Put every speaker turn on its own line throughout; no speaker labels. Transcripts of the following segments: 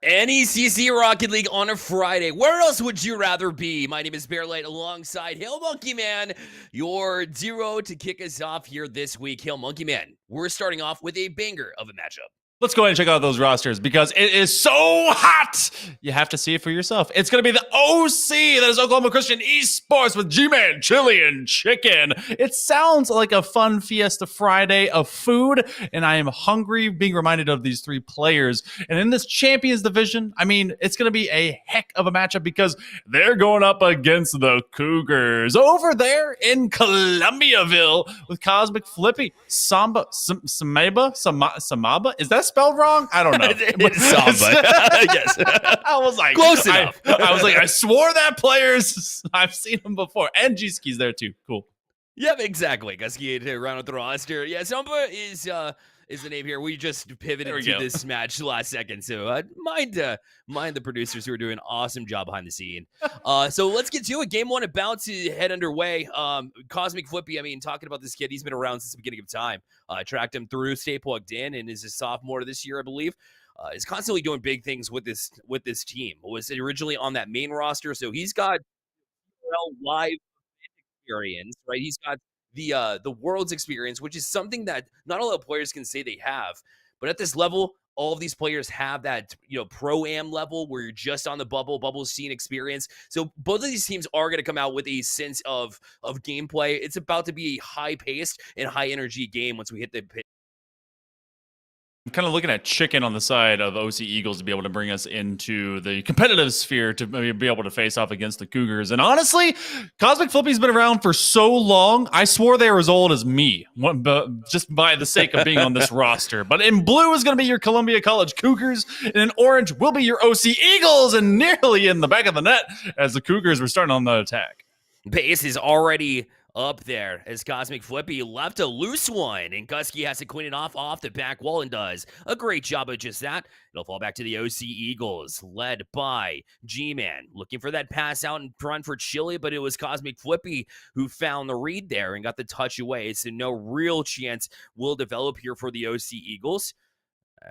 NECC Rocket League on a Friday. Where else would you rather be? My name is Bearlight alongside Hail Monkey Man, your duo to kick us off here this week. Hail Monkey Man, we're starting off with a banger of a matchup.
Let's go ahead and check out those rosters because it is so hot. You have to see it for yourself. It's going to be the OC, that is Oklahoma Christian Esports with G-Man, Chili, and Chicken. It sounds like a fun Fiesta Friday of food, and I am hungry being reminded of these three players. And in this Champions Division, I mean, it's going to be a heck of a matchup because they're going up against the Cougars over there in Columbiaville with Cosmic Flippy, Samaba. Is that spelled wrong? I don't know.
It's Samba. Yes.
I was like,
close enough.
I was like, I swore that players. I've seen them before, and G-Ski's there too. Cool.
Yep, exactly. Gusky to round out the roster. Yeah, Samba is the name here. We just pivoted to this match last second, so mind the producers who are doing an awesome job behind the scene. So let's get to it. Game one about to head underway. Cosmic Flippy, I mean, talking about this kid, he's been around since the beginning of time. Tracked him through, stay plugged in, and is a sophomore this year, I believe. Is constantly doing big things with this team. Was originally on that main roster, so he's got live experience, right? He's got the world's experience, which is something that not a lot of players can say they have. But at this level, all of these players have that, pro-am level where you're just on the bubble scene experience. So both of these teams are going to come out with a sense of gameplay. It's about to be a high-paced and high-energy game once we hit the pitch.
I'm kind of looking at Chicken on the side of OC Eagles to be able to bring us into the competitive sphere to maybe be able to face off against the Cougars. And honestly, Cosmic Flippy's been around for so long, I swore they were as old as me, just by the sake of being on this roster. But in blue is going to be your Columbia College Cougars, and in orange will be your OC Eagles, and nearly in the back of the net as the Cougars were starting on the attack.
Pace is already up there as Cosmic Flippy left a loose one, and Gusky has to clean it off the back wall and does a great job of just that. It'll fall back to the OC Eagles, led by G-Man, looking for that pass out in front for Chili, but it was Cosmic Flippy who found the read there and got the touch away, so no real chance will develop here for the OC Eagles.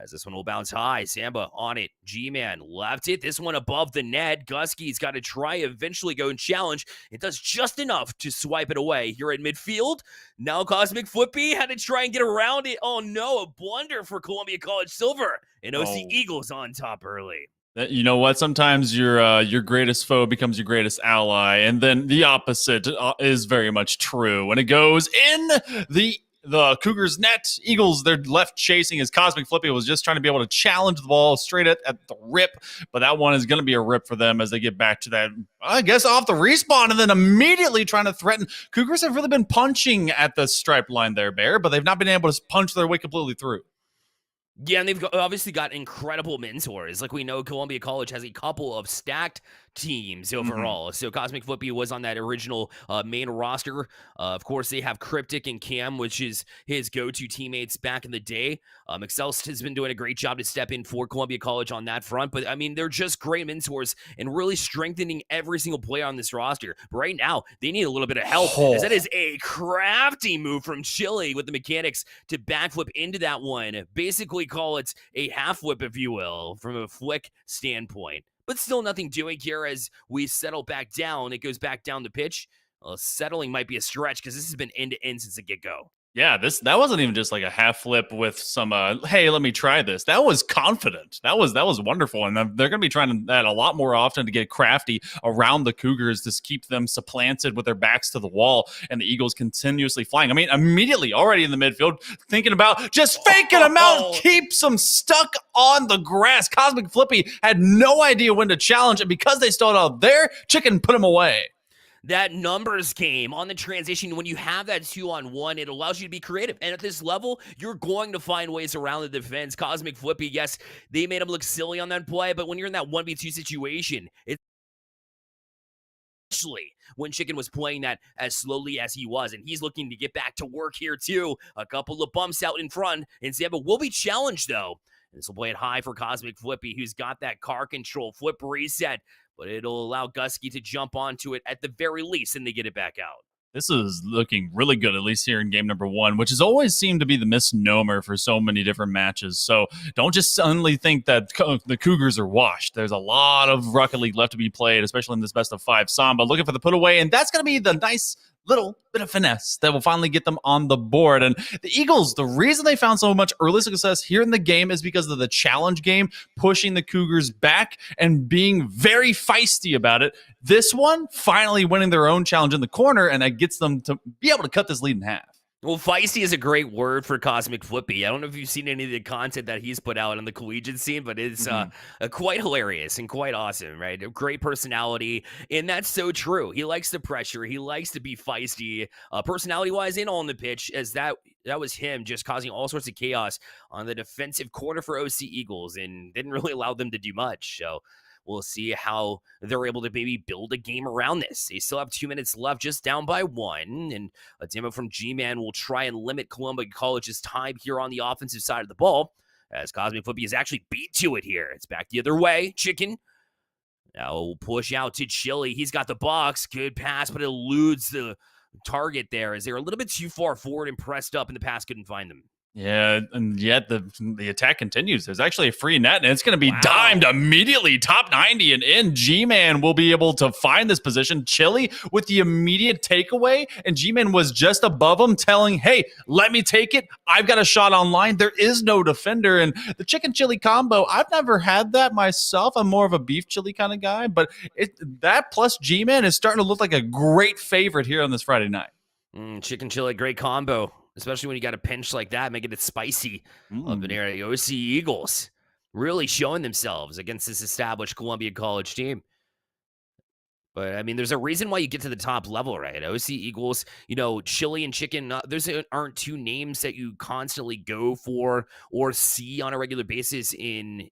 As this one will bounce high. Samba on it. G-Man left it. This one above the net. Gusky's got to try eventually go and challenge. It does just enough to swipe it away here at midfield. Now Cosmic Flippy had to try and get around it. Oh no, a blunder for Columbia College Silver. And OC Eagles on top early.
You know what? Sometimes your greatest foe becomes your greatest ally, and then the opposite is very much true. When it goes in the Cougars' net, Eagles, they're left chasing as Cosmic Flippy was just trying to be able to challenge the ball straight at the rip, but that one is going to be a rip for them as they get back to that, I guess, off the respawn, and then immediately trying to threaten. Cougars have really been punching at the stripe line there, Bear, but they've not been able to punch their way completely through.
Yeah, and they've obviously got incredible mentors. Like we know, Columbia College has a couple of stacked teams overall. So Cosmic Flippy was on that original main roster. Of course, they have Cryptic and Cam, which is his go-to teammates back in the day. Excelst has been doing a great job to step in for Columbia College on that front. But, I mean, they're just great mentors and really strengthening every single player on this roster. But right now, they need a little bit of help. As that is a crafty move from Chili with the mechanics to backflip into that one. Basically call it a half flip, if you will, from a flick standpoint. But still nothing doing here as we settle back down. It goes back down the pitch. Settling might be a stretch because this has been end-to-end since the get-go.
Yeah, that wasn't even just like a half flip with some, hey, let me try this. That was confident. That was wonderful. And they're going to be trying that a lot more often to get crafty around the Cougars to keep them supplanted with their backs to the wall and the Eagles continuously flying. I mean, immediately already in the midfield, thinking about just faking them out, keeps them stuck on the grass. Cosmic Flippy had no idea when to challenge it because they stalled out there. Chicken put him away.
That numbers game on the transition, when you have that 2-on-1, it allows you to be creative. And at this level, you're going to find ways around the defense. Cosmic Flippy, yes, they made him look silly on that play, but when you're in that 1v2 situation, especially when Chicken was playing that as slowly as he was, and he's looking to get back to work here too. A couple of bumps out in front, and Samba will be challenged though. This will play it high for Cosmic Flippy, who's got that car control flip reset, but it'll allow Gusky to jump onto it at the very least, and they get it back out.
This is looking really good, at least here in game number 1, which has always seemed to be the misnomer for so many different matches. So don't just suddenly think that the Cougars are washed. There's a lot of Rocket League left to be played, especially in this best of 5 Samba. Looking for the put away, and that's going to be the nice little bit of finesse that will finally get them on the board. And the Eagles, the reason they found so much early success here in the game is because of the challenge game, pushing the Cougars back and being very feisty about it. This one, finally winning their own challenge in the corner, and that gets them to be able to cut this lead in half.
Well, feisty is a great word for Cosmic Flippy. I don't know if you've seen any of the content that he's put out on the collegiate scene, but it's quite hilarious and quite awesome, right? A great personality, and that's so true. He likes the pressure. He likes to be feisty, personality-wise and on the pitch, as that was him just causing all sorts of chaos on the defensive corner for OC Eagles and didn't really allow them to do much. So we'll see how they're able to maybe build a game around this. They still have 2 minutes left, just down by 1. And a demo from G-Man will try and limit Columbia College's time here on the offensive side of the ball, as Cosmic Flippy is actually beat to it here. It's back the other way. Chicken. Now we'll push out to Chili. He's got the box. Good pass, but it eludes the target there as they're a little bit too far forward and pressed up, and the pass couldn't find them.
Yeah, and yet the attack continues. There's actually a free net, and it's going to be dimed immediately. Top 90 and in. G-Man will be able to find this position. Chili with the immediate takeaway, and G-Man was just above him telling, hey, let me take it. I've got a shot online. There is no defender, and the chicken chili combo, I've never had that myself. I'm more of a beef chili kind of guy, but that plus G-Man is starting to look like a great favorite here on this Friday night.
Chicken chili, great combo. Especially when you got a pinch like that, making it spicy up in there. The OC Eagles really showing themselves against this established Columbia College team. But, I mean, there's a reason why you get to the top level, right? OC Eagles, Chili and Chicken, those aren't two names that you constantly go for or see on a regular basis in,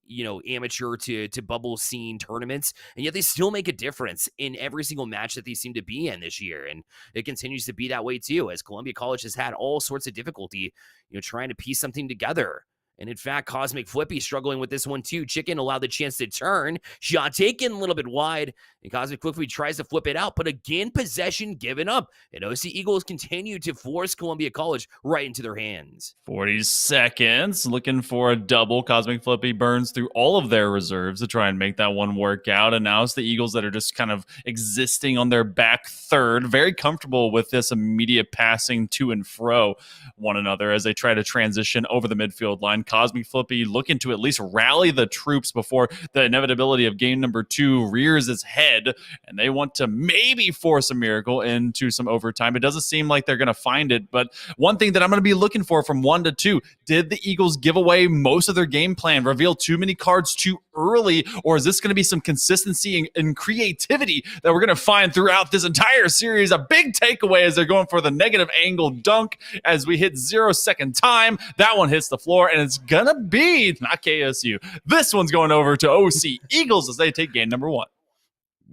amateur to bubble scene tournaments. And yet they still make a difference in every single match that they seem to be in this year. And it continues to be that way, too, as Columbia College has had all sorts of difficulty, trying to piece something together. And in fact, Cosmic Flippy struggling with this one too. Chicken allowed the chance to turn. Shot taken a little bit wide. And Cosmic Flippy tries to flip it out. But again, possession given up. And OC Eagles continue to force Columbia College right into their hands.
40 seconds. Looking for a double. Cosmic Flippy burns through all of their reserves to try and make that one work out. And now it's the Eagles that are just kind of existing on their back third. Very comfortable with this immediate passing to and fro one another as they try to transition over the midfield line. Cosmic Flippy looking to at least rally the troops before the inevitability of game number 2 rears its head, and they want to maybe force a miracle into some overtime. It doesn't seem like they're going to find it, but one thing that I'm going to be looking for from 1 to 2, did the Eagles give away most of their game plan, reveal too many cards too early, or is this going to be some consistency and creativity that we're going to find throughout this entire series? A big takeaway as they're going for the negative angle dunk as we hit 0 second time. That one hits the floor, and it's gonna be not KSU. This one's going over to OC Eagles as they take game number 1.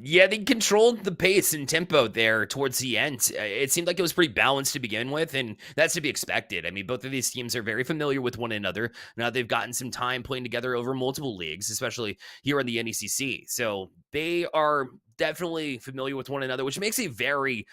Yeah, they controlled the pace and tempo there towards the end. It seemed like it was pretty balanced to begin with, and that's to be expected. I mean, both of these teams are very familiar with one another. Now they've gotten some time playing together over multiple leagues, especially here in the NECC. So they are definitely familiar with one another, which makes a very,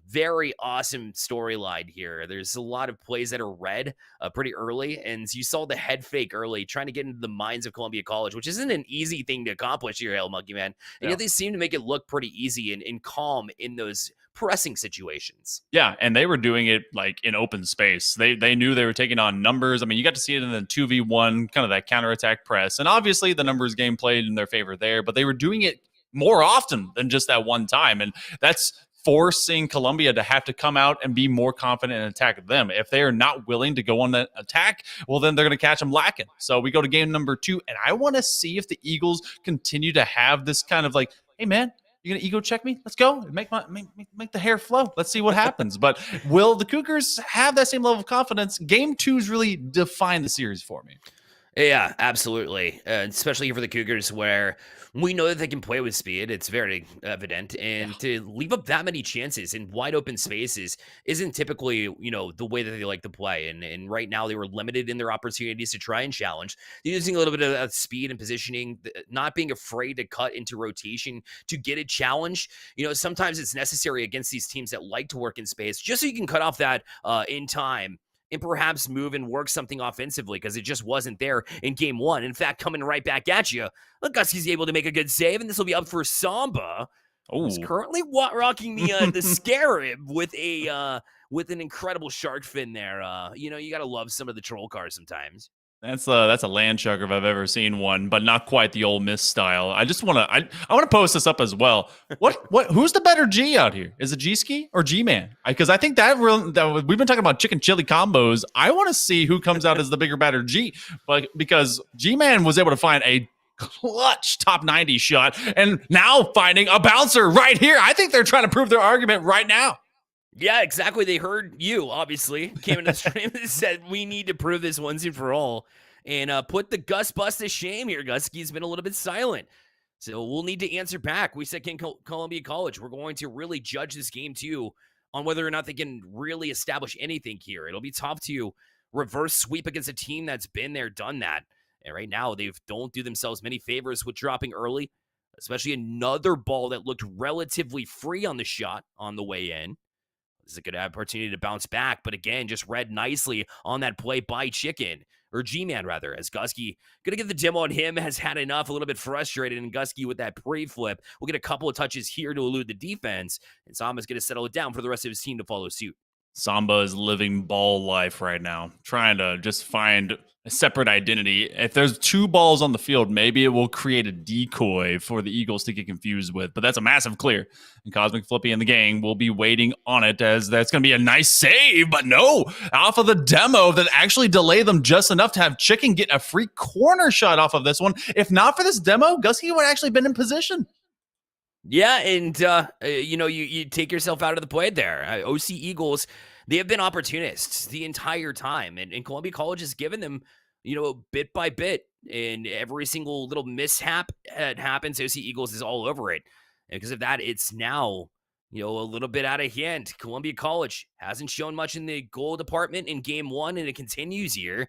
very awesome storyline here. There's a lot of plays that are read pretty early, and you saw the head fake early, trying to get into the minds of Columbia College, which isn't an easy thing to accomplish here, Hail Monkey Man. And yet they seem to make it look pretty easy and calm in those pressing situations.
Yeah, and they were doing it like in open space. They knew they were taking on numbers. I mean, you got to see it in the 2v1, kind of that counterattack press. And obviously the numbers game played in their favor there, but they were doing it more often than just that one time. And that's forcing Columbia to have to come out and be more confident and attack them. If they are not willing to go on that attack, well, then they're going to catch them lacking. So we go to game number 2, and I want to see if the Eagles continue to have this kind of like, hey, man, you're going to ego check me? Let's go. Make the hair flow. Let's see what happens. But will the Cougars have that same level of confidence? Game 2's really defined the series for me.
Yeah, absolutely. Especially for the Cougars, where we know that they can play with speed. It's very evident.
Yeah.
And to leave up that many chances in wide open spaces isn't typically, the way that they like to play. And right now, they were limited in their opportunities to try and challenge, using a little bit of that speed and positioning, not being afraid to cut into rotation to get a challenge. Sometimes it's necessary against these teams that like to work in space, just so you can cut off that in time and perhaps move and work something offensively, because it just wasn't there in game one. In fact, coming right back at you, Gusky's able to make a good save, and this will be up for Samba, who's
Oh.
currently rocking the Scarab with an incredible shark fin there. You gotta love some of the troll cars sometimes.
That's a land shark if I've ever seen one, but not quite the Ole Miss style. I just want to I want to post this up as well. Who's the better G out here? Is it G Ski or G Man? Because I think that we've been talking about chicken chili combos. I want to see who comes out as the bigger, better G, but because G Man was able to find a clutch top 90 shot and now finding a bouncer right here. I think they're trying to prove their argument right now.
Yeah, exactly. They heard you, obviously. Came in the stream and said, we need to prove this once and for all. And put the Gus bus to shame here. Gusky's been a little bit silent. So we'll need to answer back. We said Columbia College, we're going to really judge this game, too, on whether or not they can really establish anything here. It'll be tough to reverse sweep against a team that's been there, done that. And right now, they don't do themselves many favors with dropping early, especially another ball that looked relatively free on the shot on the way in. This is a good opportunity to bounce back, but again, just read nicely on that play by Chicken, or G-Man rather, as Gusky gonna get the demo on him, has had enough, a little bit frustrated, and Gusky with that pre-flip will get a couple of touches here to elude the defense, and Samba's gonna settle it down for the rest of his team to follow suit.
Samba is living ball life right now, trying to just find a separate identity. If there's two balls on the field, maybe it will create a decoy for the Eagles to get confused with. But that's a massive clear. And Cosmic Flippy and the gang will be waiting on it, as that's going to be a nice save. But no, off of the demo that actually delay them just enough to have Chicken get a free corner shot off of this one. If not for this demo, Gusky would actually been in position.
Yeah, and you take yourself out of the play there. OC Eagles, they have been opportunists the entire time, and Columbia College has given them, bit by bit, and every single little mishap that happens, OC Eagles is all over it. And because of that, it's now, a little bit out of hand. Columbia College hasn't shown much in the goal department in game one, and it continues here,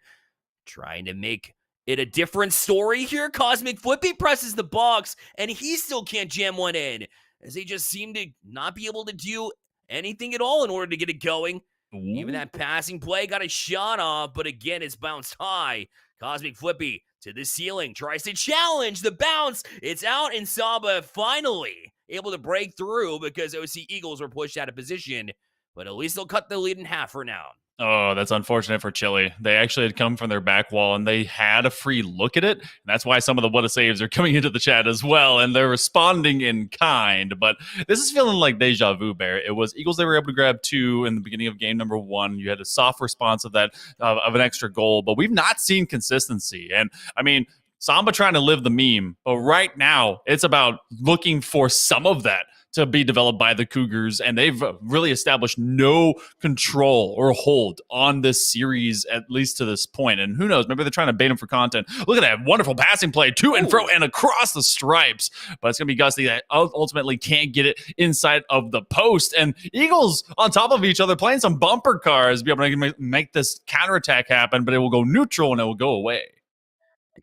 trying to make it a different story here. Cosmic Flippy presses the box, and he still can't jam one in, as they just seem to not be able to do anything at all in order to get it going. Ooh. Even that passing play got a shot off, but again, it's bounced high. Cosmic Flippy to the ceiling, tries to challenge the bounce. It's out, and Samba finally able to break through because OC Eagles were pushed out of position, but at least they'll cut the lead in half for now.
Oh, that's unfortunate for Chile. They actually had come from their back wall and they had a free look at it. And that's why some of the what a saves are coming into the chat as well. And they're responding in kind. But this is feeling like deja vu, Bear. It was Eagles, they were able to grab 2 in the beginning of game number 1. You had a soft response of that, of an extra goal. But we've not seen consistency. And I mean, Samba trying to live the meme. But right now, it's about looking for some of that to be developed by the Cougars, and they've really established no control or hold on this series, at least to this point. And who knows, maybe they're trying to bait them for content. Look at that wonderful passing play, to and fro and across the stripes. But it's going to be Gusty that ultimately can't get it inside of the post. And Eagles on top of each other playing some bumper cars, be able to make this counterattack happen, but it will go neutral and it will go away.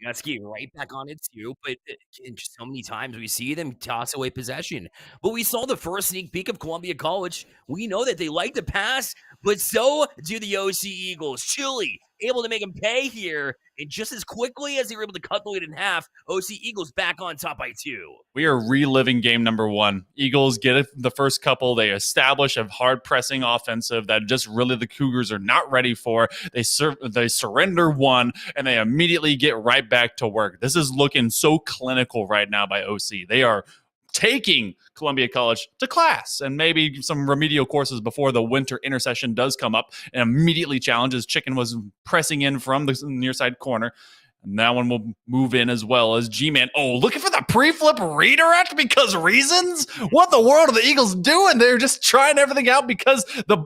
Gusky right back on it too, but just so many times we see them toss away possession. But we saw the first sneak peek of Columbia College. We know that they like to pass, but so do the OC Eagles. Chile able to make them pay here, and just as quickly as they were able to cut the lead in half, OC Eagles back on top by 2.
We are reliving game number 1. Eagles get it the first couple. They establish a hard-pressing offensive that just really the Cougars are not ready for. They surrender 1, and they immediately get right back to work. This is looking so clinical right now by OC. They are taking Columbia College to class and maybe some remedial courses before the winter intersession does come up, and immediately challenges. Chicken was pressing in from the near side corner. And that one will move in as well as G-Man. Oh, looking for the pre-flip redirect because reasons? What the world are the Eagles doing? They're just trying everything out because the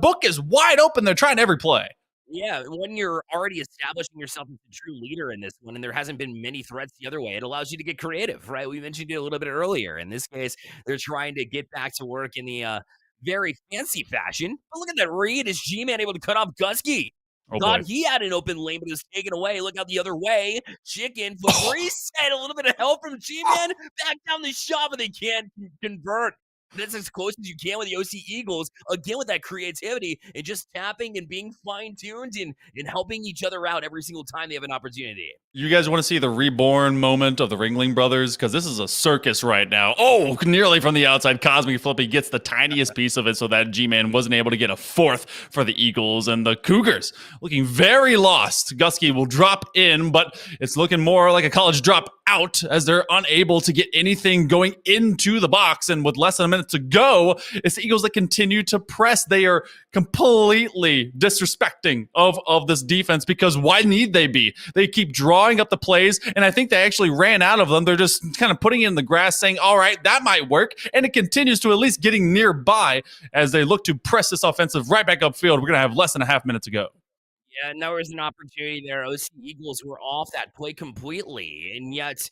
book is wide open. They're trying every play.
Yeah, when you're already establishing yourself as a true leader in this one, and there hasn't been many threats the other way, it allows you to get creative, right? We mentioned it a little bit earlier. In this case, they're trying to get back to work in the very fancy fashion. But look at that read. Is G-Man able to cut off Gusky?
Oh
Thought
boy.
he had an open lane, but it was taken away. Look out the other way. Chicken foot reset. A little bit of help from G-Man. Back down the shot, but they can't convert. That's as close as you can with the OC Eagles. Again, with that creativity and just tapping and being fine-tuned and helping each other out every single time they have an opportunity.
You guys want to see the reborn moment of the Ringling Brothers? Because this is a circus right now. Oh, nearly from the outside. Cosmic Flippy gets the tiniest piece of it so that G-Man wasn't able to get a fourth for the Eagles. And the Cougars looking very lost. Gusky will drop in, but it's looking more like a college drop out as they're unable to get anything going into the box. And with less than a minute to go, it's the Eagles that continue to press. They are completely disrespecting of this defense because why need they be? They keep drawing up the plays, and I think they actually ran out of them. They're just kind of putting it in the grass saying, all right, that might work, and it continues to at least getting nearby as they look to press this offensive right back upfield. We're going to have less than a half minute to go.
Yeah, now there's an opportunity there. OC Eagles were off that play completely, and yet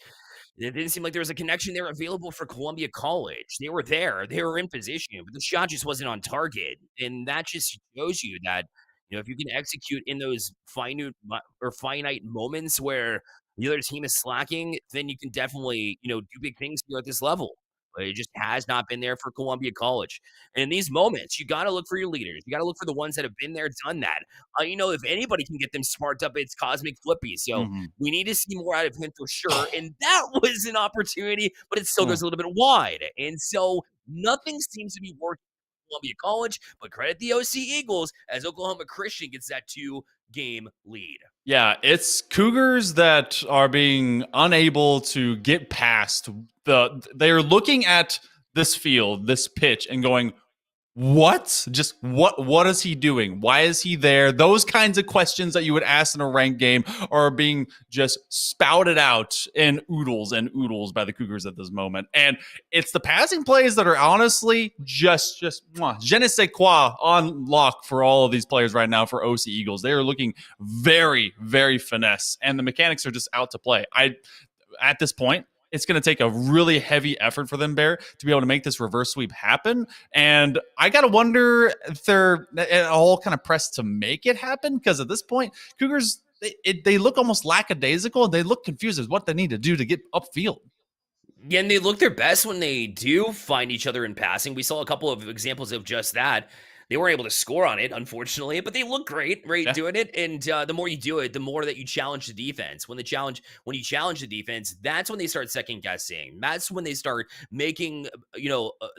it didn't seem like there was a connection there available for Columbia College. They were there, they were in position, but the shot just wasn't on target, and that just shows you that if you can execute in those finite moments where the other team is slacking, then you can definitely do big things here at this level. But it just has not been there for Columbia College. And in these moments, you got to look for your leaders. You got to look for the ones that have been there, done that. If anybody can get them smarted up, it's Cosmic Flippy. So we need to see more out of him for sure. And that was an opportunity, but it still goes a little bit wide. And so nothing seems to be working for Columbia College, but credit the OC Eagles as Oklahoma Christian gets that 2-game lead.
Yeah, it's Cougars that are being unable to get past they're looking at this field, this pitch, and going, what? Just what is he doing? Why is he there? Those kinds of questions that you would ask in a ranked game are being just spouted out in oodles and oodles by the Cougars at this moment. And it's the passing plays that are honestly just je ne sais quoi on lock for all of these players right now for OC Eagles. They are looking very, very finesse, and the mechanics are just out to play. At this point, it's going to take a really heavy effort for them, Bear, to be able to make this reverse sweep happen. And I got to wonder if they're all kind of pressed to make it happen, because at this point, Cougars, they look almost lackadaisical, and they look confused as what they need to do to get upfield.
Yeah, and they look their best when they do find each other in passing. We saw a couple of examples of just that. They weren't able to score on it, unfortunately, but they look great, right, doing it. And the more you do it, the more that you challenge the defense. When you challenge the defense, that's when they start second guessing. That's when they start making,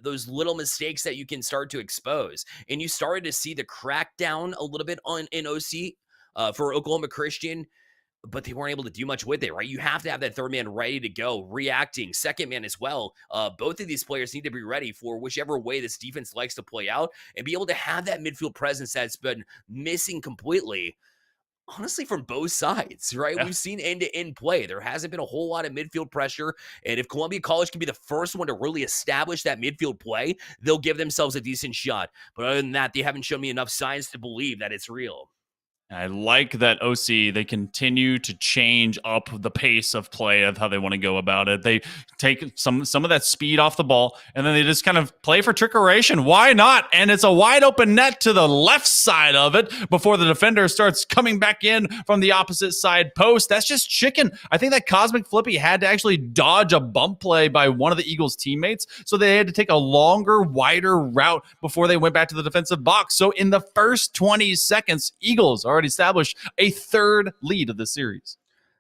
those little mistakes that you can start to expose. And you started to see the crackdown a little bit in OC for Oklahoma Christian, but they weren't able to do much with it, right? You have to have that third man ready to go, reacting, second man as well. Both of these players need to be ready for whichever way this defense likes to play out and be able to have that midfield presence that's been missing completely, honestly, from both sides, right?
Yeah.
We've seen end-to-end play. There hasn't been a whole lot of midfield pressure, and if Columbia College can be the first one to really establish that midfield play, they'll give themselves a decent shot. But other than that, they haven't shown me enough signs to believe that it's real.
I like that OC, they continue to change up the pace of play of how they want to go about it. They take some of that speed off the ball, and then they just kind of play for trickeration. Why not? And it's a wide open net to the left side of it before the defender starts coming back in from the opposite side post. That's just chicken. I think that Cosmic Flippy had to actually dodge a bump play by one of the Eagles' teammates, so they had to take a longer, wider route before they went back to the defensive box. So in the first 20 seconds, Eagles already established a third lead of the series.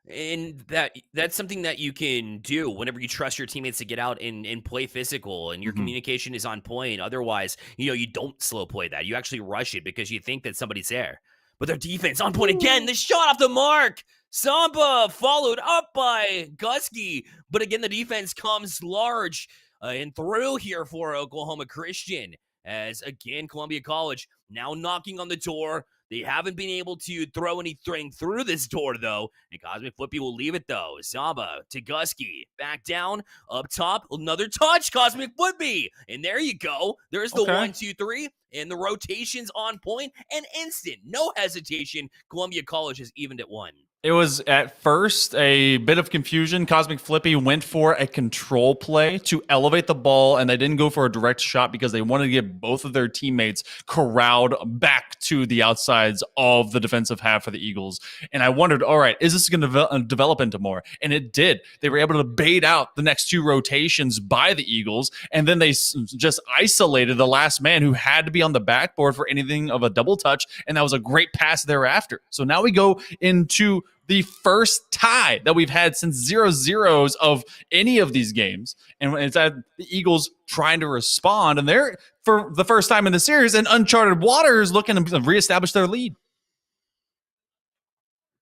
And that's something that you can do whenever you trust your teammates to get out and play physical and your communication is on point. Otherwise, you don't slow play that. You actually rush it because you think that somebody's there. But their defense on point again. The shot off the mark. Samba followed up by Gusky. But again, the defense comes large and through here for Oklahoma Christian. As again, Columbia College now knocking on the door. They haven't been able to throw anything through this door, though. And Cosmic Flippy will leave it, though. Samba to Gusky. Back down. Up top. Another touch. Cosmic Flippy. And there you go. There's the 1, 2, 3. And the rotation's on point and instant. No hesitation. Columbia College has evened at 1.
It was at first a bit of confusion. Cosmic Flippy went for a control play to elevate the ball, and they didn't go for a direct shot because they wanted to get both of their teammates corralled back to the outsides of the defensive half for the Eagles. And I wondered, all right, is this going to develop into more? And it did. They were able to bait out the next 2 rotations by the Eagles, and then they just isolated the last man who had to be on the backboard for anything of a double touch, and that was a great pass thereafter. So now we go into the first tie that we've had since 0-0s of any of these games. And it's at the Eagles trying to respond. And they're, for the first time in the series, in uncharted waters, looking to reestablish their lead.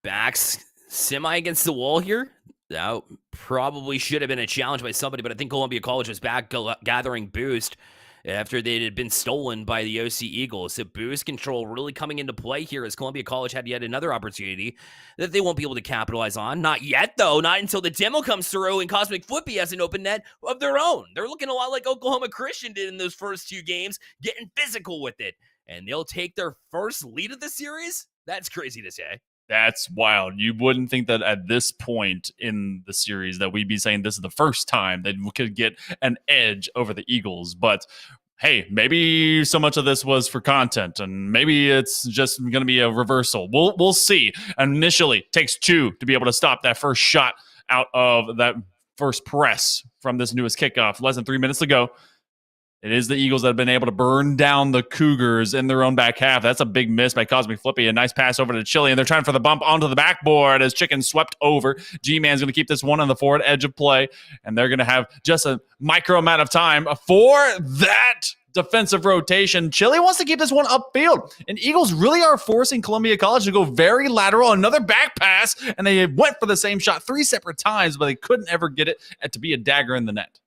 Backs semi against the wall here. That probably should have been a challenge by somebody, but I think Columbia College was back gathering boost after they had been stolen by the OC Eagles. So boost control really coming into play here as Columbia College had yet another opportunity that they won't be able to capitalize on. Not yet, though. Not until the demo comes through and Cosmic Flippy has an open net of their own. They're looking a lot like Oklahoma Christian did in those first 2 games, getting physical with it. And they'll take their first lead of the series? That's crazy to say.
That's wild. You wouldn't think that at this point in the series that we'd be saying this is the first time that we could get an edge over the Eagles. But hey, maybe so much of this was for content, and maybe it's just going to be a reversal. We'll see. Initially, takes 2 to be able to stop that first shot out of that first press from this newest kickoff. Less than 3 minutes to go. It is the Eagles that have been able to burn down the Cougars in their own back half. That's a big miss by Cosmic Flippy. A nice pass over to Chili, and they're trying for the bump onto the backboard as Chicken swept over. G-Man's going to keep this one on the forward edge of play, and they're going to have just a micro amount of time for that defensive rotation. Chili wants to keep this one upfield, and Eagles really are forcing Columbia College to go very lateral. Another back pass, and they went for the same shot 3 separate times, but they couldn't ever get it to be a dagger in the net.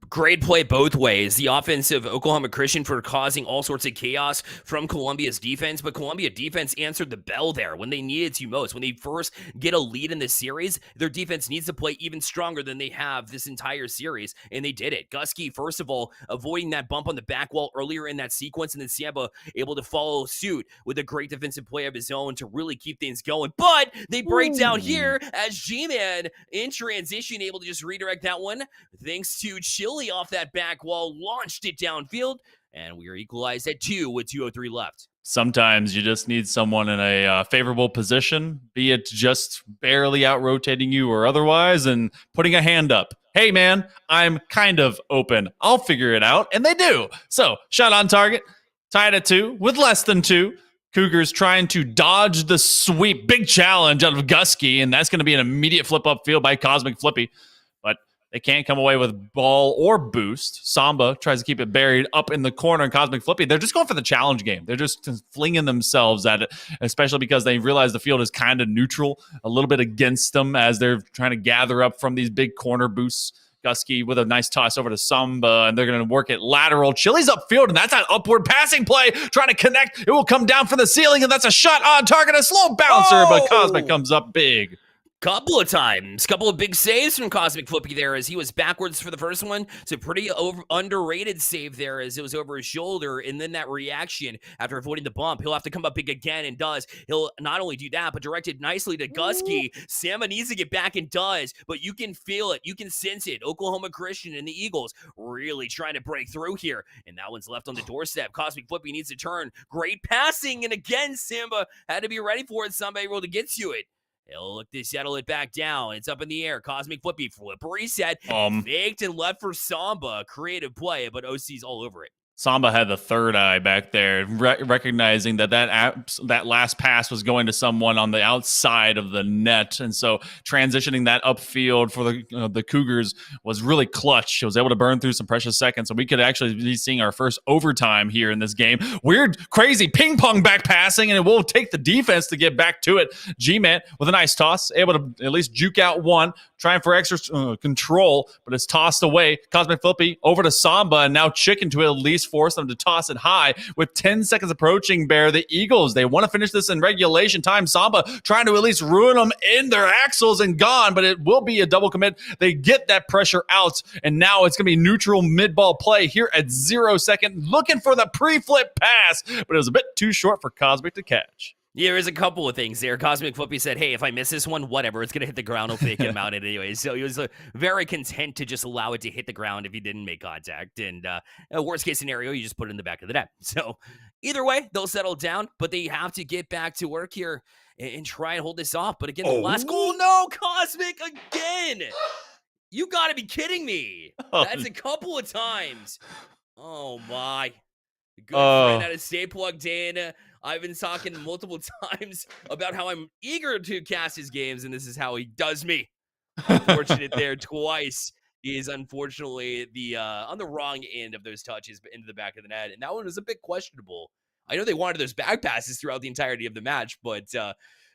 Great play both ways. The offense of Oklahoma Christian for causing all sorts of chaos from Columbia's defense, but Columbia defense answered the bell there when they needed to most. When they first get a lead in this series, their defense needs to play even stronger than they have this entire series, and they did it. Gusky, first of all, avoiding that bump on the back wall earlier in that sequence, and then Samba able to follow suit with a great defensive play of his own to really keep things going. But they break down here as G-Man in transition able to just redirect that one thanks to Chili off that back wall, launched it downfield, and we are equalized at 2 with 2:03 left.
Sometimes you just need someone in a favorable position, be it just barely out-rotating you or otherwise, and putting a hand up. Hey, man, I'm kind of open. I'll figure it out, and they do. So, shot on target, tied at 2 with less than 2. Cougars trying to dodge the sweep. Big challenge out of Gusky, and that's going to be an immediate flip upfield by Cosmic Flippy. But they can't come away with ball or boost. Samba tries to keep it buried up in the corner, and Cosmic Flippy, they're just going for the challenge game. They're just flinging themselves at it, especially because they realize the field is kind of neutral, a little bit against them as they're trying to gather up from these big corner boosts. Gusky with a nice toss over to Samba, and they're going to work it lateral. Chili's upfield, and that's an upward passing play. Trying to connect. It will come down from the ceiling, and that's a shot on target. A slow bouncer, but Cosmic comes up big.
Couple of times, couple of big saves from Cosmic Flippy there as he was backwards for the first one. So pretty underrated save there as it was over his shoulder. And then that reaction after avoiding the bump, he'll have to come up big again and does. He'll not only do that, but direct it nicely to Gusky. Samba needs to get back and does, but you can feel it. You can sense it. Oklahoma Christian and the Eagles really trying to break through here. And that one's left on the doorstep. Cosmic Flippy needs to turn. Great passing. And again, Samba had to be ready for it. Samba able to get to it. He'll look to settle it back down. It's up in the air. Cosmic Flippy flip reset. Faked and left for Samba. Creative play, but OC's all over it.
Samba had the third eye back there, recognizing that last pass was going to someone on the outside of the net. And so transitioning that upfield for the Cougars was really clutch. He was able to burn through some precious seconds. So we could actually be seeing our first overtime here in this game. Weird, crazy ping pong back passing, and it will take the defense to get back to it. G-Man with a nice toss, able to at least juke out one, trying for extra control, but it's tossed away. Cosmic Flippy over to Samba, and now Chicken to at least least force them to toss it high. With 10 seconds approaching, Bear, the Eagles, they want to finish this in regulation time. Samba trying to at least ruin them in their axles and gone, but it will be a double commit. They get that pressure out, and now it's going to be neutral mid-ball play here at 0 second, looking for the pre-flip pass, but it was a bit too short for Cosmic to catch.
Yeah, there's a couple of things there. Cosmic Flippy said, hey, if I miss this one, whatever. It's going to hit the ground. Hopefully it can mount it anyway. So he was very content to just allow it to hit the ground if he didn't make contact. And worst case scenario, you just put it in the back of the net. So either way, they'll settle down, but they have to get back to work here and try and hold this off. But again, the last goal, no, Cosmic again. You got to be kidding me. That's a couple of times. Oh, my. Good friend had to stay plugged in. I've been talking multiple times about how I'm eager to cast his games, and this is how he does me. Unfortunate there twice. He is unfortunately on the wrong end of those touches into the back of the net, and that one was a bit questionable. I know they wanted those back passes throughout the entirety of the match, but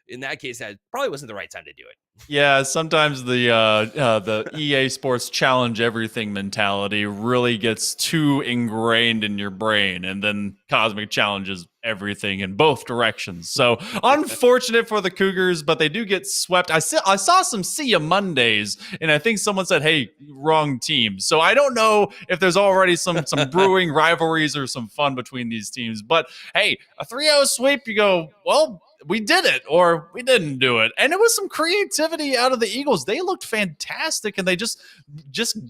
in that case, that probably wasn't the right time to do it.
Yeah, sometimes the EA Sports challenge everything mentality really gets too ingrained in your brain, and then Cosmic challenges everything in both directions. So unfortunate for the Cougars, but they do get swept. I saw some See Ya Mondays, and I think someone said, hey, wrong team. So I don't know if there's already some brewing rivalries or some fun between these teams. But hey, a 3-0 sweep, you go, well, we did it or we didn't do it. And it was some creativity out of the Eagles. They looked fantastic, and they just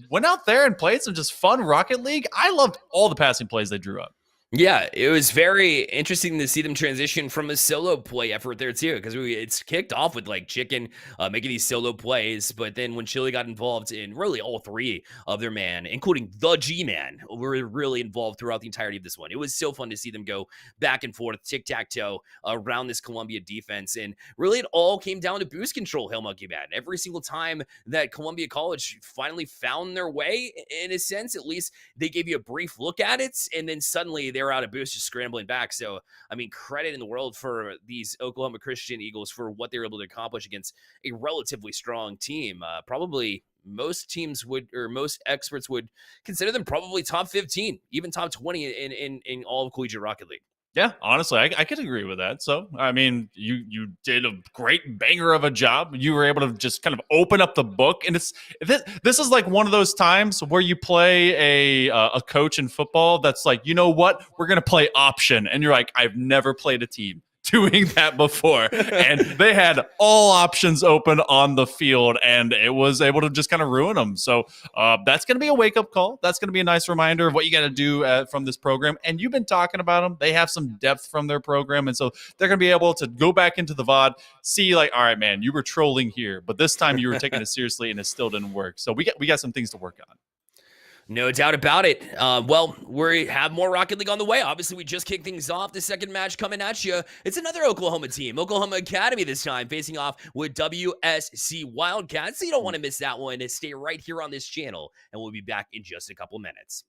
went out there and played some just fun Rocket League. I loved all the passing plays they drew up.
Yeah, it was very interesting to see them transition from a solo play effort there too, because it's kicked off with like Chicken making these solo plays, but then when Chili got involved in really all three of their man, including the G-Man, were really involved throughout the entirety of this one. It was so fun to see them go back and forth, tic-tac-toe around this Columbia defense, and really it all came down to boost control, Hail Monkey Man. Every single time that Columbia College finally found their way, in a sense, at least they gave you a brief look at it, and then suddenly they were out of boost, just scrambling back. So, I mean, credit in the world for these Oklahoma Christian Eagles for what they were able to accomplish against a relatively strong team. Probably most teams would, or most experts would consider them probably top 15, even top 20 in all of Collegiate Rocket League.
Yeah, honestly, I could agree with that. So, I mean, you did a great banger of a job. You were able to just kind of open up the book, and this is like one of those times where you play a coach in football that's like, you know what, we're gonna play option, and you're like, I've never played a team doing that before, and they had all options open on the field, and it was able to just kind of ruin them. So that's going to be a wake-up call. That's going to be a nice reminder of what you got to do from this program. And you've been talking about them. They have some depth from their program, and so they're going to be able to go back into the VOD, see like, all right, man, you were trolling here, but this time you were taking it seriously, and it still didn't work. So we got some things to work on.
No doubt about it. Well, we have more Rocket League on the way. Obviously, we just kicked things off. The second match coming at you. It's another Oklahoma team. Oklahoma Academy this time, facing off with WSC Wildcats. So you don't want to miss that one. Stay right here on this channel, and we'll be back in just a couple minutes.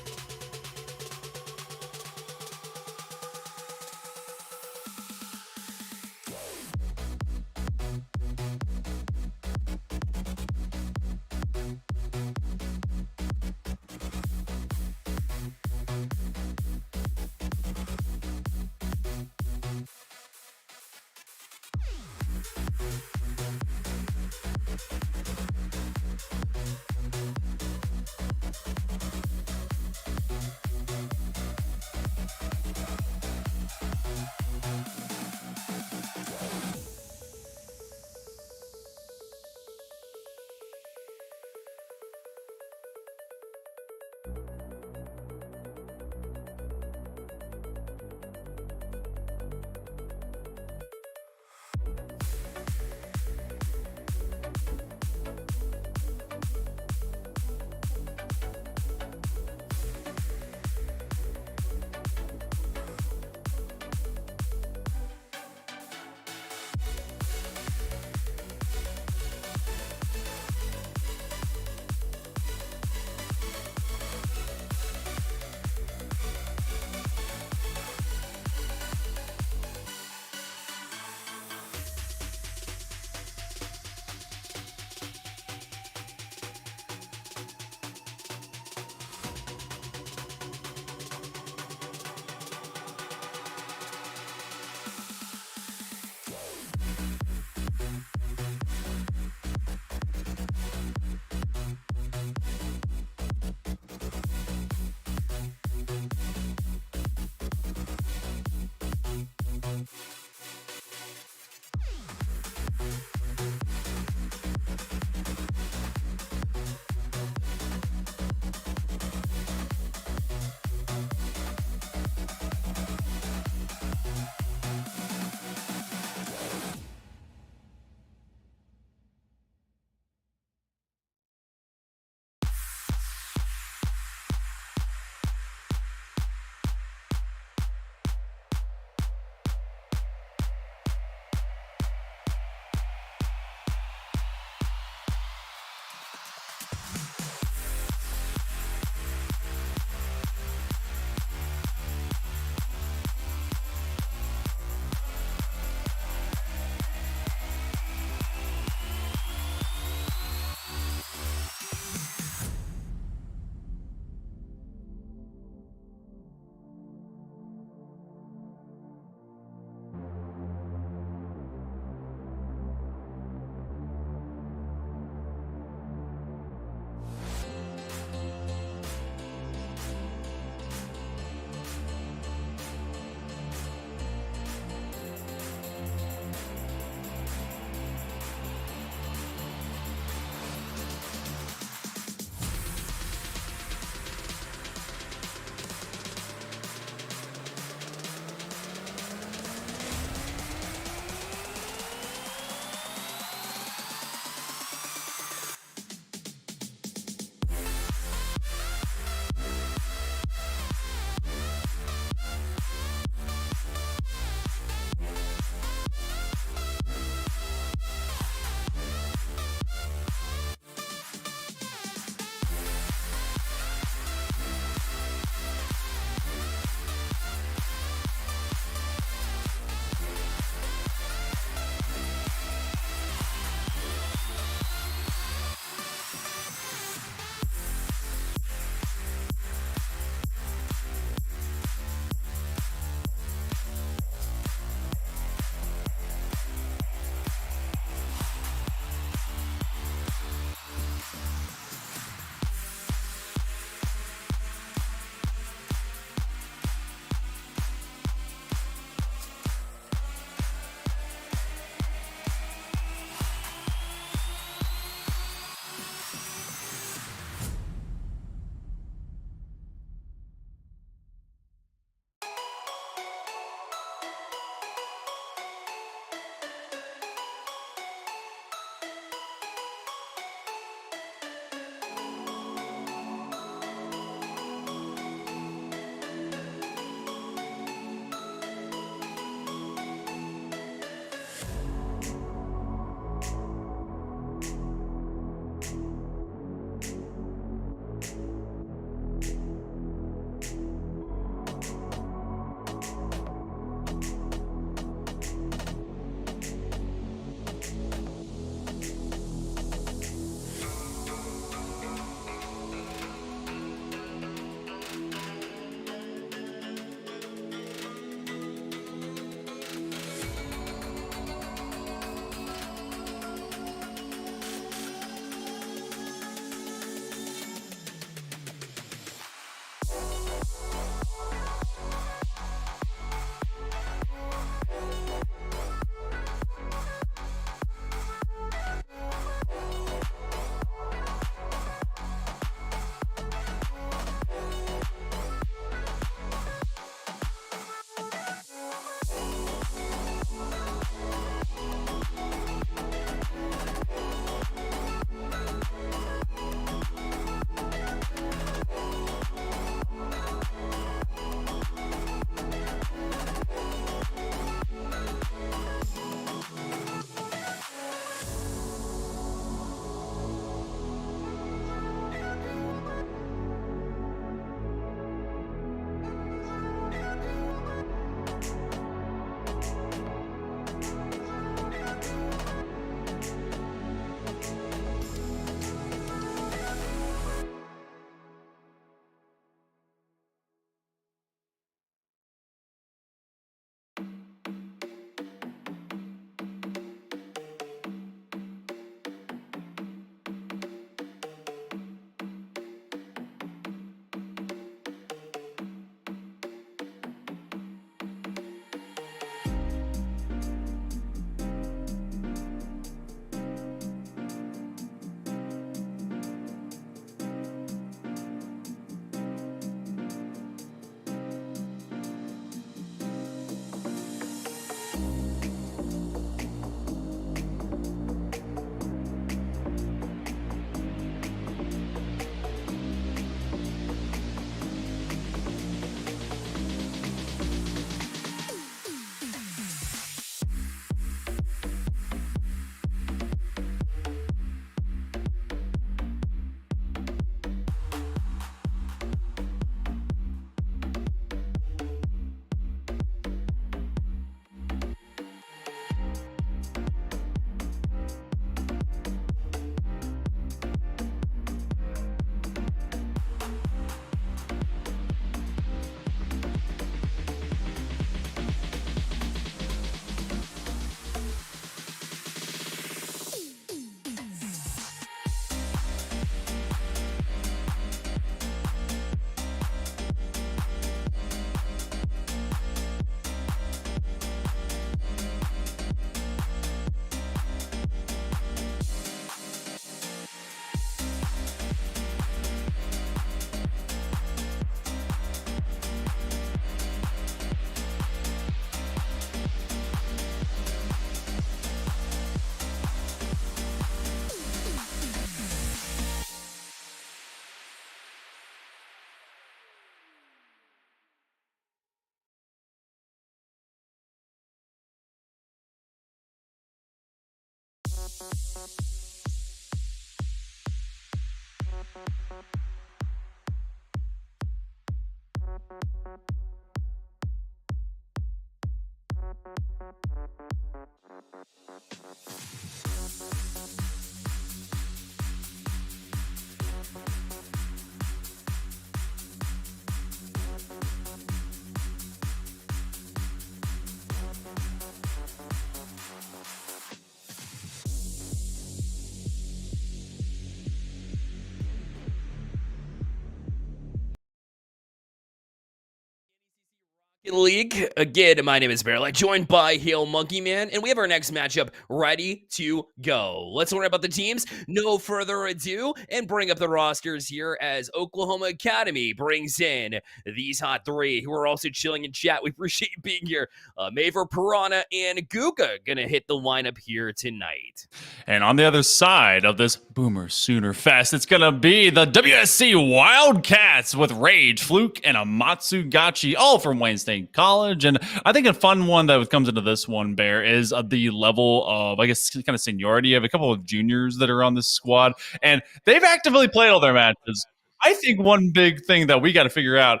League. Again, my name is Barrel, joined by Hail Monkey Man, and we have our next matchup ready to go. Let's learn about the teams. No further ado, and bring up the rosters here as Oklahoma Academy brings in these hot three who are also chilling in chat. We appreciate you being here. Maver, Piranha, and Guga gonna hit the lineup here tonight.
And on the other side of this Boomer Sooner Fest, it's gonna be the WSC Wildcats with Rage, Fluke, and Amatsugachi, all from Wayne State College. And I think a fun one that comes into this one, Bear, is the level of, I guess, kind of seniority. You have a couple of juniors that are on this squad, and they've actively played all their matches. I think one big thing that we got to figure out,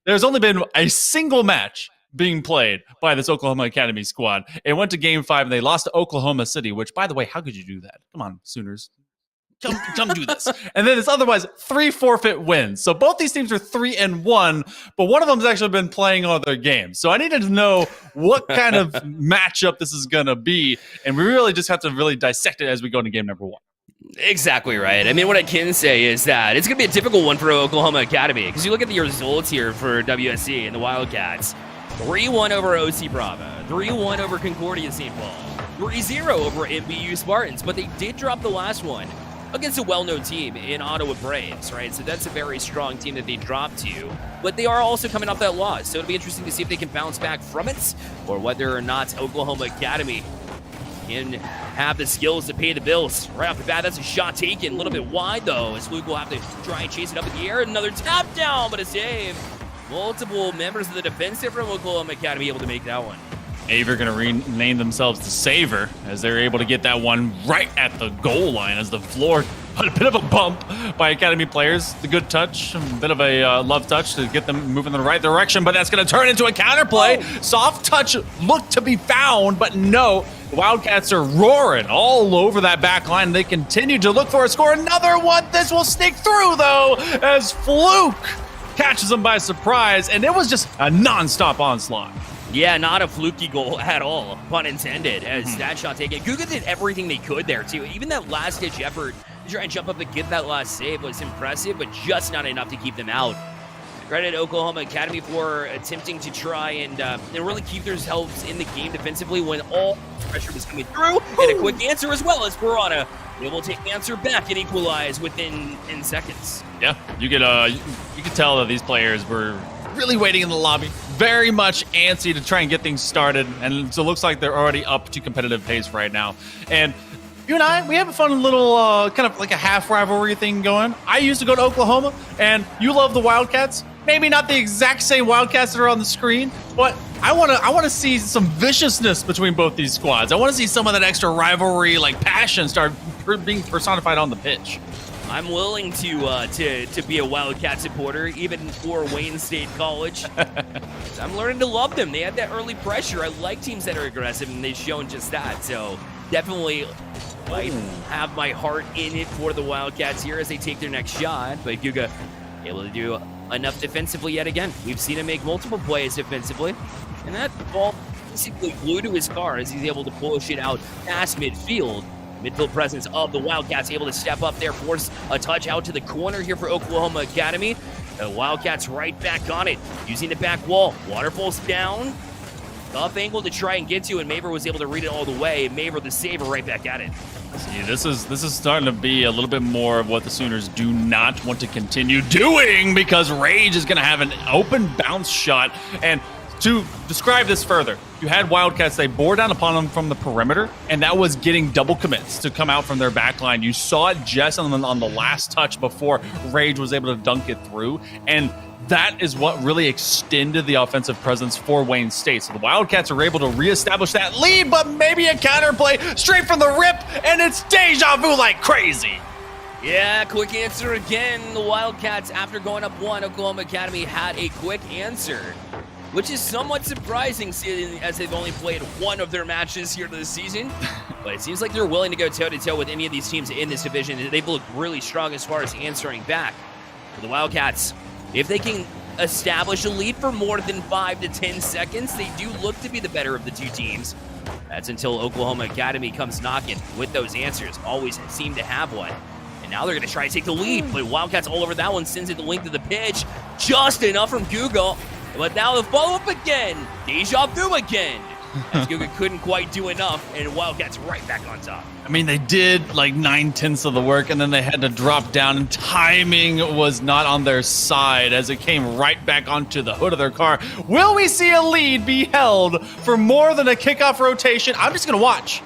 there's only been a single match being played by this Oklahoma Academy squad. It went to Game 5, and they lost to Oklahoma City, which, by the way, how could you do that? Come on, Sooners. Come do this. And then it's otherwise 3 forfeit wins. So both these teams are 3-1, but one of them has actually been playing all their games. So I needed to know what kind of matchup this is going to be. And we really just have to really dissect it as we go into game number 1.
Exactly right. I mean, what I can say is that it's going to be a difficult one for Oklahoma Academy, because you look at the results here for WSC and the Wildcats. 3-1 over OC Bravo, 3-1 over Concordia St. Paul, 3-0 over MBU Spartans, but they did drop the last one against a well-known team in Ottawa Braves, right? So that's a very strong team that they dropped to, but they are also coming off that loss. So it'll be interesting to see if they can bounce back from it, or whether or not Oklahoma Academy can have the skills to pay the bills. Right off the bat, that's a shot taken, a little bit wide though, as Luke will have to try and chase it up in the air. Another tap down, but a save. Multiple members of the defense here from Oklahoma Academy able to make that one.
Aver going to rename themselves to Saver as they're able to get that one right at the goal line as the floor put a bit of a bump by Academy players. The good touch, a bit of a love touch to get them moving in the right direction, but that's going to turn into a counterplay. Oh. Soft touch looked to be found, but no. The Wildcats are roaring all over that back line. They continue to look for a score. Another one. This will sneak through, though, as Fluke catches them by surprise, and it was just a nonstop onslaught.
Yeah, not a fluky goal at all, pun intended, as that shot taken. Guga did everything they could there, too. Even that last-ditch effort to try and jump up and get that last save was impressive, but just not enough to keep them out. Credit Oklahoma Academy for attempting to try and really keep themselves in the game defensively when all pressure was coming through. And a quick answer as well as Piranha able to answer back and equalize within 10 seconds.
Yeah, you could tell that these players were really waiting in the lobby, very much antsy to try and get things started, and so it looks like they're already up to competitive pace right now. And you and I, we have a fun little kind of like a half rivalry thing going. I used to go to Oklahoma, and you love the Wildcats. Maybe not the exact same Wildcats that are on the screen, but I want to see some viciousness between both these squads. I want to see some of that extra rivalry, like passion, start being personified on the pitch.
I'm willing to be a Wildcat supporter, even for Wayne State College. I'm learning to love them. They have that early pressure. I like teams that are aggressive, and they've shown just that. So definitely I have my heart in it for the Wildcats here as they take their next shot. But Guga able to do enough defensively yet again. We've seen him make multiple plays defensively, and that ball basically glued to his car as he's able to push it out past midfield. Midfield presence of the Wildcats able to step up there, force a touch out to the corner here for Oklahoma Academy. The Wildcats right back on it, using the back wall. Waterfall's down. Tough angle to try and get to, and Maver was able to read it all the way. Maver, the saver, right back at it.
See, this is starting to be a little bit more of what the Sooners do not want to continue doing, because Rage is going to have an open bounce shot. And to describe this further, you had Wildcats, they bore down upon them from the perimeter, and that was getting double commits to come out from their back line. You saw it just on the last touch before Rage was able to dunk it through, and that is what really extended the offensive presence for Wayne State. So the Wildcats are able to reestablish that lead, but maybe a counterplay straight from the rip, and it's deja vu like crazy.
Yeah, quick answer again. The Wildcats, after going up 1, Oklahoma Academy had a quick answer, which is somewhat surprising as they've only played one of their matches here this season. But it seems like they're willing to go toe-to-toe with any of these teams in this division. They've looked really strong as far as answering back. For the Wildcats, if they can establish a lead for more than 5 to 10 seconds, they do look to be the better of the two teams. That's until Oklahoma Academy comes knocking with those answers. Always seem to have one. And now they're going to try to take the lead. But Wildcats all over that one, sends it the length of the pitch. Just enough from Google. But now the follow-up again. Deja vu again. As Google couldn't quite do enough, and Wildcats right back on top.
I mean, they did like 9/10 of the work, and then they had to drop down, and timing was not on their side as it came right back onto the hood of their car. Will we see a lead be held for more than a kickoff rotation? I'm just going to watch.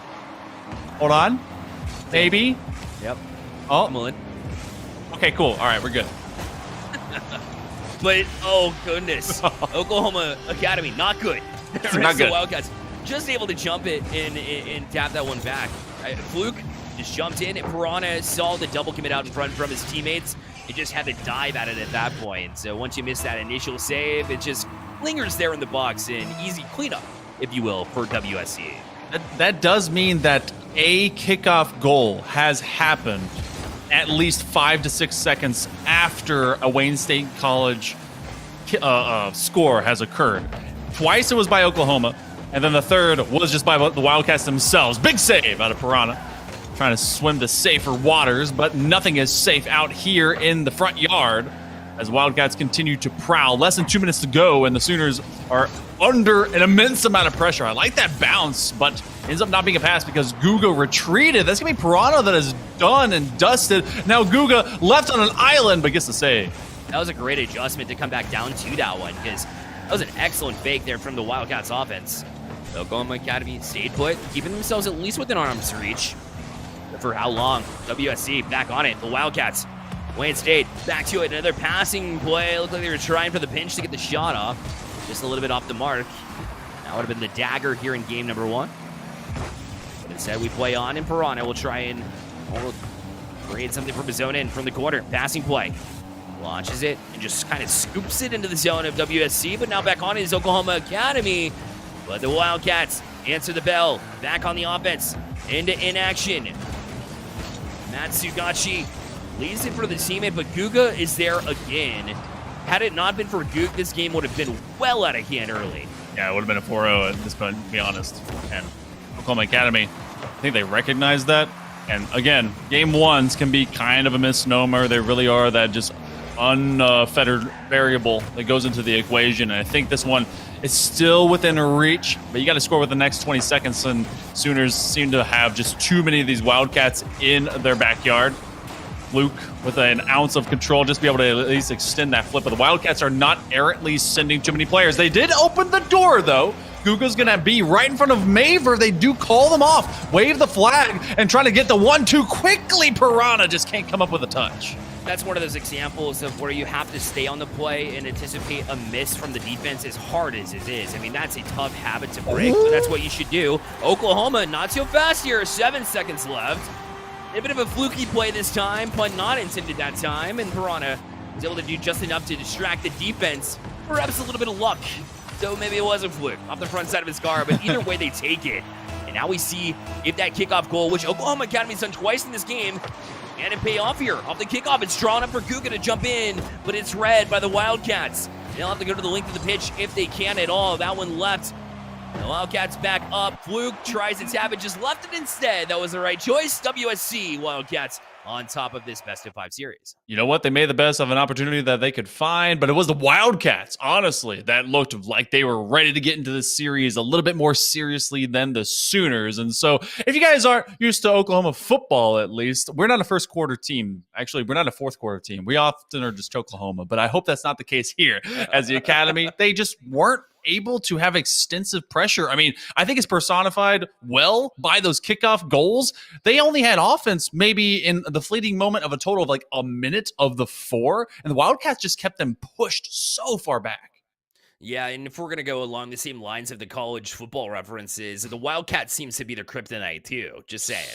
Hold on. Maybe.
Yep.
Oh.
I'm in.
Okay, cool. All right, we're good.
But, oh, goodness. Oklahoma Academy, not good.
Not good.
The Wildcats just able to jump it and tap that one back. Fluke just jumped in, and Piranha saw the double commit out in front from his teammates. He just had to dive at it at that point. So once you miss that initial save, it just lingers there in the box, and easy cleanup, if you will, for WSC.
That does mean that a kickoff goal has happened at least 5 to 6 seconds after a Wayne State College score has occurred. Twice it was by Oklahoma, and then the third was just by the Wildcats themselves. Big save out of Piranha. Trying to swim to safer waters, but nothing is safe out here in the front yard as Wildcats continue to prowl. Less than 2 minutes to go, and the Sooners are under an immense amount of pressure. I like that bounce, but ends up not being a pass because Guga retreated. That's going to be Piranha that is done and dusted. Now Guga left on an island, but gets the save.
That was a great adjustment to come back down to that one, because that was an excellent fake there from the Wildcats offense. Oklahoma Academy stayed put, keeping themselves at least within arm's reach. But for how long? WSC back on it. The Wildcats, Wayne State, back to it. Another passing play. Looked like they were trying for the pinch to get the shot off. Just a little bit off the mark. That would have been the dagger here in game number 1. But instead, we play on, and Piranha will try and create something from his own end from the corner. Passing play. Launches it and just kind of scoops it into the zone of WSC, but now back on is Oklahoma Academy. But the Wildcats answer the bell. Back on the offense. Into inaction. Matt Sugachi leaves it for the teammate, but Guga is there again. Had it not been for Goog, this game would have been well out of hand early.
Yeah, it would have been a 4-0 at this point, to be honest. And Oklahoma Academy, I think they recognize that. And again, game 1s can be kind of a misnomer. They really are that just unfettered variable that goes into the equation. And I think this one is still within reach, but you got to score with the next 20 seconds. And Sooners seem to have just too many of these Wildcats in their backyard. Luke with an ounce of control, just be able to at least extend that flip. But the Wildcats are not errantly sending too many players. They did open the door, though. Guga's going to be right in front of Maver. They do call them off, wave the flag, and trying to get the 1-2 quickly. Piranha just can't come up with a touch.
That's one of those examples of where you have to stay on the play and anticipate a miss from the defense, as hard as it is. I mean, that's a tough habit to break, but that's what you should do. Oklahoma, not so fast here. 7 seconds left. A bit of a fluky play this time. Pun not intended that time. And Piranha was able to do just enough to distract the defense. Perhaps a little bit of luck. So maybe it was a fluke off the front side of his car. But either way, they take it. And now we see if that kickoff goal, which Oklahoma Academy's done twice in this game, can it pay off here? Off the kickoff, it's drawn up for Guga to jump in. But it's read by the Wildcats. They'll have to go to the length of the pitch if they can at all. That one left. The Wildcats back up. Fluke tries to tap it, just left it instead. That was the right choice. WSC Wildcats on top of this best-of-5 series.
You know what? They made the best of an opportunity that they could find, but it was the Wildcats, honestly, that looked like they were ready to get into this series a little bit more seriously than the Sooners. And so if you guys aren't used to Oklahoma football, at least, we're not a first-quarter team. Actually, we're not a fourth-quarter team. We often are just Oklahoma, but I hope that's not the case here. As the Academy, they just weren't able to have extensive pressure. I mean, I think it's personified well by those kickoff goals. They only had offense maybe in the fleeting moment of a total of like a minute of the 4, and the Wildcats just kept them pushed so far back.
Yeah, and if we're going to go along the same lines of the college football references, the Wildcat seems to be their kryptonite too, just saying.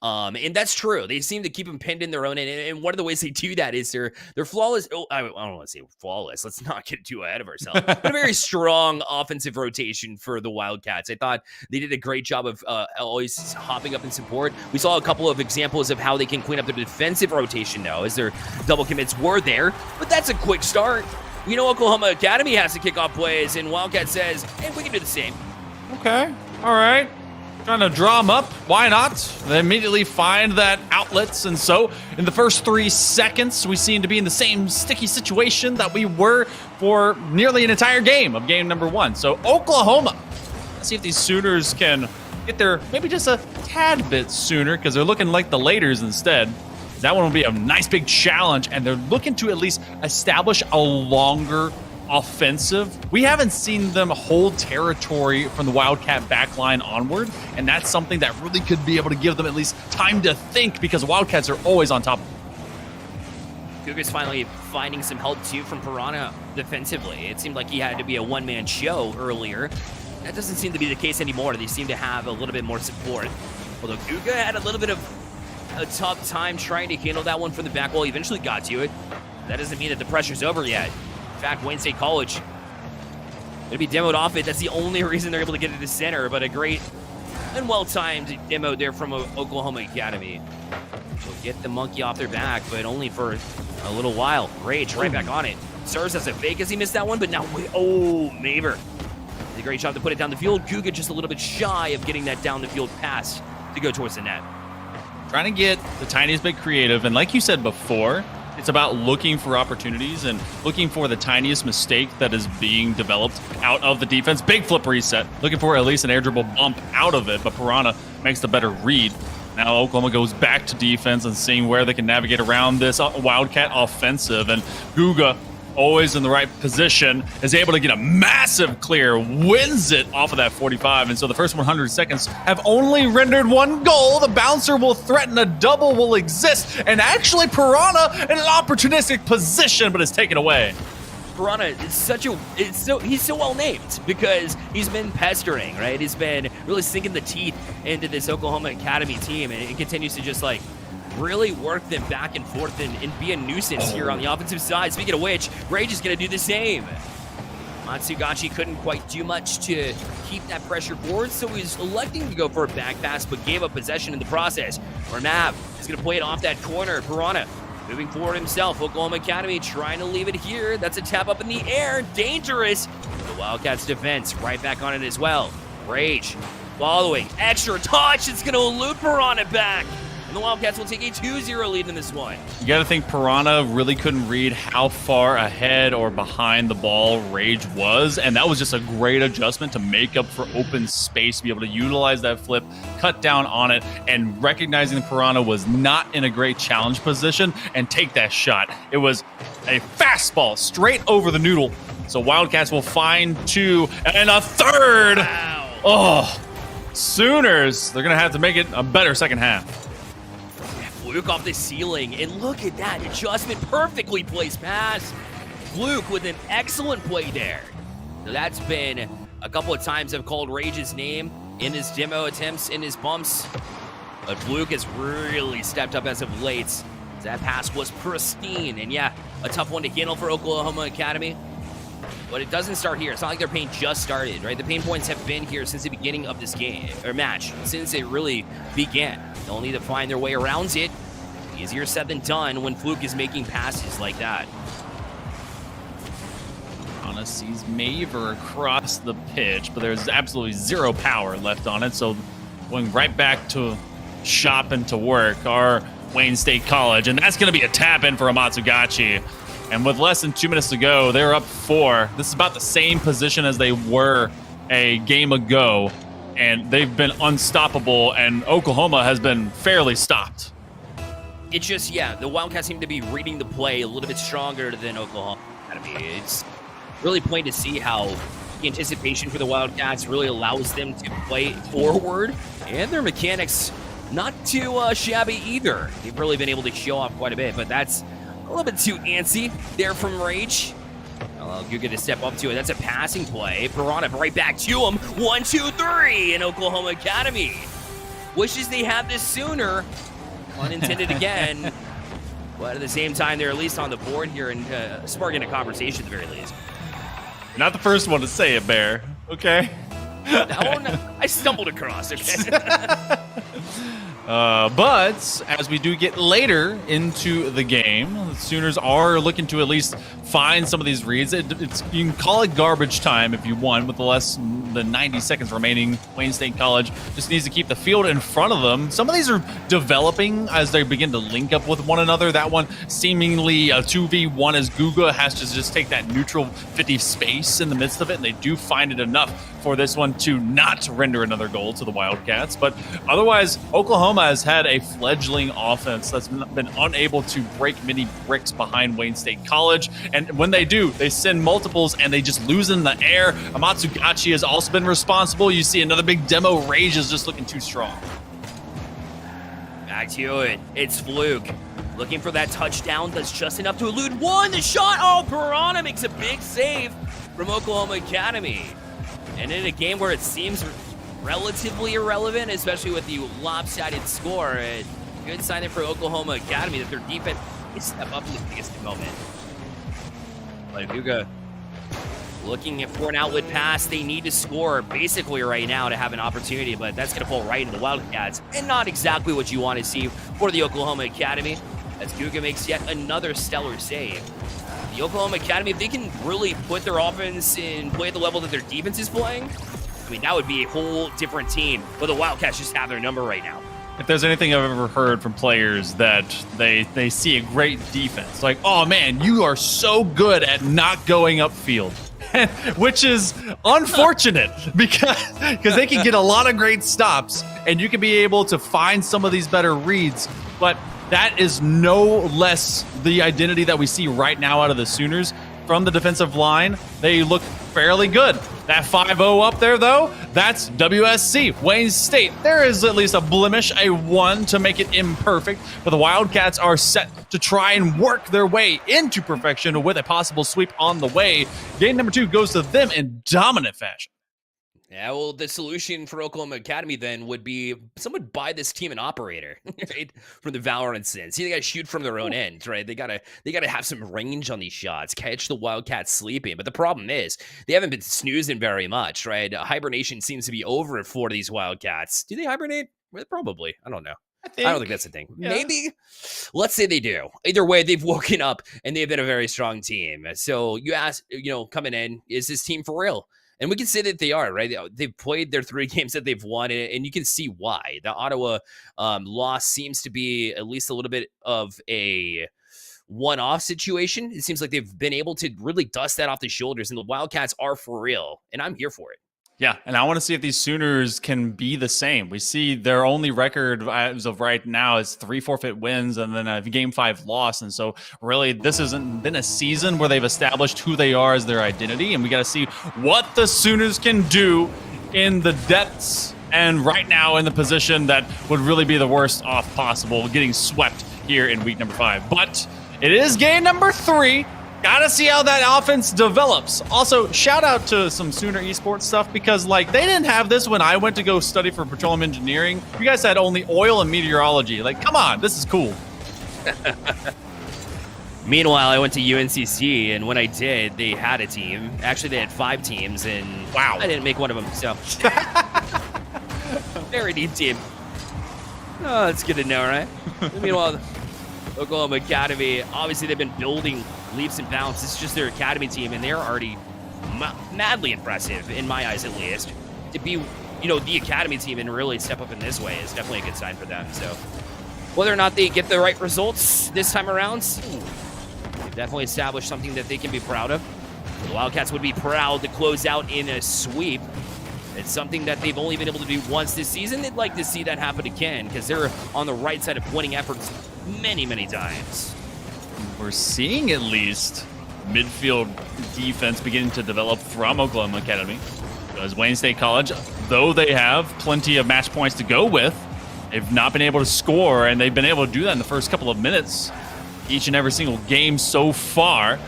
And that's true. They seem to keep them pinned in their own, and one of the ways they do that is they're flawless. Oh, I don't want to say flawless. Let's not get too ahead of ourselves. But a very strong offensive rotation for the Wildcats. I thought they did a great job of always hopping up in support. We saw a couple of examples of how they can clean up their defensive rotation now as their double commits were there, but that's a quick start. You know, Oklahoma Academy has to kick off plays, and Wildcat says, hey, we can do the same.
Okay. All right. Trying to draw them up. Why not? They immediately find that outlets. And so in the first 3 seconds, we seem to be in the same sticky situation that we were for nearly an entire game of game number 1. So Oklahoma, let's see if these Sooners can get there maybe just a tad bit sooner, because they're looking like the Laters instead. That one will be a nice big challenge, and they're looking to at least establish a longer offensive. We haven't seen them hold territory from the Wildcat backline onward, and that's something that really could be able to give them at least time to think, because Wildcats are always on top.
Cougars finally finding some help too from Piranha defensively. It seemed like he had to be a one-man show earlier. That doesn't seem to be the case anymore. They seem to have a little bit more support. Although Guga had a little bit of a tough time trying to handle that one from the back wall. He eventually got to it. That doesn't mean that the pressure's over yet. In fact, Wayne State College going to be demoed off it. That's the only reason they're able to get to the center, but a great and well-timed demo there from Oklahoma Academy. They'll get the monkey off their back, but only for a little while. Rage right back on it. Serves as a fake as he missed that one, but now, Maver did a great job to put it down the field. Guga just a little bit shy of getting that down the field pass to go towards the net.
Trying to get the tiniest bit creative, and like you said before, it's about looking for opportunities and looking for the tiniest mistake that is being developed out of the defense. Big flip reset, looking for at least an air dribble bump out of it, but Piranha makes the better read. Now Oklahoma goes back to defense and seeing where they can navigate around this Wildcat offensive, and Guga, always in the right position, is able to get a massive clear, wins it off of that 45, and so the first 100 seconds have only rendered 1 goal. The bouncer will threaten, a double will exist, and actually Piranha in an opportunistic position, but is taken away.
Piranha is he's so well named because he's been pestering, right? He's been really sinking the teeth into this Oklahoma Academy team, and it continues to just like really work them back and forth and be a nuisance here on the offensive side. Speaking of which, Rage is going to do the same. Matsugachi couldn't quite do much to keep that pressure forward, so he's electing to go for a back pass, but gave up possession in the process. Mav is going to play it off that corner. Piranha moving forward himself. Oklahoma Academy trying to leave it here. That's a tap up in the air. Dangerous. The Wildcats defense right back on it as well. Rage following. Extra touch. It's going to elude Piranha back. And the Wildcats will take a 2-0 lead in this one.
You got to think Piranha really couldn't read how far ahead or behind the ball Rage was, and that was just a great adjustment to make up for open space, to be able to utilize that flip, cut down on it, and recognizing that Piranha was not in a great challenge position and take that shot. It was a fastball straight over the noodle. So Wildcats will find 2 and a third.
Wow.
Oh, Sooners, they're going to have to make it a better second half.
Fluke off the ceiling, and look at that adjustment, perfectly placed pass. Fluke with an excellent play there. So that's been a couple of times I've called Rage's name in his demo attempts, in his bumps, but Fluke has really stepped up as of late. That pass was pristine, and yeah, a tough one to handle for Oklahoma Academy. But it doesn't start here. It's not like their pain just started, right? The pain points have been here since the beginning of this game, or match, since it really began. They'll need to find their way around it. Easier said than done when Fluke is making passes like that.
Anna sees Maver across the pitch, but there's absolutely zero power left on it. So going right back to shop and to work are Wayne State College, and that's going to be a tap in for Matsugachi. And with less than 2 minutes to go, they're up 4. This is about the same position as they were a game ago, and they've been unstoppable, and Oklahoma has been fairly stopped.
It's just, yeah, the Wildcats seem to be reading the play a little bit stronger than Oklahoma Academy. It's really plain to see how The anticipation for the Wildcats really allows them to play forward, and their mechanics not too shabby either. They've really been able to show off quite a bit, but that's a little bit too antsy there from Rage. Well, Guga to step up to it. That's a passing play. Piranha right back to him. 1, 2, 3 in Oklahoma Academy. Wishes they had this sooner. Unintended again. But at the same time, they're at least on the board here and sparking a conversation at the very least.
Not the first one to say it, Bear. Okay.
That one I stumbled across. Okay.
But as we do get later into the game, the Sooners are looking to at least find some of these reads. It's you can call it garbage time if you want, with the less than 90 seconds remaining. Wayne State College just needs to keep the field in front of them. Some of these are developing as they begin to link up with one another. That one seemingly a 2v1 as Guga has to just take that neutral 50 space in the midst of it, and they do find it enough for this one to not render another goal to the Wildcats. But otherwise, Oklahoma has had a fledgling offense that's been unable to break many bricks behind Wayne State College. And when they do, they send multiples and they just lose in the air. Amatsugachi has also been responsible. You see another big demo. Rage is just looking too strong.
Back to it. It's Fluke. Looking for that touchdown. That's just enough to elude one. The shot. Oh, Piranha makes a big save from Oklahoma Academy. And in a game where it seems relatively irrelevant, especially with the lopsided score, a good sign there for Oklahoma Academy that their defense is step up in the biggest moment. But Guga looking for an outlet pass. They need to score basically right now to have an opportunity, but that's going to fall right into the Wildcats, and not exactly what you want to see for the Oklahoma Academy, as Guga makes yet another stellar save. The Oklahoma Academy, if they can really put their offense and play at the level that their defense is playing, I mean, that would be a whole different team. But the Wildcats just have their number right now.
If there's anything I've ever heard from players that they see a great defense, like, oh man, you are so good at not going upfield, which is unfortunate because they can get a lot of great stops and you can be able to find some of these better reads, but that is no less the identity that we see right now out of the Sooners. From the defensive line, they look fairly good. That 5-0 up there, though, that's WSC, Wayne State. There is at least a blemish, a 1 to make it imperfect, but the Wildcats are set to try and work their way into perfection with a possible sweep on the way. Game number 2 goes to them in dominant fashion.
Yeah, well, the solution for Oklahoma Academy then would be someone buy this team an operator, right? From the Valorant sense. See, they gotta shoot from their own end, right? They gotta have some range on these shots, catch the Wildcats sleeping. But the problem is they haven't been snoozing very much, right? Hibernation seems to be over for these Wildcats. Do they hibernate? Well, probably. I don't know. I don't think that's the thing. Yeah. Maybe. Let's say they do. Either way, they've woken up and they've been a very strong team. So you ask, coming in, is this team for real? And we can say that they are, right? They've played their 3 games that they've won, and you can see why. The Ottawa loss seems to be at least a little bit of a one-off situation. It seems like they've been able to really dust that off the shoulders, and the Wildcats are for real, and I'm here for it.
Yeah, and I want to see if these Sooners can be the same. We see their only record as of right now is 3 forfeit wins and then a Game 5 loss. And so really this hasn't been a season where they've established who they are as their identity. And we got to see what the Sooners can do in the depths and right now in the position that would really be the worst off possible, getting swept here in week number 5. But it is game number 3. Gotta see how that offense develops. Also, shout out to some Sooner esports stuff because, they didn't have this when I went to go study for petroleum engineering. You guys had only oil and meteorology. Come on, this is cool.
Meanwhile, I went to UNCC, and when I did, they had a team. Actually, they had 5 teams, and wow, I didn't make one of them, so. Very deep team. Oh, that's good to know, right? Meanwhile, Oklahoma Academy, obviously they've been building leaps and bounds. It's just their academy team, and they're already madly impressive, in my eyes at least. To be, the academy team and really step up in this way is definitely a good sign for them. So whether or not they get the right results this time around, they've definitely established something that they can be proud of. The Wildcats would be proud to close out in a sweep. It's something that they've only been able to do once this season. They'd like to see that happen again because they're on the right side of winning efforts many, many times.
We're seeing at least midfield defense beginning to develop from Oklahoma Academy. Because Wayne State College, though they have plenty of match points to go with, they've not been able to score, and they've been able to do that in the first couple of minutes each and every single game so far.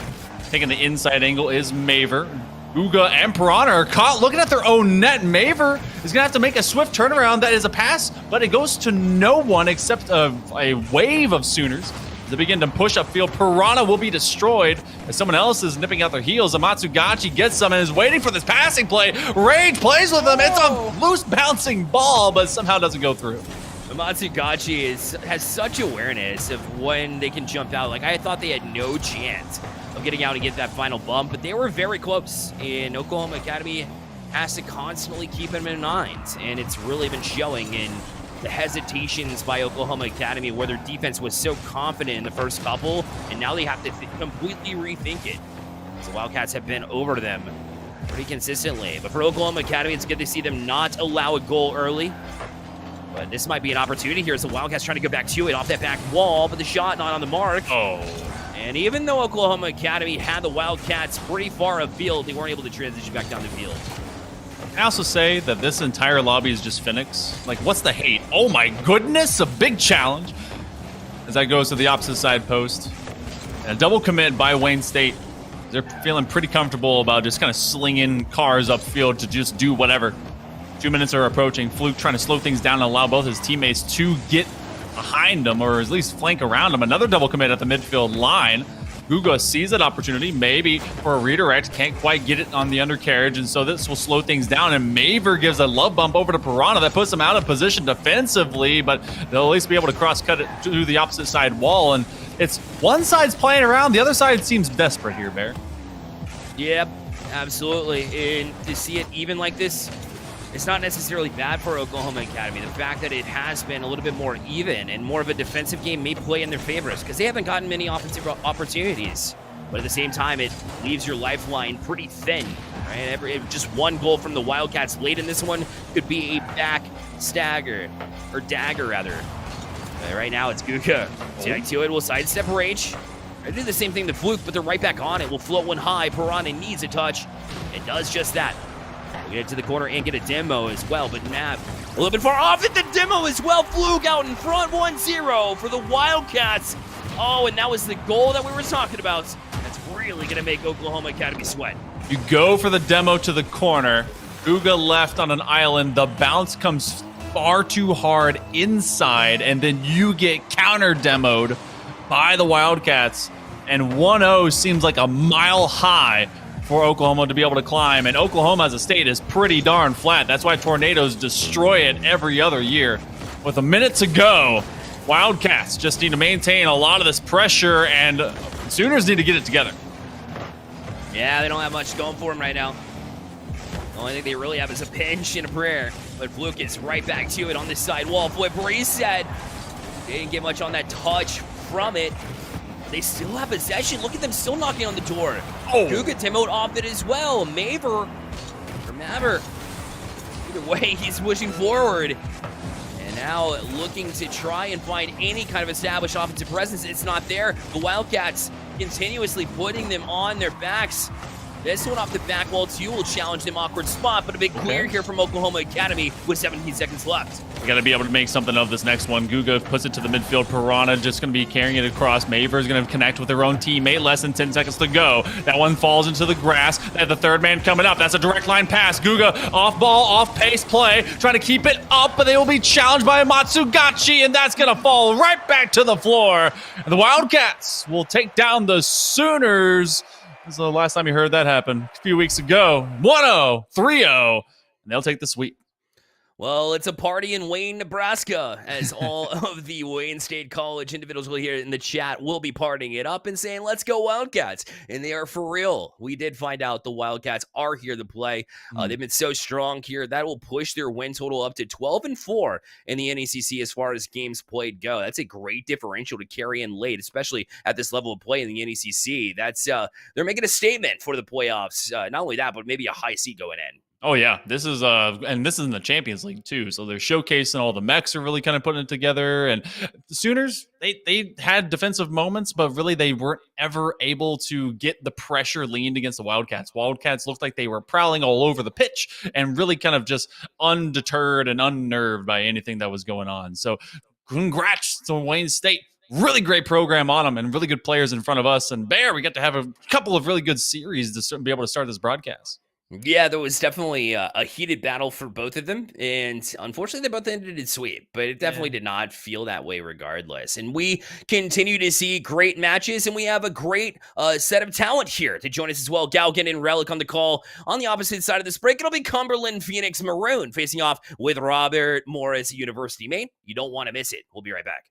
Taking the inside angle is Maver. Uga and Piranha are caught looking at their own net. Maver is going to have to make a swift turnaround. That is a pass, but it goes to no one except a wave of Sooners. As they begin to push upfield, Piranha will be destroyed as someone else is nipping out their heels. Amatsugachi gets some and is waiting for this passing play. Rage plays with them. It's a loose bouncing ball, but somehow doesn't go through.
Amatsugachi has such awareness of when they can jump out. Like, I thought they had no chance of getting out and get that final bump, but they were very close. And Oklahoma Academy has to constantly keep them in mind, and it's really been showing in the hesitations by Oklahoma Academy, where their defense was so confident in the first couple, and now they have to completely rethink it. So Wildcats have been over them pretty consistently. But for Oklahoma Academy, it's good to see them not allow a goal early. But this might be an opportunity here as the Wildcats trying to go back to it off that back wall, but the shot not on the mark. And even though Oklahoma Academy had the Wildcats pretty far afield, they weren't able to transition back down the field.
I also say that this entire lobby is just Phoenix. Like, what's the hate? Oh my goodness, a big challenge. As that goes to the opposite side post. And a double commit by Wayne State. They're feeling pretty comfortable about just kind of slinging cars upfield to just do whatever. 2 minutes are approaching. Fluke trying to slow things down and allow both his teammates to get behind him, or at least flank around him. Another double commit at the midfield line. Guga sees that opportunity, maybe for a redirect, can't quite get it on the undercarriage, and so this will slow things down, and Maver gives a love bump over to Piranha that puts him out of position defensively, but they'll at least be able to cross-cut it to the opposite side wall, and it's one side's playing around, the other side seems desperate here, Bear.
Yep, absolutely, and to see it even like this, it's not necessarily bad for Oklahoma Academy. The fact that it has been a little bit more even and more of a defensive game may play in their favor because they haven't gotten many offensive opportunities. But at the same time, it leaves your lifeline pretty thin. Right? Just one goal from the Wildcats late in this one could be a back stagger, or dagger rather. But right now, it's Guga. To it, will sidestep Rage. They do the same thing to Fluke, but they're right back on it. Will float one high. Piranha needs a touch. It does just that. Get it to the corner and get a demo as well, but Nav a little bit far off at the demo as well. Fluke out in front, 1-0 for the Wildcats. Oh, and that was the goal that we were talking about. That's really going to make Oklahoma Academy sweat.
You go for the demo to the corner. Guga left on an island. The bounce comes far too hard inside, and then you get counter-demoed by the Wildcats. And 1-0 seems like a mile high for Oklahoma to be able to climb, and Oklahoma as a state is pretty darn flat. That's why tornadoes destroy it every other year. With a minute to go, Wildcats just need to maintain a lot of this pressure, and Sooners need to get it together.
Yeah, they don't have much going for them right now. The only thing they really have is a pinch and a prayer, but Fluke is right back to it on this side wall. Boy, Breeze said they didn't get much on that touch from it. They still have possession. Look at them still knocking on the door. Guga demoed off it as well. Maver. Either way, he's pushing forward. And now looking to try and find any kind of established offensive presence. It's not there. The Wildcats continuously putting them on their backs. This one off the back wall too will challenge them awkward spot, but a big clear here from Oklahoma Academy with 17 seconds left.
We got to be able to make something of this next one. Guga puts it to the midfield. Piranha just going to be carrying it across. Maver is going to connect with their own teammate. Less than 10 seconds to go. That one falls into the grass. They have the third man coming up. That's a direct line pass. Guga off ball, off pace play, trying to keep it up, but they will be challenged by Matsugachi, and that's going to fall right back to the floor. And the Wildcats will take down the Sooners. This is the last time you heard that happen. A few weeks ago. 1-0, 3-0, and they'll take the sweep.
Well, it's a party in Wayne, Nebraska, as all of the Wayne State College individuals will hear in the chat will be partying it up and saying, let's go Wildcats. And they are for real. We did find out the Wildcats are here to play. They've been so strong here. That will push their win total up to 12-4 in the NECC as far as games played go. That's a great differential to carry in late, especially at this level of play in the NECC. That's they're making a statement for the playoffs. Not only that, but maybe a high seed going in.
Oh yeah, this is and this is in the Champions League too. So they're showcasing all the mechs are really kind of putting it together. And the Sooners, they had defensive moments, but really they weren't ever able to get the pressure leaned against the Wildcats. Wildcats looked like they were prowling all over the pitch and really kind of just undeterred and unnerved by anything that was going on. So congrats to Wayne State. Really great program on them and really good players in front of us. And Bear, we got to have a couple of really good series to be able to start this broadcast.
Yeah, there was definitely a heated battle for both of them, and unfortunately, they both ended in sweep, but it definitely did not feel that way regardless. And we continue to see great matches, and we have a great set of talent here to join us as well. Galgan and Relic on the call. On the opposite side of this break, it'll be Cumberland Phoenix Maroon facing off with Robert Morris University Maine. You don't want to miss it. We'll be right back.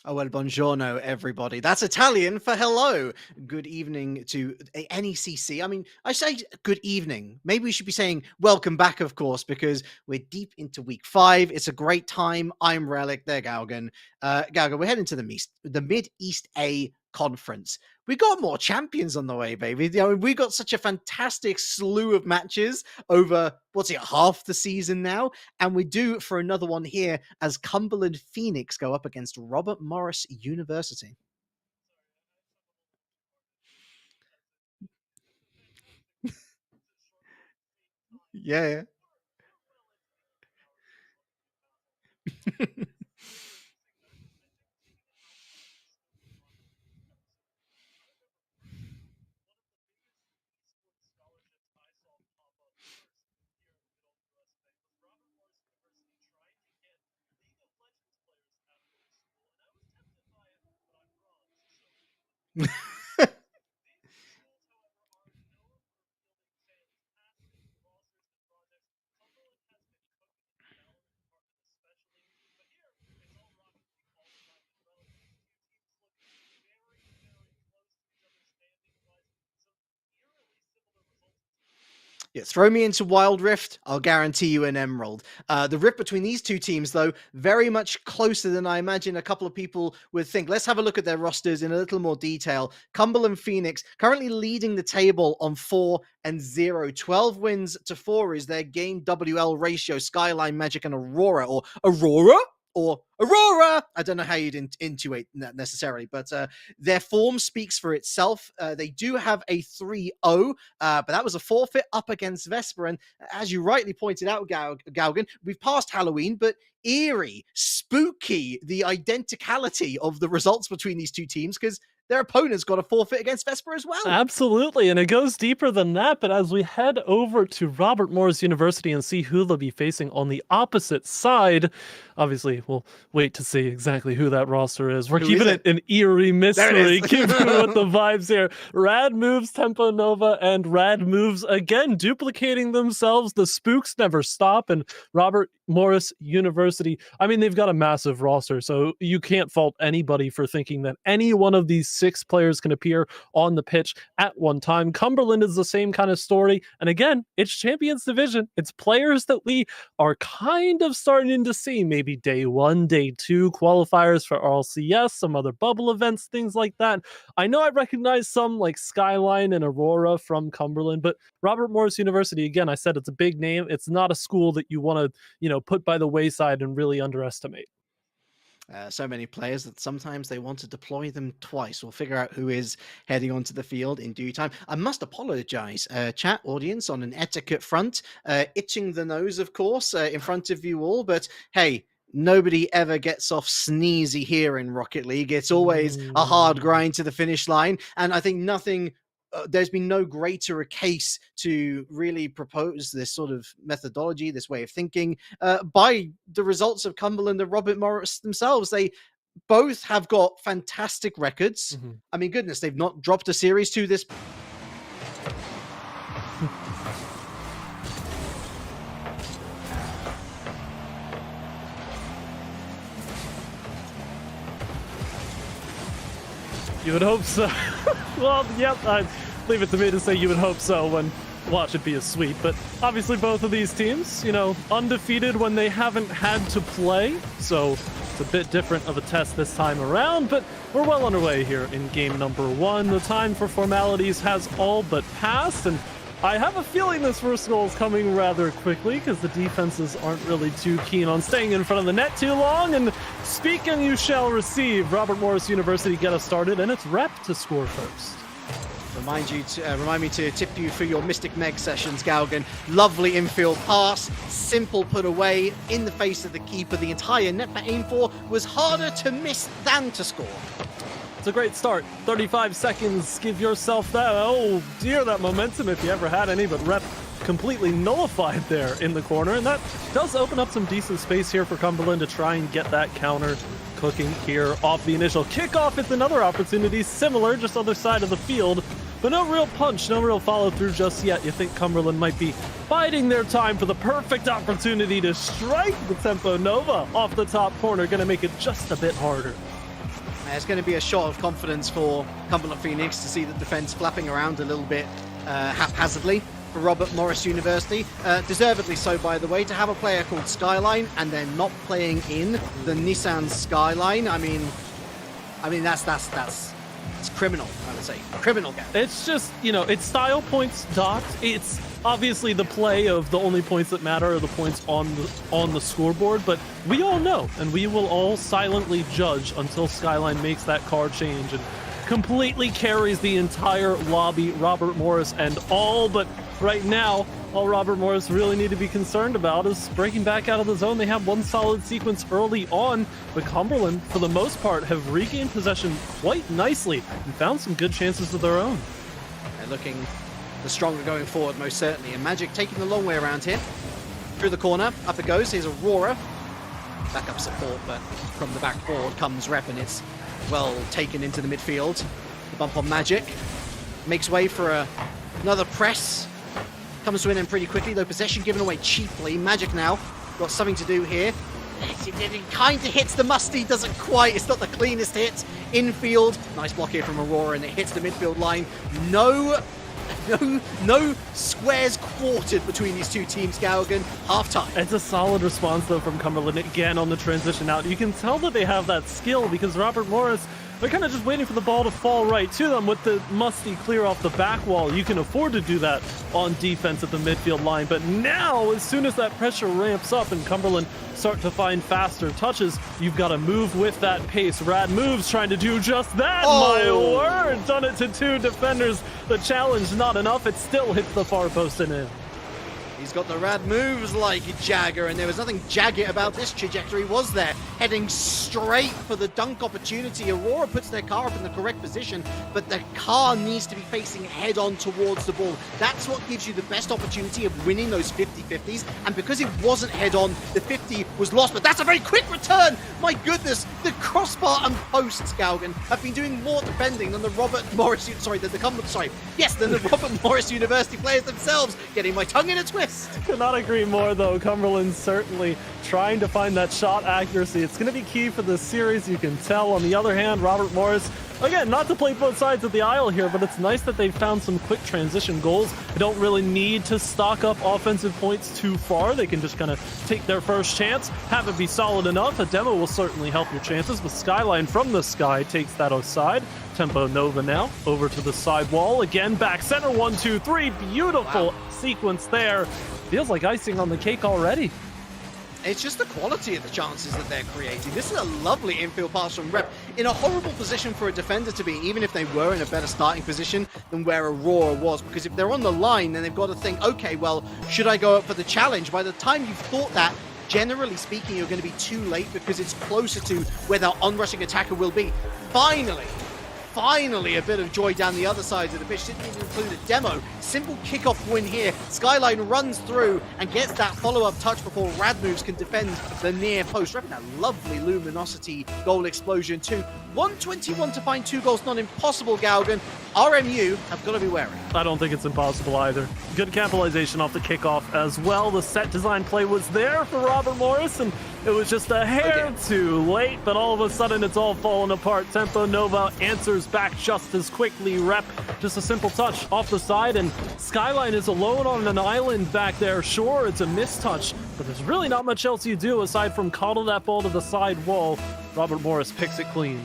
Oh, well, buongiorno, everybody. That's Italian for hello. Good evening to NECC. I mean, I say good evening. Maybe we should be saying welcome back, of course, because we're deep into week 5. It's a great time. I'm Relic. They're Galgan. Galgan, we're heading to the Mid-East A conference. We got more champions on the way, baby. We got such a fantastic slew of matches over, half the season now? And we do for another one here as Cumberland Phoenix go up against Robert Morris University. Yeah. Yeah, throw me into Wild Rift, I'll guarantee you an Emerald. The rift between these two teams, though, very much closer than I imagine a couple of people would think. Let's have a look at their rosters in a little more detail. Cumberland Phoenix currently leading the table on 4-0. 12 wins to 4 is their game WL ratio. Skyline Magic and Aurora, or Aurora? Or Aurora. I don't know how you'd intuit that necessarily, but their form speaks for itself. They do have a 3-0, but that was a forfeit up against Vesper. And as you rightly pointed out, Galgan, we've passed Halloween, but eerie, spooky, the identicality of the results between these two teams, because their opponents got a forfeit against Vesper as well.
Absolutely, and it goes deeper than that, but as we head over to Robert Morris University and see who they'll be facing on the opposite side, obviously, we'll wait to see exactly who that roster is. We're keeping it an eerie mystery, keeping with the vibes here. Rad moves, Tempo Nova, and Rad moves again, duplicating themselves. The spooks never stop, and Robert Morris University, I mean, they've got a massive roster, so you can't fault anybody for thinking that any one of these 6 players can appear on the pitch at one time. Cumberland is the same kind of story, and again, it's Champions Division. It's players that we are kind of starting to see, maybe day 1, day 2 qualifiers for RLCS, some other bubble events, things like that. I know I recognize some like Skyline and Aurora from Cumberland, but Robert Morris University, again, I said it's a big name. It's not a school that you want to, put by the wayside and really underestimate.
So many players that sometimes they want to deploy them twice. We'll figure out who is heading onto the field in due time. I must apologize, chat audience, on an etiquette front. Itching the nose, of course, in front of you all. But hey, nobody ever gets off sneezy here in Rocket League. It's always a hard grind to the finish line. And I think there's been no greater a case to really propose this sort of methodology, this way of thinking, by the results of Cumberland and Robert Morris themselves. They both have got fantastic records. I mean, goodness, they've not dropped a series to this.
You would hope so. Well, yep, I'd leave it to me to say you would hope so when watch it be a sweep. But obviously both of these teams, undefeated when they haven't had to play. So it's a bit different of a test this time around, but we're well underway here in game number 1. The time for formalities has all but passed, and I have a feeling this first goal is coming rather quickly because the defenses aren't really too keen on staying in front of the net too long. And speak and you shall receive. Robert Morris University get us started, and it's Rep to score first.
Remind me to tip you for your Mystic Meg sessions, Galgan. Lovely infield pass, simple put away in the face of the keeper. The entire net for aim for was harder to miss than to score.
It's a great start. 35 seconds. Give yourself that. Oh dear, that momentum, if you ever had any, but Rep completely nullified there in the corner. And that does open up some decent space here for Cumberland to try and get that counter cooking here off the initial kickoff. It's another opportunity, similar, just other side of the field. But no real punch, no real follow-through just yet. You think Cumberland might be biding their time for the perfect opportunity to strike the Tempo Nova off the top corner. Going to make it just a bit harder.
It's going to be a shot of confidence for Cumberland Phoenix to see the defense flapping around a little bit haphazardly for Robert Morris University. Deservedly so, by the way, to have a player called Skyline and then not playing in the Nissan Skyline. I mean that's criminal, I would say. Criminal game.
It's just, it's style points docked. It's obviously the play of the only points that matter are the points on the scoreboard, but we all know, and we will all silently judge until Skyline makes that car change and completely carries the entire lobby, Robert Morris and all. But right now, all Robert Morris really need to be concerned about is breaking back out of the zone. They have one solid sequence early on, but Cumberland, for the most part, have regained possession quite nicely and found some good chances of their own.
They're looking the stronger going forward, most certainly. And Magic taking the long way around here. Through the corner, up it goes. Here's Aurora. Backup support, but from the back forward comes Rep, and it's well taken into the midfield. The bump on Magic. Makes way for another press. Comes to an end pretty quickly, though possession given away cheaply. Magic now got something to do here. It kind of hits the Musty, doesn't quite. It's not the cleanest hit. Infield, nice block here from Aurora, and it hits the midfield line. No squares quartered between these two teams, Gaugan. Half time.
It's a solid response, though, from Cumberland again on the transition out. You can tell that they have that skill because Robert Morris, they're kind of just waiting for the ball to fall right to them with the Musty clear off the back wall. You can afford to do that on defense at the midfield line. But now, as soon as that pressure ramps up and Cumberland start to find faster touches, you've got to move with that pace. Rad moves trying to do just that. My word, done it to two defenders. The challenge not enough. It still hits the far post and in.
He's got the rad moves like Jagger, and there was nothing jagged about this trajectory, was there? Heading straight for the dunk opportunity. Aurora puts their car up in the correct position, but the car needs to be facing head-on towards the ball. That's what gives you the best opportunity of winning those 50-50s, and because it wasn't head-on, the 50 was lost, but that's a very quick return! My goodness, the crossbar and posts, Gaugan, have been doing more defending than the Robert Morris University players themselves. Getting my tongue in a twist.
Could not agree more, though. Cumberland certainly trying to find that shot accuracy. It's going to be key for this series, you can tell. On the other hand, Robert Morris, again, not to play both sides of the aisle here, but it's nice that they've found some quick transition goals. They don't really need to stock up offensive points too far. They can just kind of take their first chance, have it be solid enough. A demo will certainly help your chances, but Skyline from the sky takes that aside. Tempo Nova now over to the side wall. Again, back center, 1, 2, 3. Beautiful sequence there. Feels like icing on the cake already.
It's just the quality of the chances that they're creating. This is a lovely infield pass from Rep. In a horrible position for a defender to be, even if they were in a better starting position than where Aurora was. Because if they're on the line, then they've got to think, okay, well, should I go up for the challenge? By the time you've thought that, generally speaking, you're going to be too late because it's closer to where their onrushing attacker will be. Finally, a bit of joy down the other side of the pitch. Didn't even include a demo. Simple kickoff win here. Skyline runs through and gets that follow-up touch before Rad Moves can defend the near post. Repping that lovely luminosity goal explosion too. 121 to find 2 goals, not impossible, Gaugan. RMU have got to be wary.
I don't think it's impossible either. Good capitalization off the kickoff as well. The set design play was there for Robert Morris, and it was just a hair too late, but all of a sudden it's all falling apart. Tempo Nova answers back just as quickly. Rep, just a simple touch off the side, and Skyline is alone on an island back there. Sure, it's a mistouch, but there's really not much else you do aside from coddle that ball to the side wall. Robert Morris picks it clean.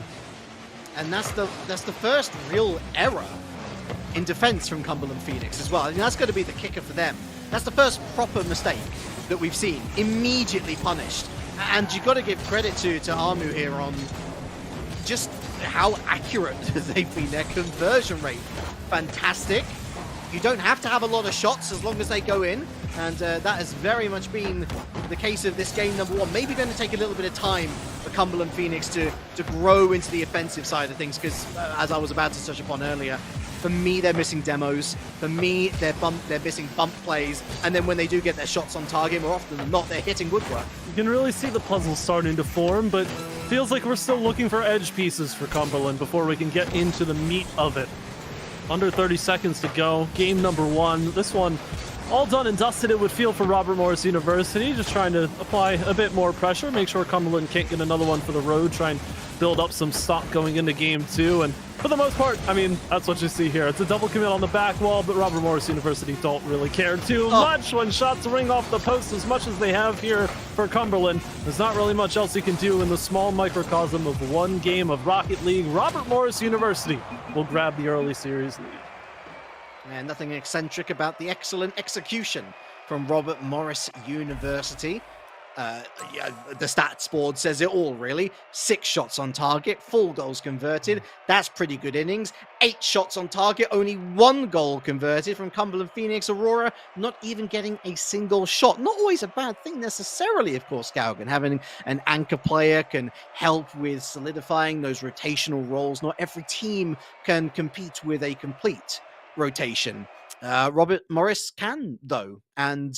And that's the first real error in defense from Cumberland Phoenix as well. I mean, that's going to be the kicker for them. That's the first proper mistake that we've seen, immediately punished. And you've got to give credit to Armu here on just how accurate they've been. Their conversion rate, fantastic. You don't have to have a lot of shots as long as they go in. And that has very much been the case of this game number 1. Maybe going to take a little bit of time for Cumberland Phoenix to grow into the offensive side of things, because as I was about to touch upon earlier, for me, they're missing demos. For me, they're missing bump plays. And then when they do get their shots on target, more often than not, they're hitting woodwork.
You can really see the puzzle starting to form, but feels like we're still looking for edge pieces for Cumberland before we can get into the meat of it. Under 30 seconds to go. Game number 1. This one, all done and dusted, it would feel, for Robert Morris University. Just trying to apply a bit more pressure, make sure Cumberland can't get another one for the road, try and build up some stock going into game 2. And for the most part, I mean, that's what you see here. It's a double commit on the back wall, but Robert Morris University don't really care too much when shots ring off the post as much as they have here for Cumberland. There's not really much else you can do in the small microcosm of one game of Rocket League. Robert Morris University will grab the early series lead.
And nothing eccentric about the excellent execution from Robert Morris University. The stats board says it all, really. 6 shots on target, 4 goals converted. That's pretty good innings. 8 shots on target, only 1 goal converted from Cumberland Phoenix. Aurora not even getting a single shot. Not always a bad thing necessarily, of course, Galgan. Having an anchor player can help with solidifying those rotational roles. Not every team can compete with a complete rotation. Robert Morris can, though. And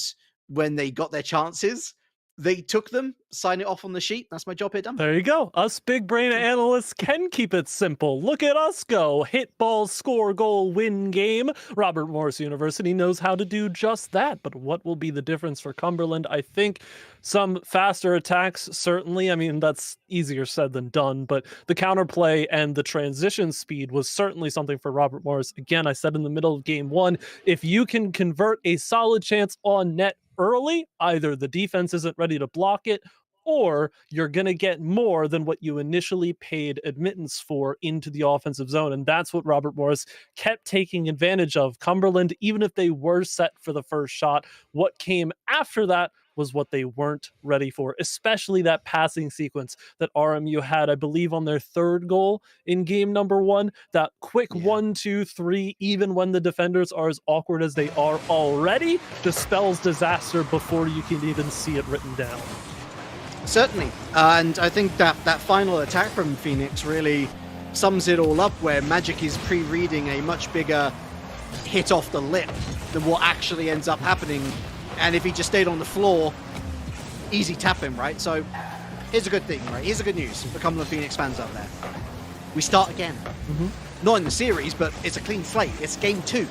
when they got their chances, they took them, sign it off on the sheet. That's my job here done.
There you go. Us big brain analysts can keep it simple. Look at us go. Hit ball, score goal, win game. Robert Morris University knows how to do just that. But what will be the difference for Cumberland? I think some faster attacks, certainly. I mean, that's easier said than done. But the counterplay and the transition speed was certainly something for Robert Morris. Again, I said in the middle of game 1, if you can convert a solid chance on net early, either the defense isn't ready to block it, or you're going to get more than what you initially paid admittance for into the offensive zone. And that's what Robert Morris kept taking advantage of. Cumberland, even if they were set for the first shot, what came after that was what they weren't ready for, especially that passing sequence that RMU had, I believe, on their 3rd goal in game number 1. That quick 1, 2, 3, even when the defenders are as awkward as they are already, dispels disaster before you can even see it written down.
Certainly. And I think that final attack from Phoenix really sums it all up, where Magic is pre-reading a much bigger hit off the lip than what actually ends up happening. And if he just stayed on the floor, easy tap him, right? So here's a good thing, right? Here's the good news for Cumberland Phoenix fans out there. We start again. Not in the series, but it's a clean slate. It's game 2.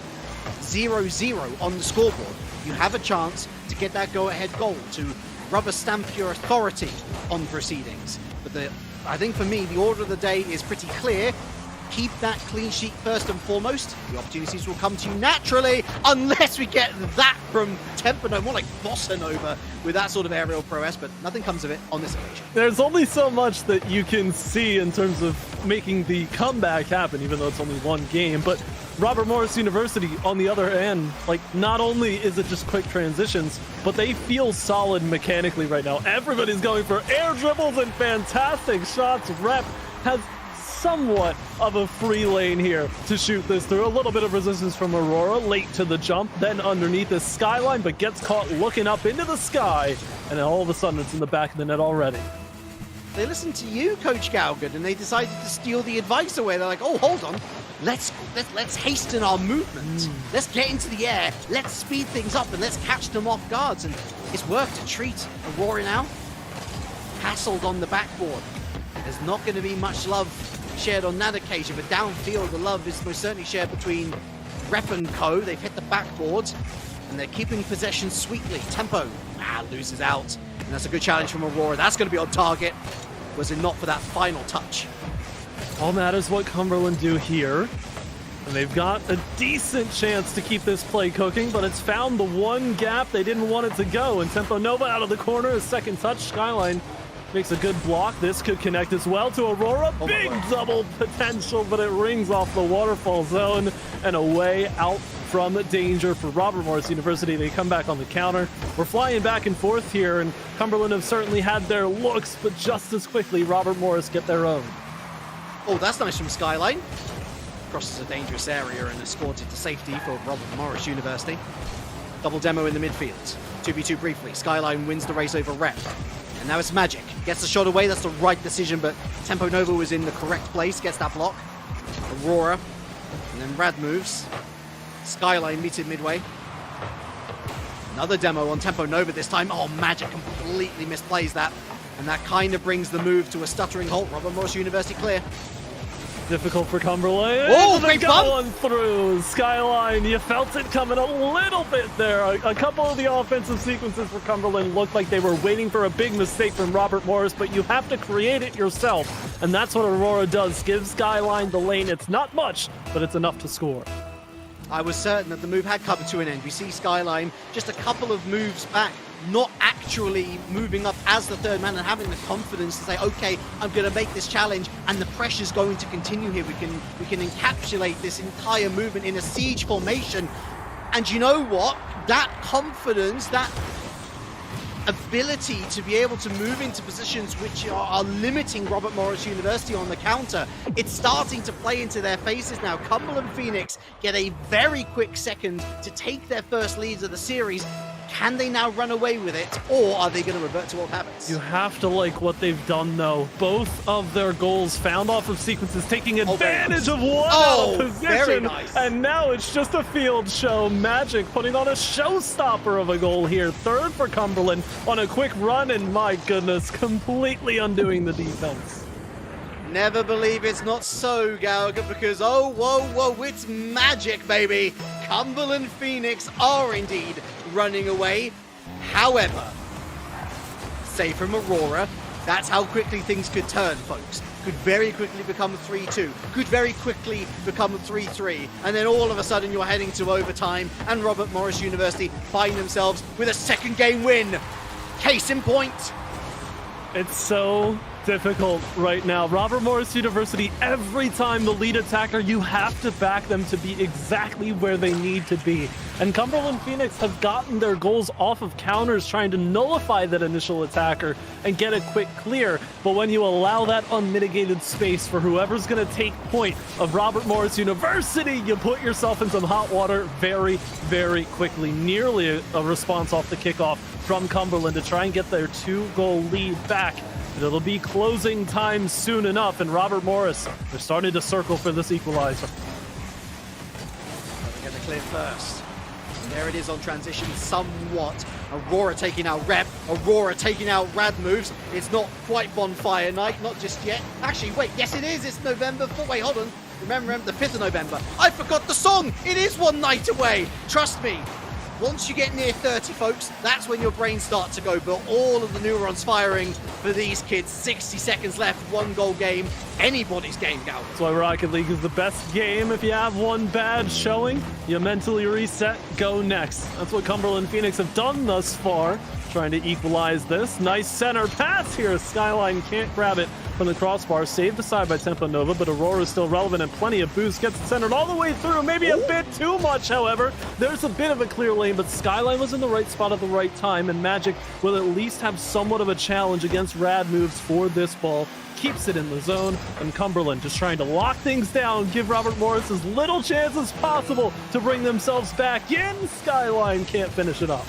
0-0 on the scoreboard. You have a chance to get that go-ahead goal, to rubber stamp your authority on proceedings. But I think for me, the order of the day is pretty clear. Keep that clean sheet first and foremost. The opportunities will come to you naturally, unless we get that from Tempano, more like Bossa Nova, with that sort of aerial prowess, but nothing comes of it on this occasion.
There's only so much that you can see in terms of making the comeback happen, even though it's only one game. But Robert Morris University, on the other hand, like, not only is it just quick transitions, but they feel solid mechanically right now. Everybody's going for air dribbles and fantastic shots. Rep has somewhat of a free lane here to shoot this through. A little bit of resistance from Aurora, late to the jump, then underneath the skyline, but gets caught looking up into the sky, and then all of a sudden it's in the back of the net already.
They listened to you, Coach Galgan, and they decided to steal the advice away. They're like, oh, hold on. Let's hasten our movement. Let's get into the air. Let's speed things up, and let's catch them off guards. And it's worked to treat Aurora now. Hassled on the backboard. There's not going to be much love shared on that occasion, but downfield the love is most certainly shared between Rep and Co. They've hit the backboard, and they're keeping possession sweetly. Tempo loses out, and that's a good challenge from Aurora. That's going to be on target. Was it not for that final touch?
All matters what Cumberland do here, and they've got a decent chance to keep this play cooking, but it's found the one gap they didn't want it to go, and Tempo Nova out of the corner, a second touch. Skyline makes a good block. This could connect as well to Aurora. Big double potential, but it rings off the waterfall zone and away out from danger for Robert Morris University. They come back on the counter. We're flying back and forth here, and Cumberland have certainly had their looks, but just as quickly, Robert Morris get their own.
Oh, that's nice from Skyline. Crosses a dangerous area and escorted to safety for Robert Morris University. Double demo in the midfield. 2v2 briefly. Skyline wins the race over Rep. And now it's Magic. Gets the shot away. That's the right decision, but Tempo Nova was in the correct place. Gets that block. Aurora. And then Rad moves. Skyline meets it midway. Another demo on Tempo Nova this time. Oh, Magic completely misplays that. And that kind of brings the move to a stuttering halt. Robert Morris University clear.
Difficult for Cumberland.
Oh,
they
great
got
bump!
one through. Skyline, you felt it coming a little bit there. A couple of the offensive sequences for Cumberland looked like they were waiting for a big mistake from Robert Morris, but you have to create it yourself. And that's what Aurora does. Give Skyline the lane. It's not much, but it's enough to score.
I was certain that the move had come to an end. We see Skyline just a couple of moves back, not actually moving up as the third man and having the confidence to say, okay, I'm going to make this challenge and the pressure's going to continue here. We can encapsulate this entire movement in a siege formation. And you know what? That confidence, that ability to be able to move into positions which are limiting Robert Morris University on the counter, it's starting to play into their faces now. Cumberland Phoenix get a very quick second to take their first leads of the series. Can they now run away with it, or are they going to revert to old habits?
You have to like what they've done, though. Both of their goals found off of sequences, taking advantage of one out of position,
nice.
And now it's just a field show. Magic putting on a showstopper of a goal here. Third for Cumberland on a quick run, and my goodness, completely undoing the defense.
Never believe it's not so, Gallagher, because oh, whoa, it's Magic, baby. Cumberland Phoenix are indeed running away. However, save from Aurora, that's how quickly things could turn, folks. Could very quickly become 3-2, could very quickly become 3-3, and then all of a sudden you're heading to overtime, and Robert Morris University find themselves with a second game win. Case in point.
It's so difficult right now. Robert Morris University, every time the lead attacker, you have to back them to be exactly where they need to be. And Cumberland Phoenix have gotten their goals off of counters, trying to nullify that initial attacker and get a quick clear. But when you allow that unmitigated space for whoever's going to take point of Robert Morris University, you put yourself in some hot water very, very quickly. Nearly a response off the kickoff from Cumberland to try and get their 2-goal lead back. But it'll be closing time soon enough, and Robert Morris, they're starting to circle for this equalizer.
They get the clear first. And there it is on transition somewhat. Aurora taking out Rep. Aurora taking out Rad moves. It's not quite Bonfire Night, not just yet. Actually, wait, yes it is. It's November. Wait, hold on. Remember the 5th of November. I forgot the song. It is one night away. Trust me. Once you get near 30, folks, that's when your brain starts to go. But all of the neurons firing for these kids. 60 seconds left, 1-goal game. Anybody's game, Gal.
That's why Rocket League is the best game. If you have one bad showing, you mentally reset, go next. That's what Cumberland Phoenix have done thus far, trying to equalize this. Nice center pass here. Skyline can't grab it from the crossbar. Saved aside by Tempo Nova, but Aurora is still relevant and plenty of boost. Gets it centered all the way through. Maybe a bit too much, however. There's a bit of a clear lane, but Skyline was in the right spot at the right time, and Magic will at least have somewhat of a challenge against Rad moves for this ball. Keeps it in the zone, and Cumberland just trying to lock things down, give Robert Morris as little chance as possible to bring themselves back in. Skyline can't finish it up.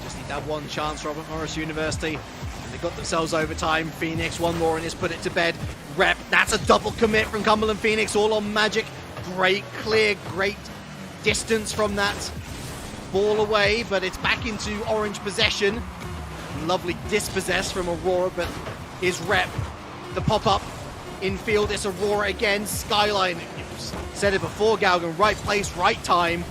Just need that one chance, Robert Morris University. And they got themselves overtime. Phoenix, one more and has put it to bed. Rep, that's a double commit from Cumberland Phoenix, all on Magic. Great clear, great distance from that ball away, but it's back into Orange possession. Lovely dispossess from Aurora, but is Rep. The pop-up infield, it's Aurora again. Skyline, said it before, Galgan, right place, right time.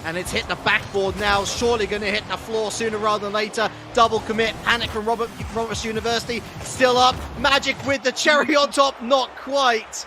And it's hit the backboard now, surely going to hit the floor sooner rather than later. Double commit, panic from Roberts University. Still up, Magic with the cherry on top, not quite.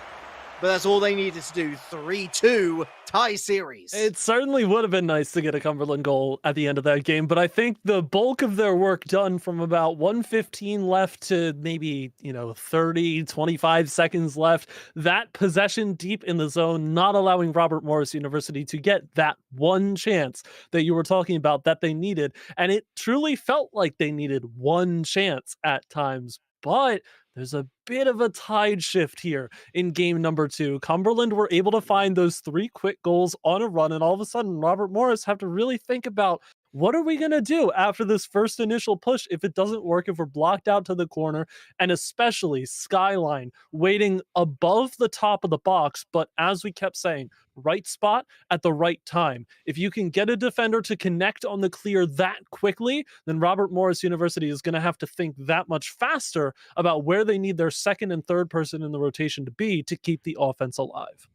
But that's all they needed to do, 3-2 tie series.
It certainly would have been nice to get a Cumberland goal at the end of that game, but I think the bulk of their work done from about 1:15 left to maybe, 30, 25 seconds left, that possession deep in the zone, not allowing Robert Morris University to get that one chance that you were talking about that they needed. And it truly felt like they needed one chance at times, but there's a bit of a tide shift here in game number 2. Cumberland were able to find those 3 quick goals on a run, and all of a sudden, Robert Morris have to really think about, what are we going to do after this first initial push if it doesn't work, if we're blocked out to the corner, and especially Skyline waiting above the top of the box, but as we kept saying, right spot at the right time. If you can get a defender to connect on the clear that quickly, then Robert Morris University is going to have to think that much faster about where they need their second and third person in the rotation to be to keep the offense alive.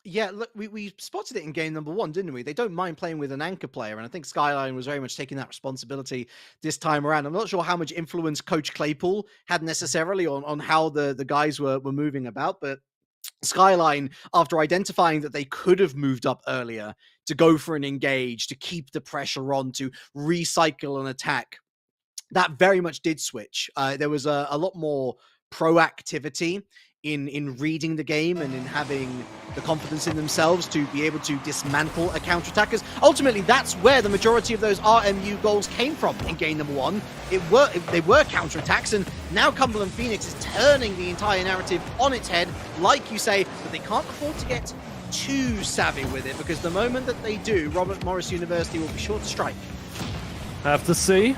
Yeah, look, we spotted it in game number 1, didn't we? They don't mind playing with an anchor player, and I think Skyline was very much taking that responsibility this time around. I'm not sure how much influence Coach Claypool had necessarily on how the guys were moving about, but Skyline, after identifying that they could have moved up earlier to go for an engage, to keep the pressure on, to recycle an attack, that very much did switch. There was a lot more proactivity in reading the game and in having the confidence in themselves to be able to dismantle a counterattack. Because ultimately, that's where the majority of those RMU goals came from in game number 1. They were counterattacks, and now Cumberland Phoenix is turning the entire narrative on its head, like you say, but they can't afford to get too savvy with it, because the moment that they do, Robert Morris University will be sure to strike.
Have to see.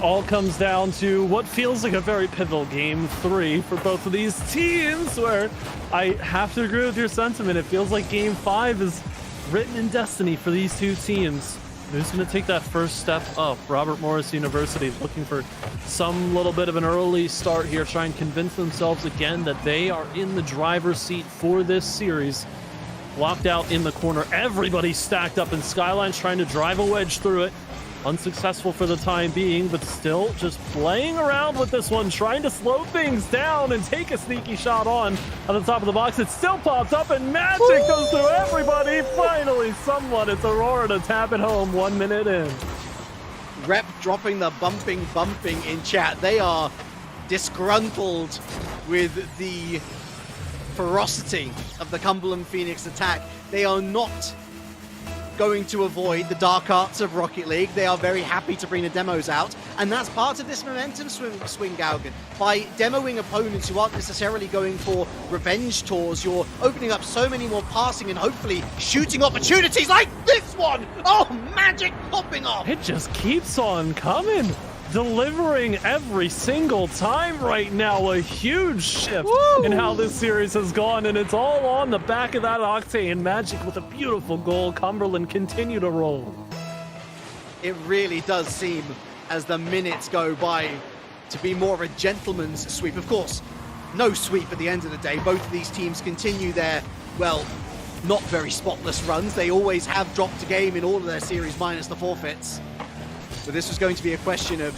All comes down to what feels like a very pivotal game 3 for both of these teams, where I have to agree with your sentiment. It feels like game 5 is written in destiny for these two teams. Who's going to take that first step up? Robert Morris University looking for some little bit of an early start here, trying to convince themselves again that they are in the driver's seat for this series. Locked out in the corner, everybody stacked up, and Skyline's trying to drive a wedge through it. Unsuccessful for the time being, but still just playing around with this one, trying to slow things down and take a sneaky shot on the top of the box. It still pops up, and magic goes through everybody. Finally, someone, it's Aurora to tap it home 1 minute in.
Rep dropping the bumping in chat. They are disgruntled with the ferocity of the Cumberland Phoenix attack. They are not going to avoid the dark arts of Rocket League. They are very happy to bring the demos out, and that's part of this momentum swing, Galgan. By demoing opponents who aren't necessarily going for revenge tours, you're opening up so many more passing and hopefully shooting opportunities like this one. Oh, magic popping off.
It just keeps on coming. Delivering every single time right now. A huge shift in how this series has gone, and it's all on the back of that Octane. Magic with a beautiful goal. Cumberland continue to roll.
It really does seem, as the minutes go by, to be more of a gentleman's sweep. Of course, no sweep at the end of the day. Both of these teams continue their, well, not very spotless runs. They always have dropped a game in all of their series minus the forfeits. So this was going to be a question of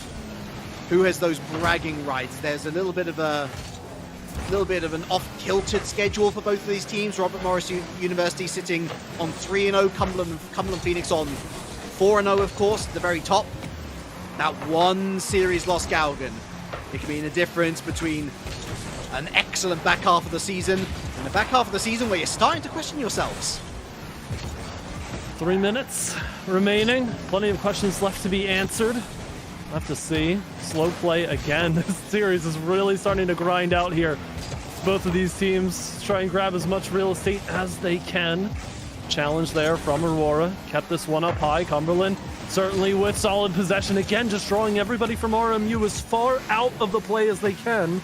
who has those bragging rights. There's a little bit of an off-kiltered schedule for both of these teams. Robert Morris University sitting on 3-0, Cumberland Phoenix on 4-0, of course, at the very top. That one series loss, Galgan. It can mean a difference between an excellent back half of the season and a back half of the season where you're starting to question yourselves.
3 minutes remaining. Plenty of questions left to be answered. We'll have to see. Slow play again. This series is really starting to grind out here. Both of these teams try and grab as much real estate as they can. Challenge there from Aurora. Kept this one up high. Cumberland certainly with solid possession. Again, just drawing everybody from RMU as far out of the play as they can.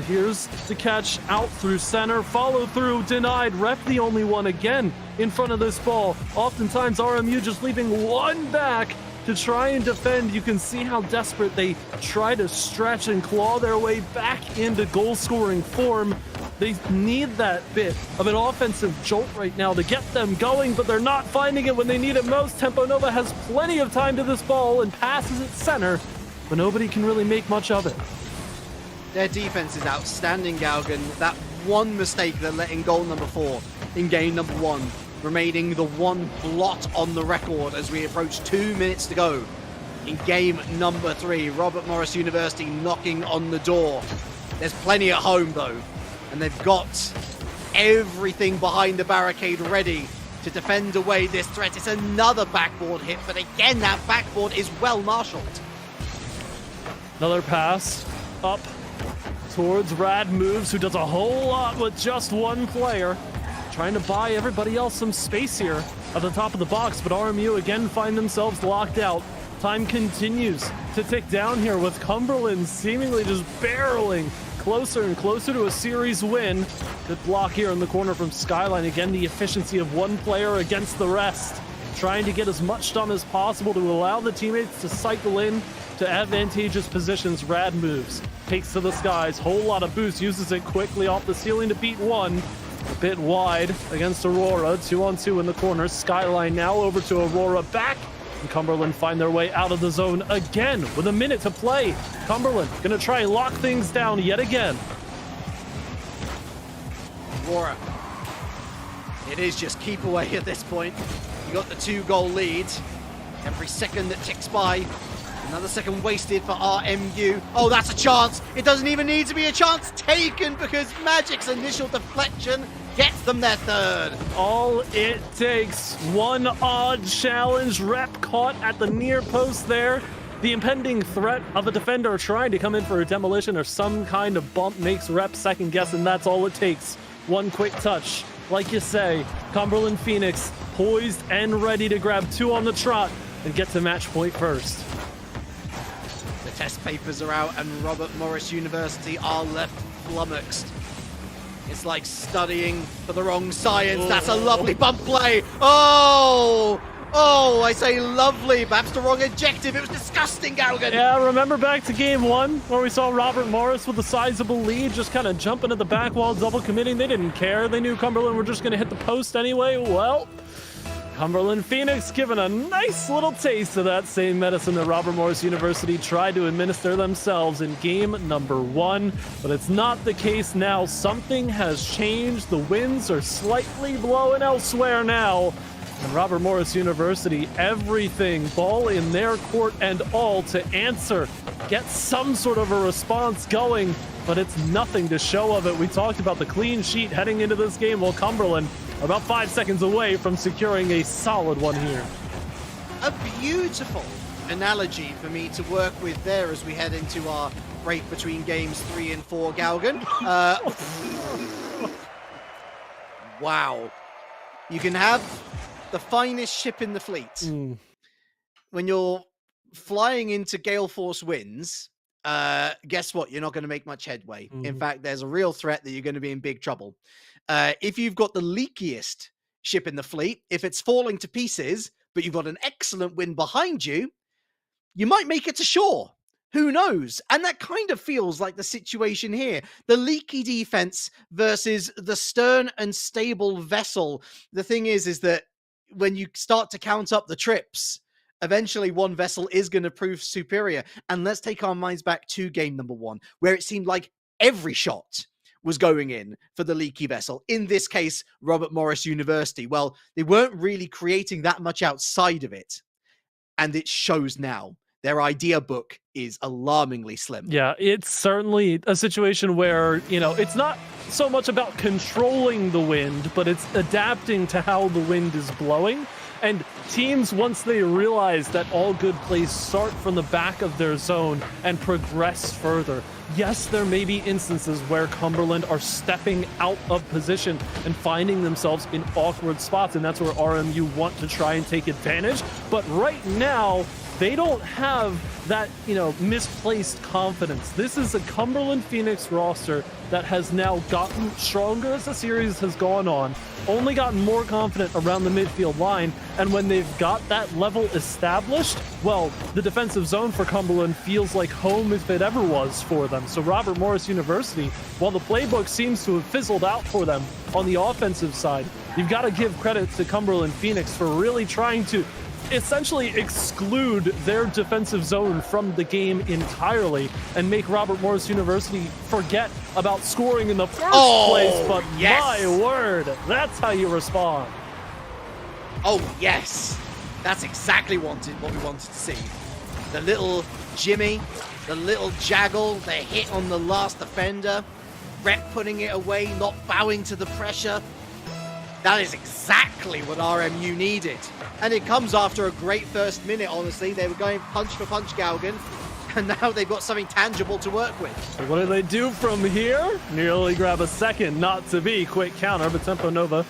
Here's the catch out through center. Follow through denied. Rep the only one again in front of this ball. Oftentimes RMU just leaving one back to try and defend. You can see how desperate they try to stretch and claw their way back into goal-scoring form. They need that bit of an offensive jolt right now to get them going, but they're not finding it when they need it most. Tempo Nova has plenty of time to this ball and passes it center, but nobody can really make much of it.
Their defense is outstanding, Galgan. That one mistake they're letting goal number 4 in game number 1, remaining the one blot on the record as we approach 2 minutes to go in game number 3. Robert Morris University knocking on the door. There's plenty at home, though, and they've got everything behind the barricade ready to defend away this threat. It's another backboard hit, but again, that backboard is well marshaled.
Another pass up towards Rad Moves, who does a whole lot with just one player. Trying to buy everybody else some space here at the top of the box, but RMU again find themselves locked out. Time continues to tick down here with Cumberland seemingly just barreling closer and closer to a series win. Good block here in the corner from Skyline. Again, the efficiency of one player against the rest. Trying to get as much done as possible to allow the teammates to cycle in to advantageous positions. Rad Moves, takes to the skies, whole lot of boost, uses it quickly off the ceiling to beat one. A bit wide against Aurora, 2-on-2 in the corner. Skyline now over to Aurora, back, and Cumberland find their way out of the zone again with a minute to play. Cumberland gonna try and lock things down yet again.
Aurora, it is just keep away at this point. You got the 2-goal lead. Every second that ticks by, another second wasted for RMU. Oh, that's a chance. It doesn't even need to be a chance taken because Magic's initial deflection gets them their third.
All it takes, one odd challenge. Rep caught at the near post there. The impending threat of a defender trying to come in for a demolition or some kind of bump makes Rep second guess, and that's all it takes. One quick touch. Like you say, Cumberland Phoenix poised and ready to grab 2 on the trot and get to match point first.
The test papers are out and Robert Morris University are left flummoxed. It's like studying for the wrong science. That's a lovely bump play. Oh, I say lovely. Perhaps the wrong adjective. It was disgusting, Galgan.
Yeah, remember back to game 1 where we saw Robert Morris with a sizable lead just kind of jumping at the back wall, double committing. They didn't care. They knew Cumberland were just going to hit the post anyway. Well, Cumberland Phoenix given a nice little taste of that same medicine that Robert Morris University tried to administer themselves in game number 1, but it's not the case now. Something has changed. The winds are slightly blowing elsewhere now. And Robert Morris University, everything, ball in their court and all to answer, get some sort of a response going, but it's nothing to show of it. We talked about the clean sheet heading into this game, while Cumberland are about 5 seconds away from securing a solid one here.
A beautiful analogy for me to work with there as we head into our break between games 3 and 4, Galgan. Wow. You can have the finest ship in the fleet. When you're flying into gale force winds, guess what? You're not going to make much headway. In fact, there's a real threat that you're going to be in big trouble. If you've got the leakiest ship in the fleet, if it's falling to pieces, but you've got an excellent wind behind you, you might make it to shore. Who knows? And that kind of feels like the situation here. The leaky defense versus the stern and stable vessel. The thing is that when you start to count up the trips, eventually one vessel is going to prove superior. And let's take our minds back to game number 1, where it seemed like every shot was going in for the leaky vessel. In this case, Robert Morris University. Well, they weren't really creating that much outside of it. And it shows now. Their idea book is alarmingly slim.
Yeah, it's certainly a situation where, it's not so much about controlling the wind, but it's adapting to how the wind is blowing. And teams, once they realize that all good plays start from the back of their zone and progress further. Yes, there may be instances where Cumberland are stepping out of position and finding themselves in awkward spots, and that's where RMU want to try and take advantage. But right now, they don't have that, misplaced confidence. This is a Cumberland Phoenix roster that has now gotten stronger as the series has gone on, only gotten more confident around the midfield line, and when they've got that level established, well, the defensive zone for Cumberland feels like home if it ever was for them. So Robert Morris University, while the playbook seems to have fizzled out for them on the offensive side, you've got to give credit to Cumberland Phoenix for really trying to essentially exclude their defensive zone from the game entirely and make Robert Morris University forget about scoring in the first place. But
yes.
My word, that's how you respond.
Oh, yes. That's exactly what we wanted to see. The little Jimmy, the little jaggle, the hit on the last defender, Rep putting it away, not bowing to the pressure. That is exactly what RMU needed. And it comes after a great first minute, honestly. They were going punch for punch, Galgan. And now they've got something tangible to work with.
So what do they do from here? Nearly grab a second, not to be. Quick counter, but Tempo Nova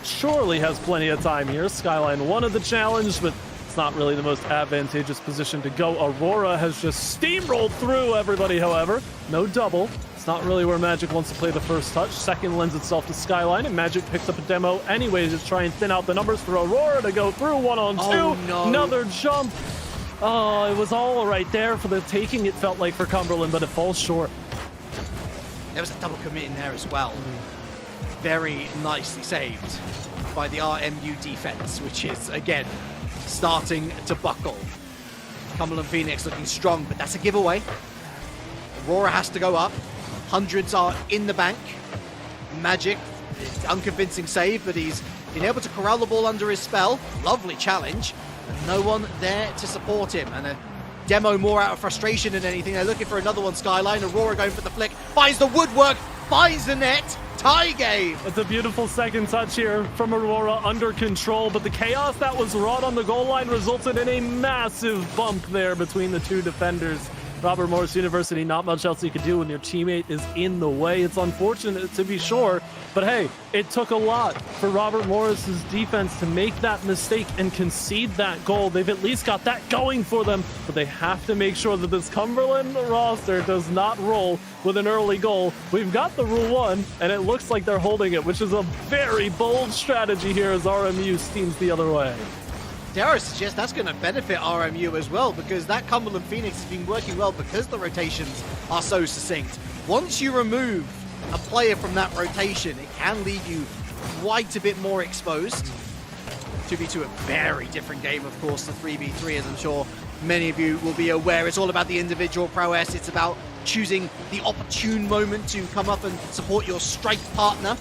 surely has plenty of time here. Skyline wanted the challenge, but it's not really the most advantageous position to go. Aurora has just steamrolled through everybody, however. No double. It's not really where Magic wants to play the first touch. Second lends itself to Skyline, and Magic picks up a demo anyway to try and thin out the numbers for Aurora to go through 1-on-2.
Oh, no.
Another jump. Oh, it was all right there for the taking, it felt like, for Cumberland, but it falls short.
There was a double commit in there as well. Very nicely saved by the RMU defense, which is, again, starting to buckle. Cumberland Phoenix looking strong, but that's a giveaway. Aurora has to go up. Hundreds are in the bank. Magic, unconvincing save, but he's been able to corral the ball under his spell. Lovely challenge. And no one there to support him. And a demo more out of frustration than anything. They're looking for another one, Skyline. Aurora going for the flick. Finds the woodwork. Finds the net. Tie game.
It's a beautiful second touch here from Aurora, under control, but the chaos that was wrought on the goal line resulted in a massive bump there between the two defenders. Robert Morris University, not much else you could do when your teammate is in the way. It's unfortunate, to be sure, but hey, it took a lot for Robert Morris's defense to make that mistake and concede that goal. They've at least got that going for them, but they have to make sure that this Cumberland roster does not roll with an early goal. We've got the Rule 1, and it looks like they're holding it, which is a very bold strategy here as RMU steams the other way.
Dare I suggest that's going to benefit RMU as well, because that Cumberland Phoenix has been working well because the rotations are so succinct. Once you remove a player from that rotation, it can leave you quite a bit more exposed. 2v2, a very different game, of course, to 3v3, as I'm sure many of you will be aware. It's all about the individual prowess. It's about choosing the opportune moment to come up and support your strike partner.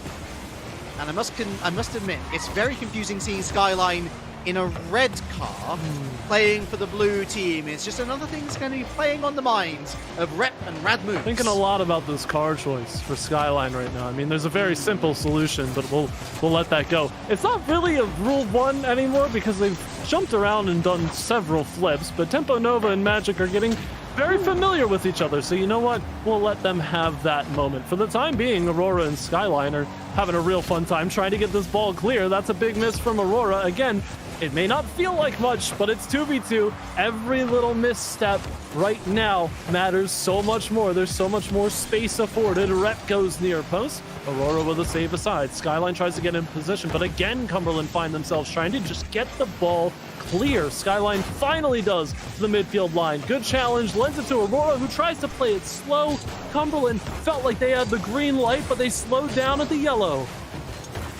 And I must admit, it's very confusing seeing Skyline in a red car playing for the blue team. It's just another thing that's going to be playing on the minds of Rep and Rad Moves.
Thinking a lot about this car choice for Skyline right now. I mean, there's a very simple solution, but we'll let that go. It's not really a Rule 1 anymore because they've jumped around and done several flips, but Tempo Nova and Magic are getting very familiar with each other, so you know what? We'll let them have that moment. For the time being, Aurora and Skyline are having a real fun time trying to get this ball clear. That's a big miss from Aurora. Again, it may not feel like much, but it's 2v2. Every little misstep right now matters so much more. There's so much more space afforded. Rep goes near post. Aurora with a save aside. Skyline tries to get in position, but again, Cumberland find themselves trying to just get the ball clear. Skyline finally does to the midfield line. Good challenge, lends it to Aurora, who tries to play it slow. Cumberland felt like they had the green light, but they slowed down at the yellow.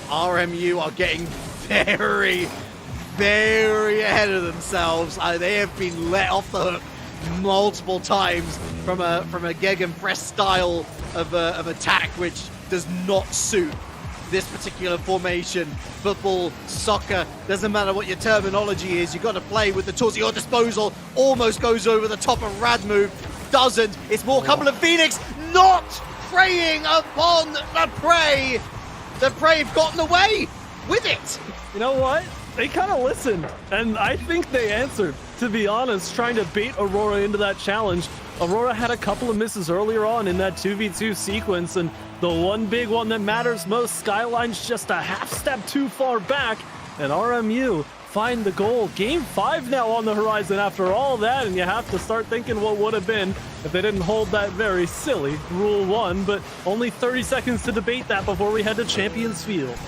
RMU are getting very ahead of themselves. They have been let off the hook multiple times from a gegenpress style of attack, which does not suit this particular formation. Football, soccer, doesn't matter what your terminology is, you've got to play with the tools at your disposal. Almost goes over the top of Rad Move, doesn't. It's more Cumberland Phoenix not preying upon the prey. The prey have gotten away with it.
You know what? They kind of listened, and I think they answered, to be honest, trying to bait Aurora into that challenge. Aurora had a couple of misses earlier on in that 2v2 sequence, and the one big one that matters most, Skyline's just a half step too far back, and RMU find the goal. Game 5 now on the horizon after all that, and you have to start thinking what would have been if they didn't hold that very silly Rule 1, but only 30 seconds to debate that before we head to Champions Field.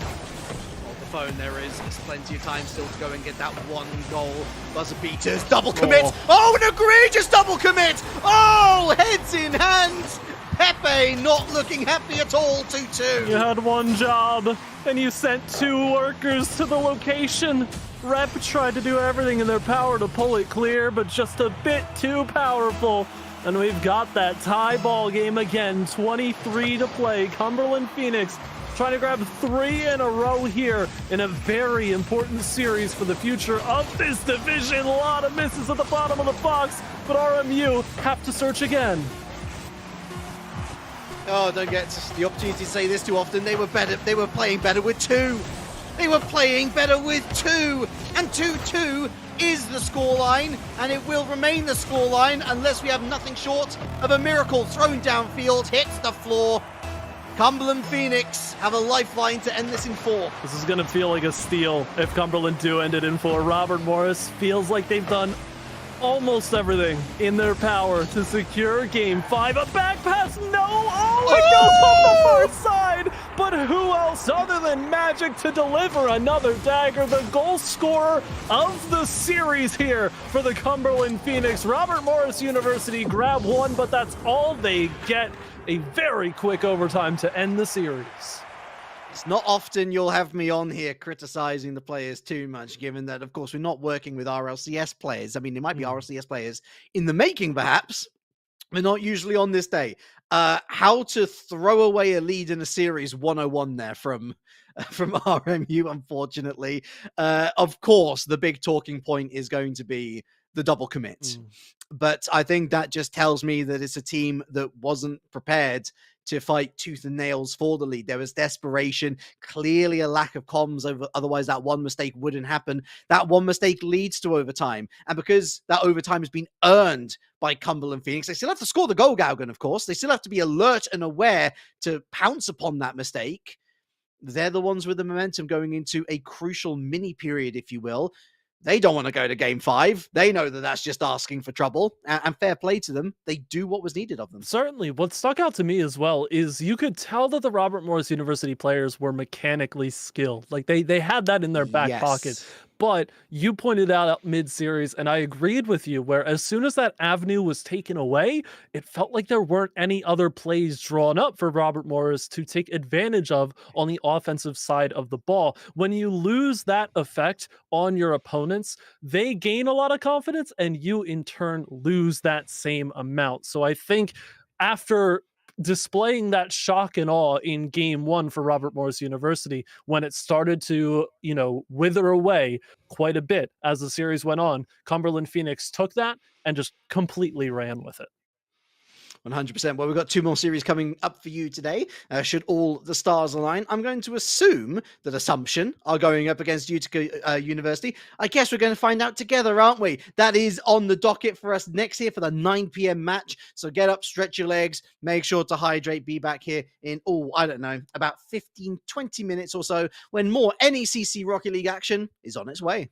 Phone, there's plenty of time still to go and get that one goal. Buzzer beaters, double commit. Oh, an egregious double commit. Oh, heads in hands. Pepe not looking happy at all. 2-2.
You had one job and you sent 2 workers to the location. Rep tried to do everything in their power to pull it clear, but just a bit too powerful. And we've got that tie ball game again. 23 to play. Cumberland Phoenix trying to grab 3 in a row here in a very important series for the future of this division. A lot of misses at the bottom of the box, but RMU have to search again. Oh,
don't get the opportunity to say this too often. They were better. They were playing better with 2. They were playing better with 2, and 2-2 is the scoreline, and it will remain the scoreline unless we have nothing short of a miracle. Thrown downfield, hits the floor. Cumberland Phoenix have a lifeline to end this in 4.
This is going to feel like a steal if Cumberland do end it in 4. Robert Morris feels like they've done almost everything in their power to secure Game 5. A back pass, no! Oh, it goes on the far side! But who else other than Magic to deliver another dagger? The goal scorer of the series here for the Cumberland Phoenix. Robert Morris University grab 1, but that's all they get. A very quick overtime to end the series.
It's not often you'll have me on here criticizing the players too much, given that, of course, we're not working with RLCS players. I mean, it might be RLCS players in the making, perhaps, but not usually on this day. How to throw away a lead in a series 101 there from RMU, unfortunately. Of course, the big talking point is going to be the double commit. But I think that just tells me that it's a team that wasn't prepared to fight tooth and nails for the lead. There was desperation, clearly a lack of comms, otherwise that one mistake wouldn't happen. That one mistake leads to overtime. And because that overtime has been earned by Cumberland Phoenix, they still have to score the goal, Gauguin, of course. They still have to be alert and aware to pounce upon that mistake. They're the ones with the momentum going into a crucial mini period, if you will. They don't want to go to Game 5. They know that that's just asking for trouble. And fair play to them. They do what was needed of them.
Certainly. What stuck out to me as well is you could tell that the Robert Morris University players were mechanically skilled. Like they had that in their back pocket. But you pointed out mid-series, and I agreed with you, where as soon as that avenue was taken away, it felt like there weren't any other plays drawn up for Robert Morris to take advantage of on the offensive side of the ball. When you lose that effect on your opponents, they gain a lot of confidence, and you in turn lose that same amount. So I think after displaying that shock and awe in Game 1 for Robert Morris University, when it started to, wither away quite a bit as the series went on, Cumberland Phoenix took that and just completely ran with it.
100%. Well, we've got 2 more series coming up for you today. Should all the stars align, I'm going to assume that Assumption are going up against Utica University. I guess we're going to find out together, aren't we? That is on the docket for us next year for the 9 p.m. match. So get up, stretch your legs, make sure to hydrate, be back here in, about 15, 20 minutes or so when more NECC Rocket League action is on its way.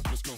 Let's go.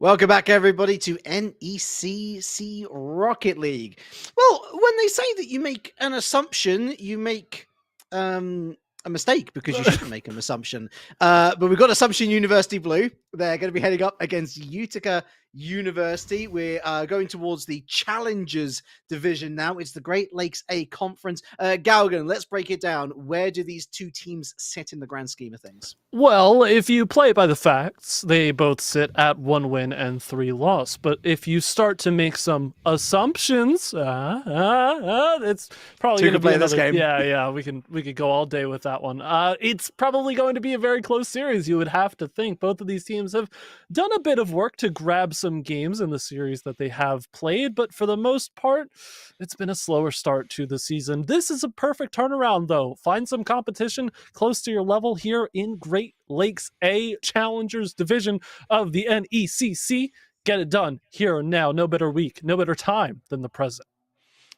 Welcome back, everybody, to NECC Rocket League. Well, when they say that you make an assumption, you make a mistake, because you shouldn't make an assumption. But we've got Assumption University Blue. They're going to be heading up against Utica University. We're going towards the Challengers division now. It's the Great Lakes A Conference. Galgan, let's break it down. Where do these two teams sit in the grand scheme of things?
Well, if you play it by the facts, they both sit at 1 win and 3 loss. But if you start to make some assumptions, it's probably going to
play
be
this game.
Yeah, we could go all day with that one. It's probably going to be a very close series. You would have to think both of these teams have done a bit of work to grab some games in the series that they have played, but for the most part, it's been a slower start to the season. This is a perfect turnaround, though. Find some competition close to your level here in Great Lakes A Challengers division of the NECC. Get it done here and now. No better week, no better time than the present.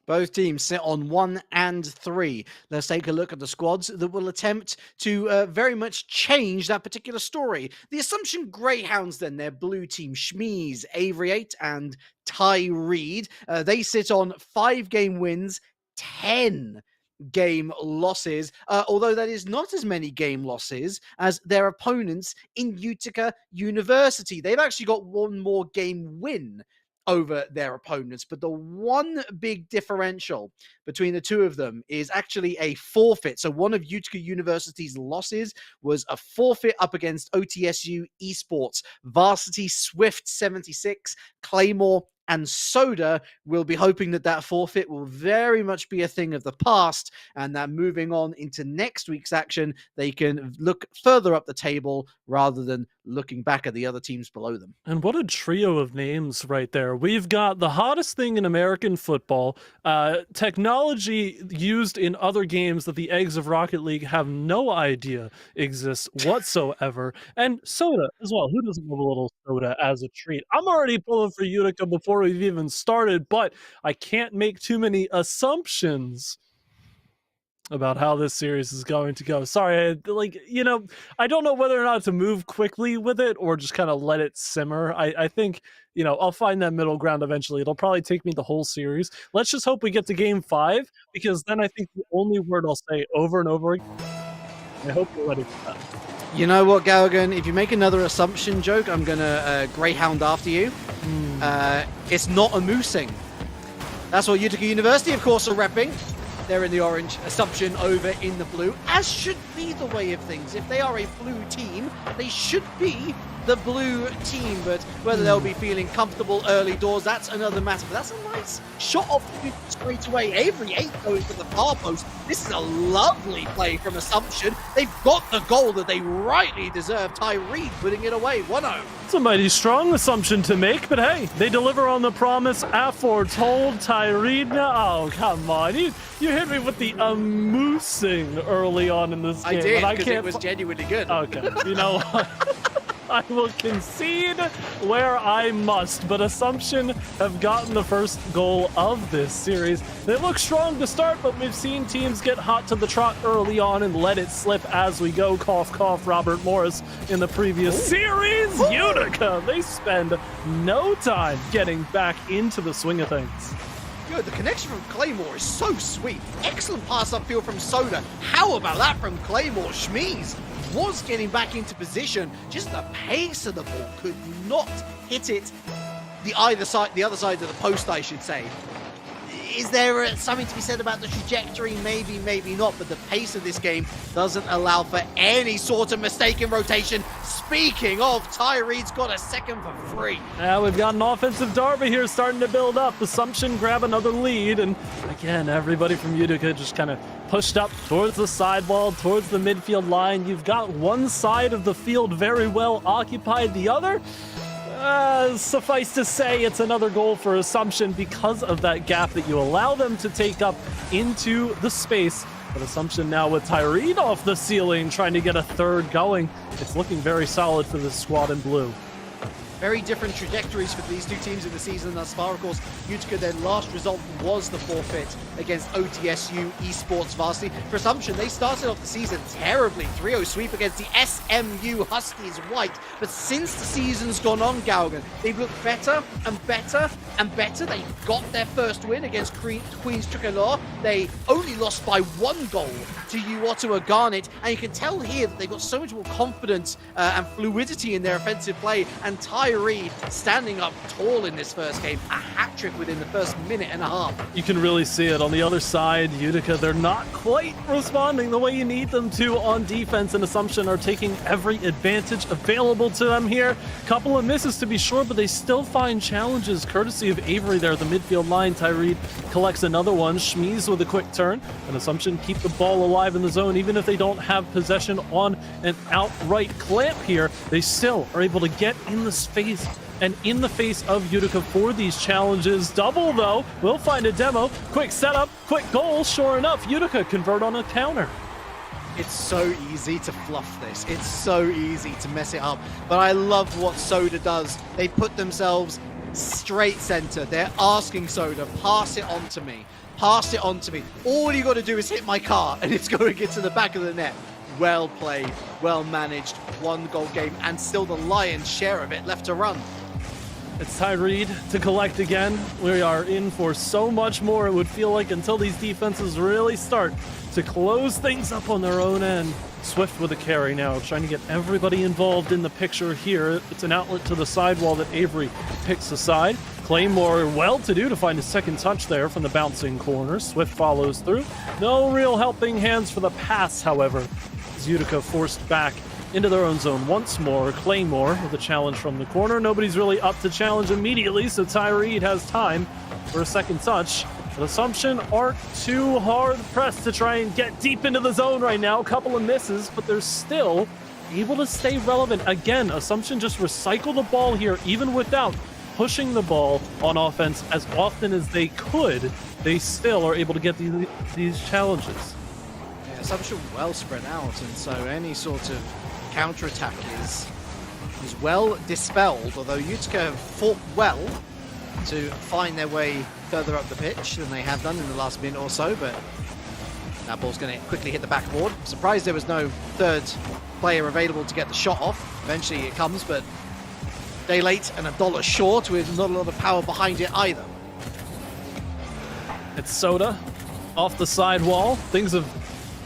Both teams sit on 1 and 3. Let's take a look at the squads that will attempt to very much change that particular story. The Assumption Greyhounds, then, their blue team, Schmeez, Avery 8, and Ty Reed. They sit on 5-game wins, 10 game losses, although that is not as many game losses as their opponents in Utica University. They've actually got 1 more game win over their opponents, but the one big differential between the two of them is actually a forfeit. So one of Utica University's losses was a forfeit up against OTSU Esports. Varsity Swift 76, Claymore, and Soda will be hoping that that forfeit will very much be a thing of the past, and that moving on into next week's action, they can look further up the table rather than looking back at the other teams below them.
And what a trio of names right there. We've got the hottest thing in American football, technology used in other games that the eggs of Rocket League have no idea exists whatsoever, and Soda as well. Who doesn't love a little Soda as a treat? I'm already pulling for Utica before we've even started, but I can't make too many assumptions about how this series is going to go. Sorry, I don't know whether or not to move quickly with it or just kind of let it simmer. I think, I'll find that middle ground eventually. It'll probably take me the whole series. Let's just hope we get to game 5, because then I think the only word I'll say over and over again, I hope you're ready for that.
You know what, Galgan? If you make another assumption joke, I'm going to Greyhound after you. It's not a moosing. That's what Utica University, of course, are repping. They're in the orange, Assumption over in the blue, as should be the way of things. If they are a blue team, they should be the blue team, but whether they'll be feeling comfortable early doors, that's another matter. But that's a nice shot off straight away. Avery 8 going for the far post. This is a lovely play from Assumption. They've got the goal that they rightly deserve. Ty Reed putting it away, 1-0.
It's a mighty strong assumption to make, but hey, they deliver on the promise aforetold. Ty Reed, oh, come on. You hit me with the moosing early on in this game.
I did, because it was genuinely good.
Okay, you know what? I will concede where I must, but Assumption have gotten the first goal of this series. They look strong to start, but we've seen teams get hot to the trot early on and let it slip as we go. Cough, cough, Robert Morris in the previous series. Utica, they spend no time getting back into the swing of things.
Good, the connection from Claymore is so sweet. Excellent pass upfield from Soda. How about that from Claymore? Schmeez was getting back into position. Just the pace of the ball could not hit it the other side of the post, I should say. Is there something to be said about the trajectory? Maybe, maybe not, but the pace of this game doesn't allow for any sort of mistaken rotation. Speaking of, Ty Reed's got a second for free.
Yeah, we've got an offensive derby here starting to build up. Assumption grab another lead, and again, everybody from Utica just kind of pushed up towards the sidewall, towards the midfield line. You've got one side of the field very well occupied, the other, suffice to say, it's another goal for Assumption because of that gap that you allow them to take up into the space But Assumption now with Tyrene off the ceiling, trying to get a third going. It's looking very solid for this squad in blue.
Very different trajectories for these two teams in the season thus far. Of course, Utica, their last result was the forfeit against OTSU Esports Varsity. For Assumption, they started off the season terribly. 3-0 sweep against the SMU Huskies White. But since the season's gone on, Galgan, they've looked better and better and better. They got their first win against Queens Tricolor. They only lost by 1 goal to Ottawa Garnet. And you can tell here that they've got so much more confidence and fluidity in their offensive play. And Reed standing up tall in this first game, a hat-trick within the first minute and a half.
You can really see it. On the other side, Utica, they're not quite responding the way you need them to on defense, and Assumption are taking every advantage available to them here. Couple of misses to be sure, but they still find challenges courtesy of Avery there, the midfield line. Tyree collects another one. Schmies with a quick turn, and Assumption keep the ball alive in the zone. Even if they don't have possession on an outright clamp here, they still are able to get in the space and in the face of Utica for these challenges. Double, though, we'll find a demo. Quick setup, quick goal. Sure enough, Utica convert on a counter.
It's so easy to fluff this. It's so easy to mess it up. But I love what Soda does. They put themselves straight center. They're asking Soda, pass it on to me. Pass it on to me. All you got to do is hit my car, and it's going to get to the back of the net. Well played, well managed, 1 goal game, and still the lion's share of it left to run.
It's Tyree to collect again. We are in for so much more, it would feel like, until these defenses really start to close things up on their own end. Swift with a carry now, trying to get everybody involved in the picture here. It's an outlet to the sidewall that Avery picks aside. Claymore well-to-do to find a second touch there from the bouncing corner. Swift follows through. No real helping hands for the pass, however. Utica forced back into their own zone once more. Claymore with a challenge from the corner. Nobody's really up to challenge immediately, so Tyree has time for a second touch. But Assumption aren't too hard pressed to try and get deep into the zone right now. A couple of misses, but they're still able to stay relevant. Again, Assumption just recycle the ball here, even without pushing the ball on offense as often as they could. They still are able to get these challenges.
Assumption well spread out, and so any sort of counter-attack is well dispelled, although Utica have fought well to find their way further up the pitch than they have done in the last minute or so, but that ball's going to quickly hit the backboard. Surprised there was no third player available to get the shot off. Eventually it comes, but day late and $1 short with not a lot of power behind it either.
It's Soda off the sidewall. Things have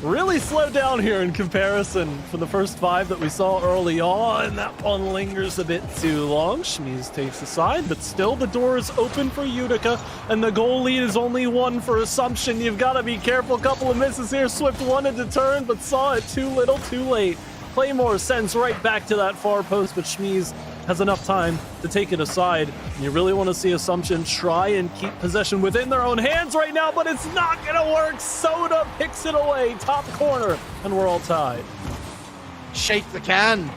really slowed down here in comparison for the first 5 that we saw early on. That one lingers a bit too long. Schmies takes the side, but still the door is open for Utica, and the goal lead is only 1 for Assumption. You've got to be careful. Couple of misses here. Swift wanted to turn, but saw it too little, too late. Claymore sends right back to that far post, but Schmies has enough time to take it aside. And you really want to see Assumption try and keep possession within their own hands right now, but it's not going to work. Soda picks it away, top corner, and we're all tied.
Shake the can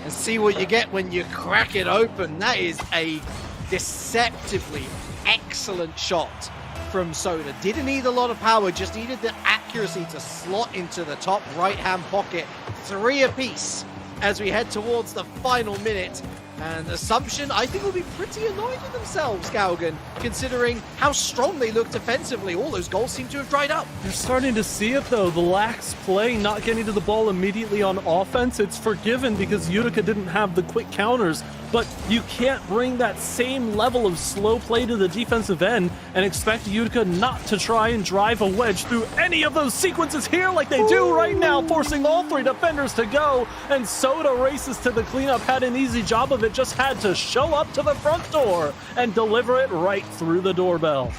and see what you get when you crack it open. That is a deceptively excellent shot from Soda. Didn't need a lot of power, just needed the accuracy to slot into the top right-hand pocket. 3 apiece as we head towards the final minute. And Assumption, I think, will be pretty annoyed with themselves, Galgan, considering how strong they looked defensively. All those goals seem to have dried up.
You're starting to see it, though. The lax play, not getting to the ball immediately on offense, it's forgiven because Utica didn't have the quick counters. But you can't bring that same level of slow play to the defensive end and expect Utica not to try and drive a wedge through any of those sequences here like they do right now, forcing all 3 defenders to go. And Soda races to the cleanup, had an easy job of it, just had to show up to the front door and deliver it right through the doorbell.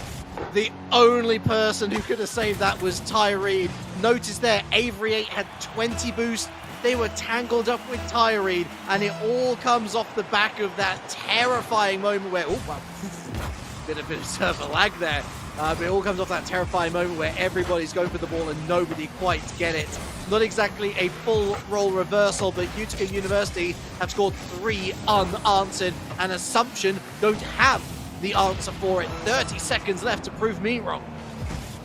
The only person who could have saved that was Tyree. Notice there, Avery 8 had 20 boost. They were tangled up with Tyree, and it all comes off the back of that terrifying moment where, oh, wow, bit of a lag there. But it all comes off that terrifying moment where everybody's going for the ball and nobody quite get it. Not exactly a full role reversal, but Utica University have scored 3 unanswered, and Assumption don't have the answer for it. 30 seconds left to prove me wrong.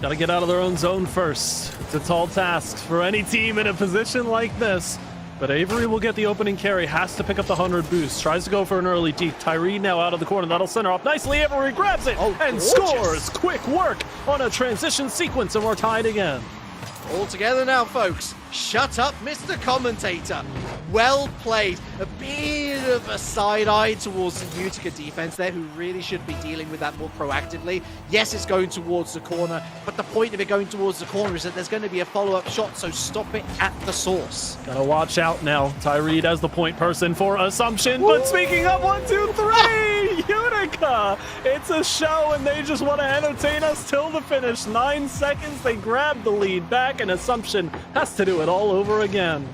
Gotta get out of their own zone first. It's a tall task for any team in a position like this. But Avery will get the opening carry, has to pick up the 100 boost, tries to go for an early deep. Tyree now out of the corner, that'll center up nicely. Avery grabs it and scores. Quick work on a transition sequence, and we're tied again.
All together now, folks. Shut up, Mr. Commentator. Well played. A bit of a side-eye towards the Utica defense there, who really should be dealing with that more proactively. Yes, it's going towards the corner, but the point of it going towards the corner is that there's going to be a follow-up shot, so stop it at the source.
Gotta watch out now. Tyree as the point person for Assumption. Woo! But speaking of 1, 2, 3, Utica! It's a show, and they just want to entertain us till the finish. 9 seconds, they grab the lead back, and Assumption has to do it all over again.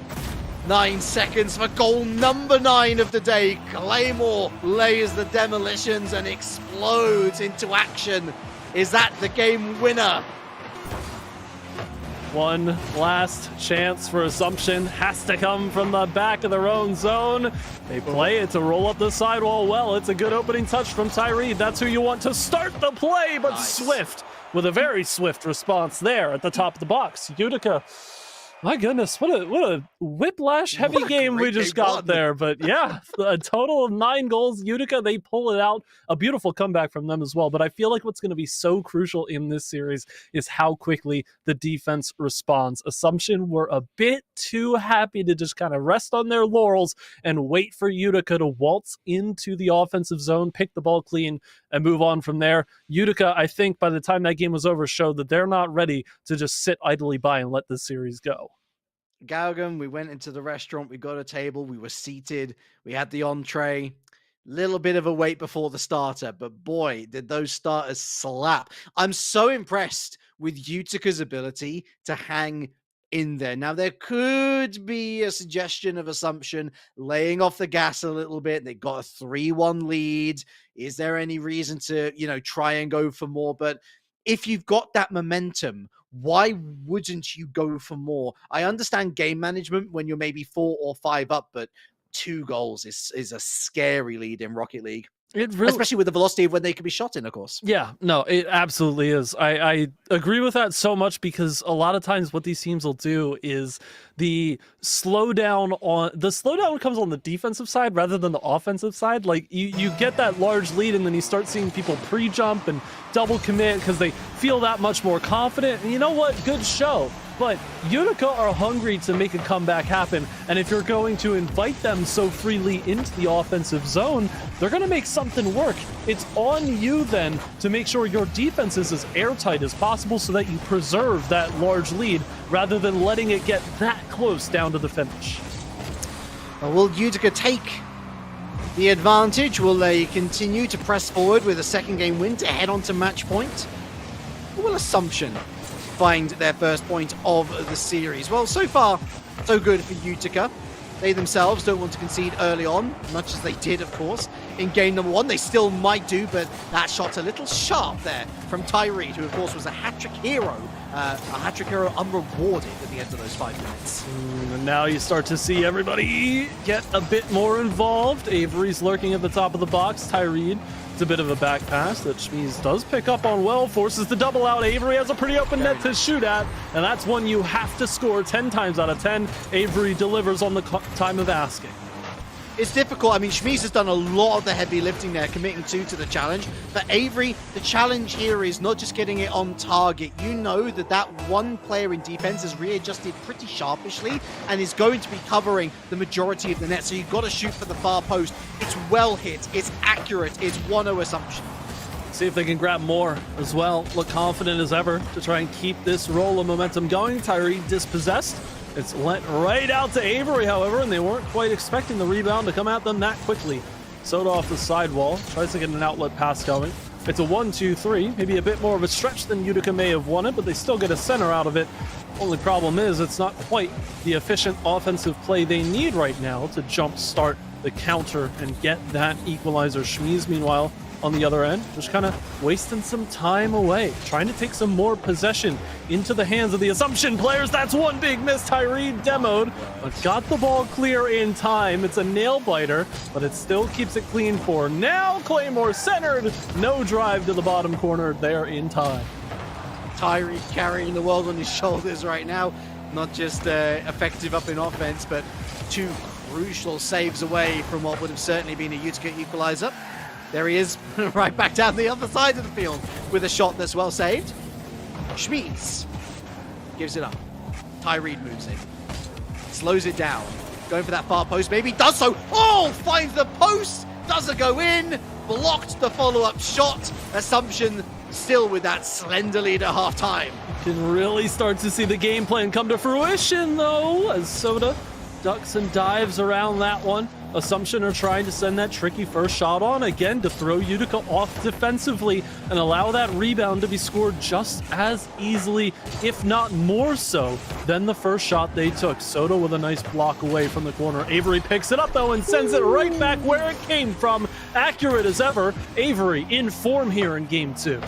9 seconds for goal number 9 of the day. Claymore lays the demolitions and explodes into action. Is that the game winner?
One last chance for Assumption. Has to come from the back of their own zone. They play it to roll up the sidewall well. It's a good opening touch from Tyree. That's who you want to start the play, but nice. Swift with a very swift response there at the top of the box. Utica, my goodness, what a whiplash heavy game we just got there. But yeah, a total of 9 goals. Utica, they pull it out. A beautiful comeback from them as well. But I feel like what's going to be so crucial in this series is how quickly the defense responds. Assumption were a bit too happy to just kind of rest on their laurels and wait for Utica to waltz into the offensive zone, pick the ball clean, and move on from there. Utica, I think by the time that game was over, showed that they're not ready to just sit idly by and let this series go.
Galgan, we went into the restaurant, we got a table, we were seated, we had the entree. Little bit of a wait before the starter, but boy, did those starters slap. I'm so impressed with Utica's ability to hang in there. Now, there could be a suggestion of Assumption laying off the gas a little bit. They got a 3-1 lead. Is there any reason to, try and go for more? But if you've got that momentum, why wouldn't you go for more? I understand game management when you're maybe 4 or 5 up, but 2 goals is a scary lead in Rocket League. It really, especially with the velocity of when they can be shot in, of course.
Yeah, no, it absolutely is. I agree with that so much because a lot of times what these teams will do is the slowdown comes on the defensive side rather than the offensive side. Like you get that large lead and then you start seeing people pre-jump and double commit because they feel that much more confident. And you know what? Good show. But Utica are hungry to make a comeback happen, and if you're going to invite them so freely into the offensive zone, they're going to make something work. It's on you then to make sure your defense is as airtight as possible so that you preserve that large lead rather than letting it get that close down to the finish.
Well, will Utica take the advantage? Will they continue to press forward with a second game win to head on to match point? Or will Assumption find their first point of the series? Well, so far, so good for Utica. They themselves don't want to concede early on, much as they did, of course, in game number 1. They still might do, but that shot's a little sharp there from Tyree, who, of course, was a hat-trick hero. A hat-trick hero unrewarded at the end of those 5 minutes.
And now you start to see everybody get a bit more involved. Avery's lurking at the top of the box. Tyree, it's a bit of a back pass that Schmies does pick up on well, forces the double out. Avery has a pretty open net to shoot at, and that's one you have to score 10 times out of 10. Avery delivers on the time of asking.
It's difficult. I mean, Schmies has done a lot of the heavy lifting there, committing 2 to the challenge. But Avery, the challenge here is not just getting it on target. You know that one player in defense has readjusted pretty sharpishly and is going to be covering the majority of the net. So you've got to shoot for the far post. It's well hit. It's accurate. It's 1-0 Assumption.
See if they can grab more as well. Look confident as ever to try and keep this roll of momentum going. Tyree dispossessed. It's went right out to Avery, however, and they weren't quite expecting the rebound to come at them that quickly. Soda off the sidewall, tries to get an outlet pass going. It's a 1-2-3, maybe a bit more of a stretch than Utica may have wanted, but they still get a center out of it. Only problem is it's not quite the efficient offensive play they need right now to jump start the counter and get that equalizer. Schmies, meanwhile, on the other end, just kind of wasting some time away, trying to take some more possession into the hands of the Assumption players. That's one big miss. Tyree demoed, but got the ball clear in time. It's a nail biter, but it still keeps it clean for now. Claymore centered, no drive to the bottom corner there in time.
Tyree carrying the world on his shoulders right now. Not just effective up in offense, but 2 crucial saves away from what would have certainly been a Utica equalizer. There he is, right back down the other side of the field with a shot that's well saved. Schmeeds gives it up. Tyree moves in. Slows it down. Going for that far post, maybe does so. Oh, finds the post. Doesn't go in. Blocked the follow-up shot. Assumption still with that slender lead at halftime.
Can really start to see the game plan come to fruition, though, as Soda ducks and dives around that one. Assumption are trying to send that tricky first shot on again to throw Utica off defensively and allow that rebound to be scored just as easily, if not more so, than the first shot they took. Soda with a nice block away from the corner. Avery picks it up, though, and sends it right back where it came from. Accurate as ever. Avery in form here in Game 2.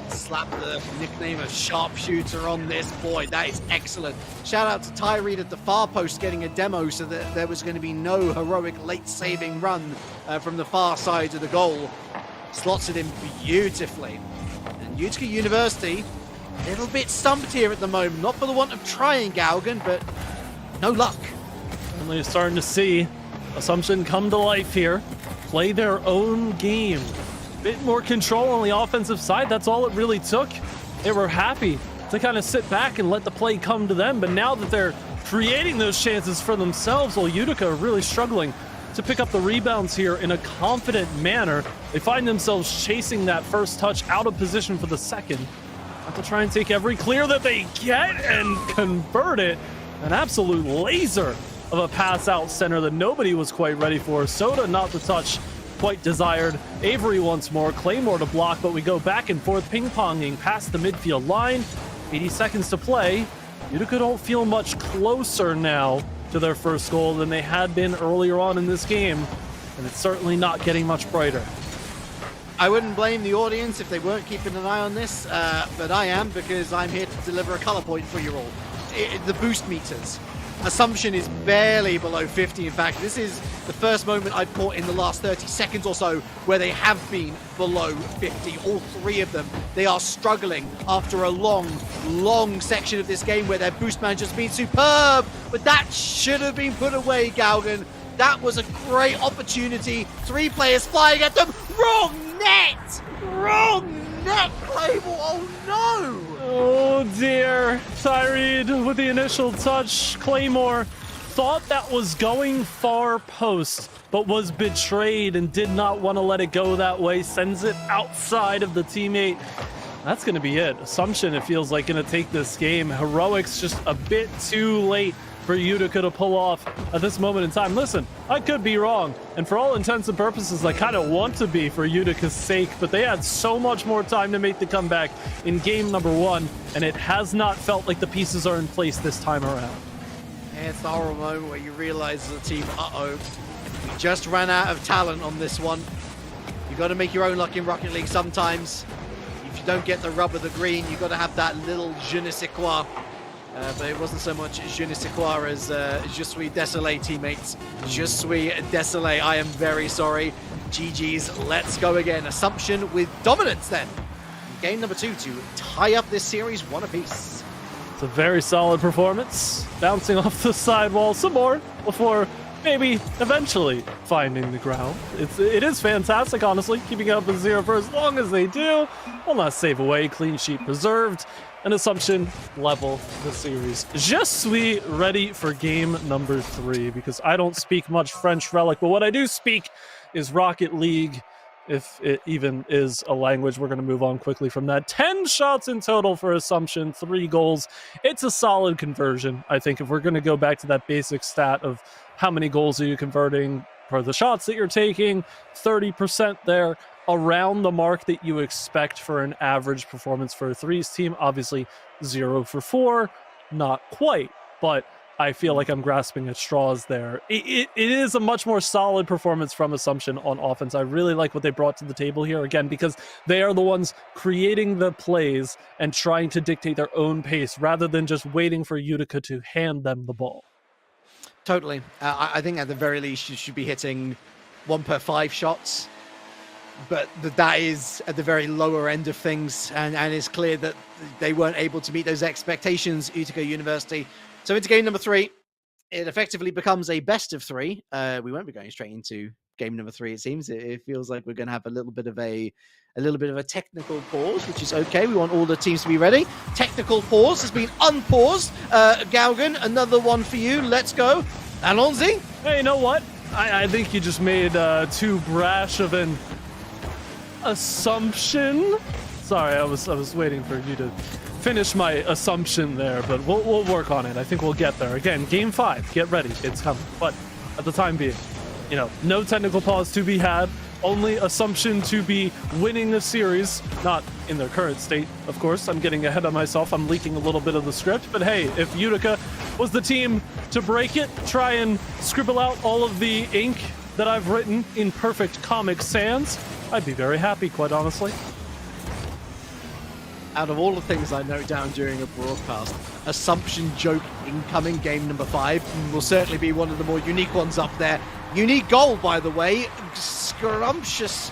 Slap the nickname of sharpshooter on this. Boy, that is excellent. Shout out to Tyree at the far post getting a demo so that there was going to be no heroic late saving run from the far side of the goal. Slots it in beautifully. And Utica University, a little bit stumped here at the moment. Not for the want of trying, Gaugan, but no luck.
And they're starting to see Assumption come to life here. Play their own game. Bit more control on the offensive side. That's all it really took. They were happy to kind of sit back and let the play come to them. But now that they're creating those chances for themselves, while Utica are really struggling to pick up the rebounds here in a confident manner, they find themselves chasing that first touch out of position for the second. Have to try and take every clear that they get and convert it. An absolute laser of a pass out center that nobody was quite ready for. Soda not the touch quite desired. Avery once more, Claymore to block, but we go back and forth ping-ponging past the midfield line. 80 seconds to play. Utica don't feel much closer now to their first goal than they had been earlier on in this game, and it's certainly not getting much brighter.
I wouldn't blame the audience if they weren't keeping an eye on this, but I am, because I'm here to deliver a color point for you all. The boost meters. Assumption is barely below 50. In fact, this is the first moment I've caught in the last 30 seconds or so where they have been below 50. All 3 of them. They are struggling after a long section of this game where their boost manager's been superb. But that should have been put away, Gaugan. That was a great opportunity. 3 players flying at them. Wrong net! Wrong net, Claymore. Oh no!
Oh dear. Tyree with the initial touch. Claymore thought that was going far post, but was betrayed and did not want to let it go that way. Sends it outside of the teammate. That's going to be it. Assumption, it feels like, going to take this game. Heroics just a bit too late for Utica to pull off at this moment in time. Listen, I could be wrong, and for all intents and purposes, I kind of want to be for Utica's sake, but they had so much more time to make the comeback in game number 1, and it has not felt like the pieces are in place this time around.
And it's the horrible moment where you realize as a team, we just ran out of talent on this one. You got to make your own luck in Rocket League sometimes. If you don't get the rub of the green, you got to have that little je ne sais quoi. But it wasn't so much je ne sais quoi as je suis désolé, teammates. Je suis désolé. I am very sorry. GG's. Let's go again. Assumption with dominance then. Game number 2 to tie up this series 1 apiece.
It's a very solid performance. Bouncing off the sidewall some more before maybe eventually finding the ground. It is fantastic, honestly, keeping up with 0 for as long as they do. Will not save away. Clean sheet preserved. An Assumption level the series. Je suis ready for game number 3, because I don't speak much French, Relic, but what I do speak is Rocket League, if it even is a language. We're going to move on quickly from that. 10 shots in total for Assumption, 3 goals. It's a solid conversion, I think, if we're going to go back to that basic stat of how many goals are you converting per the shots that you're taking. 30% there, around the mark that you expect for an average performance for a threes team. Obviously 0 for 4, not quite, but I feel like I'm grasping at straws there. It is a much more solid performance from Assumption on offense. I really like what they brought to the table here, again, because they are the ones creating the plays and trying to dictate their own pace rather than just waiting for Utica to hand them the ball.
Totally. I think at the very least you should be hitting 1 per 5 shots. but that is at the very lower end of things, and it's clear that they weren't able to meet those expectations, Utica University. So into game number 3, it effectively becomes a best of 3. We won't be going straight into game number 3. It seems it feels like we're going to have a little bit of a technical pause, which is okay. We want all the teams to be ready. Technical pause has been unpaused. Galgan, another one for you. Let's go. Allons-y.
Hey, you know what? I think you just made too brash of an assumption. Sorry, I was waiting for you to finish my assumption there, but we'll work on it. I think we'll get there. Again, game 5, get ready. It's coming. But at the time being, no technical pause to be had. Only assumption to be winning the series, not in their current state, of course. I'm getting ahead of myself. I'm leaking a little bit of the script. But hey, if Utica was the team to break it, try and scribble out all of the ink that I've written in perfect Comic Sans, I'd be very happy, quite honestly.
Out of all the things I note down during a broadcast, assumption joke incoming game number 5 will certainly be one of the more unique ones up there. Unique goal, by the way. Scrumptious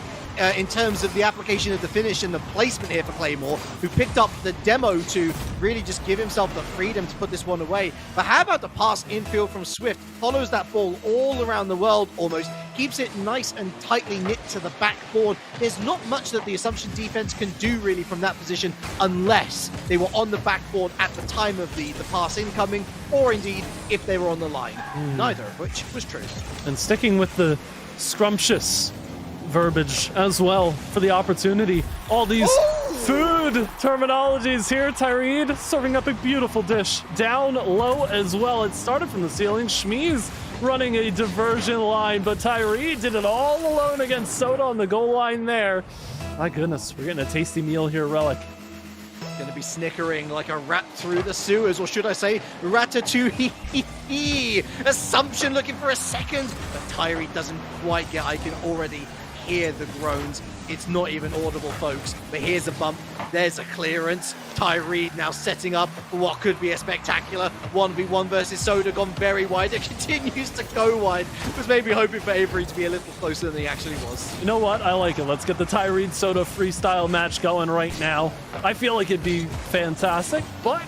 in terms of the application of the finish and the placement here for Claymore, who picked up the demo to really just give himself the freedom to put this one away. But how about the pass infield from Swift? Follows that ball all around the world almost, keeps it nice and tightly knit to the backboard. There's not much that the Assumption defense can do really from that position unless they were on the backboard at the time of the pass incoming, or indeed if they were on the line. Neither of which was true.
And sticking with the scrumptious verbiage as well for the opportunity. All these food terminologies here. Tyreed serving up a beautiful dish. Down low as well. It started from the ceiling. Shmeez running a diversion line, but Tyreed did it all alone against Soda on the goal line there. My goodness, we're getting a tasty meal here, Relic.
Going to be snickering like a rat through the sewers, or should I say ratatouille. Assumption looking for a second, but Tyreed doesn't quite get. I can already hear the groans. It's not even audible, folks, but here's a bump. There's a clearance. Tyreed now setting up for what could be a spectacular 1v1 versus Soda, gone very wide. It continues to go wide. Was maybe hoping for Avery to be a little closer than he actually was.
You know what? I like it. Let's get the Tyreed Soda freestyle match going right now. I feel like it'd be fantastic, but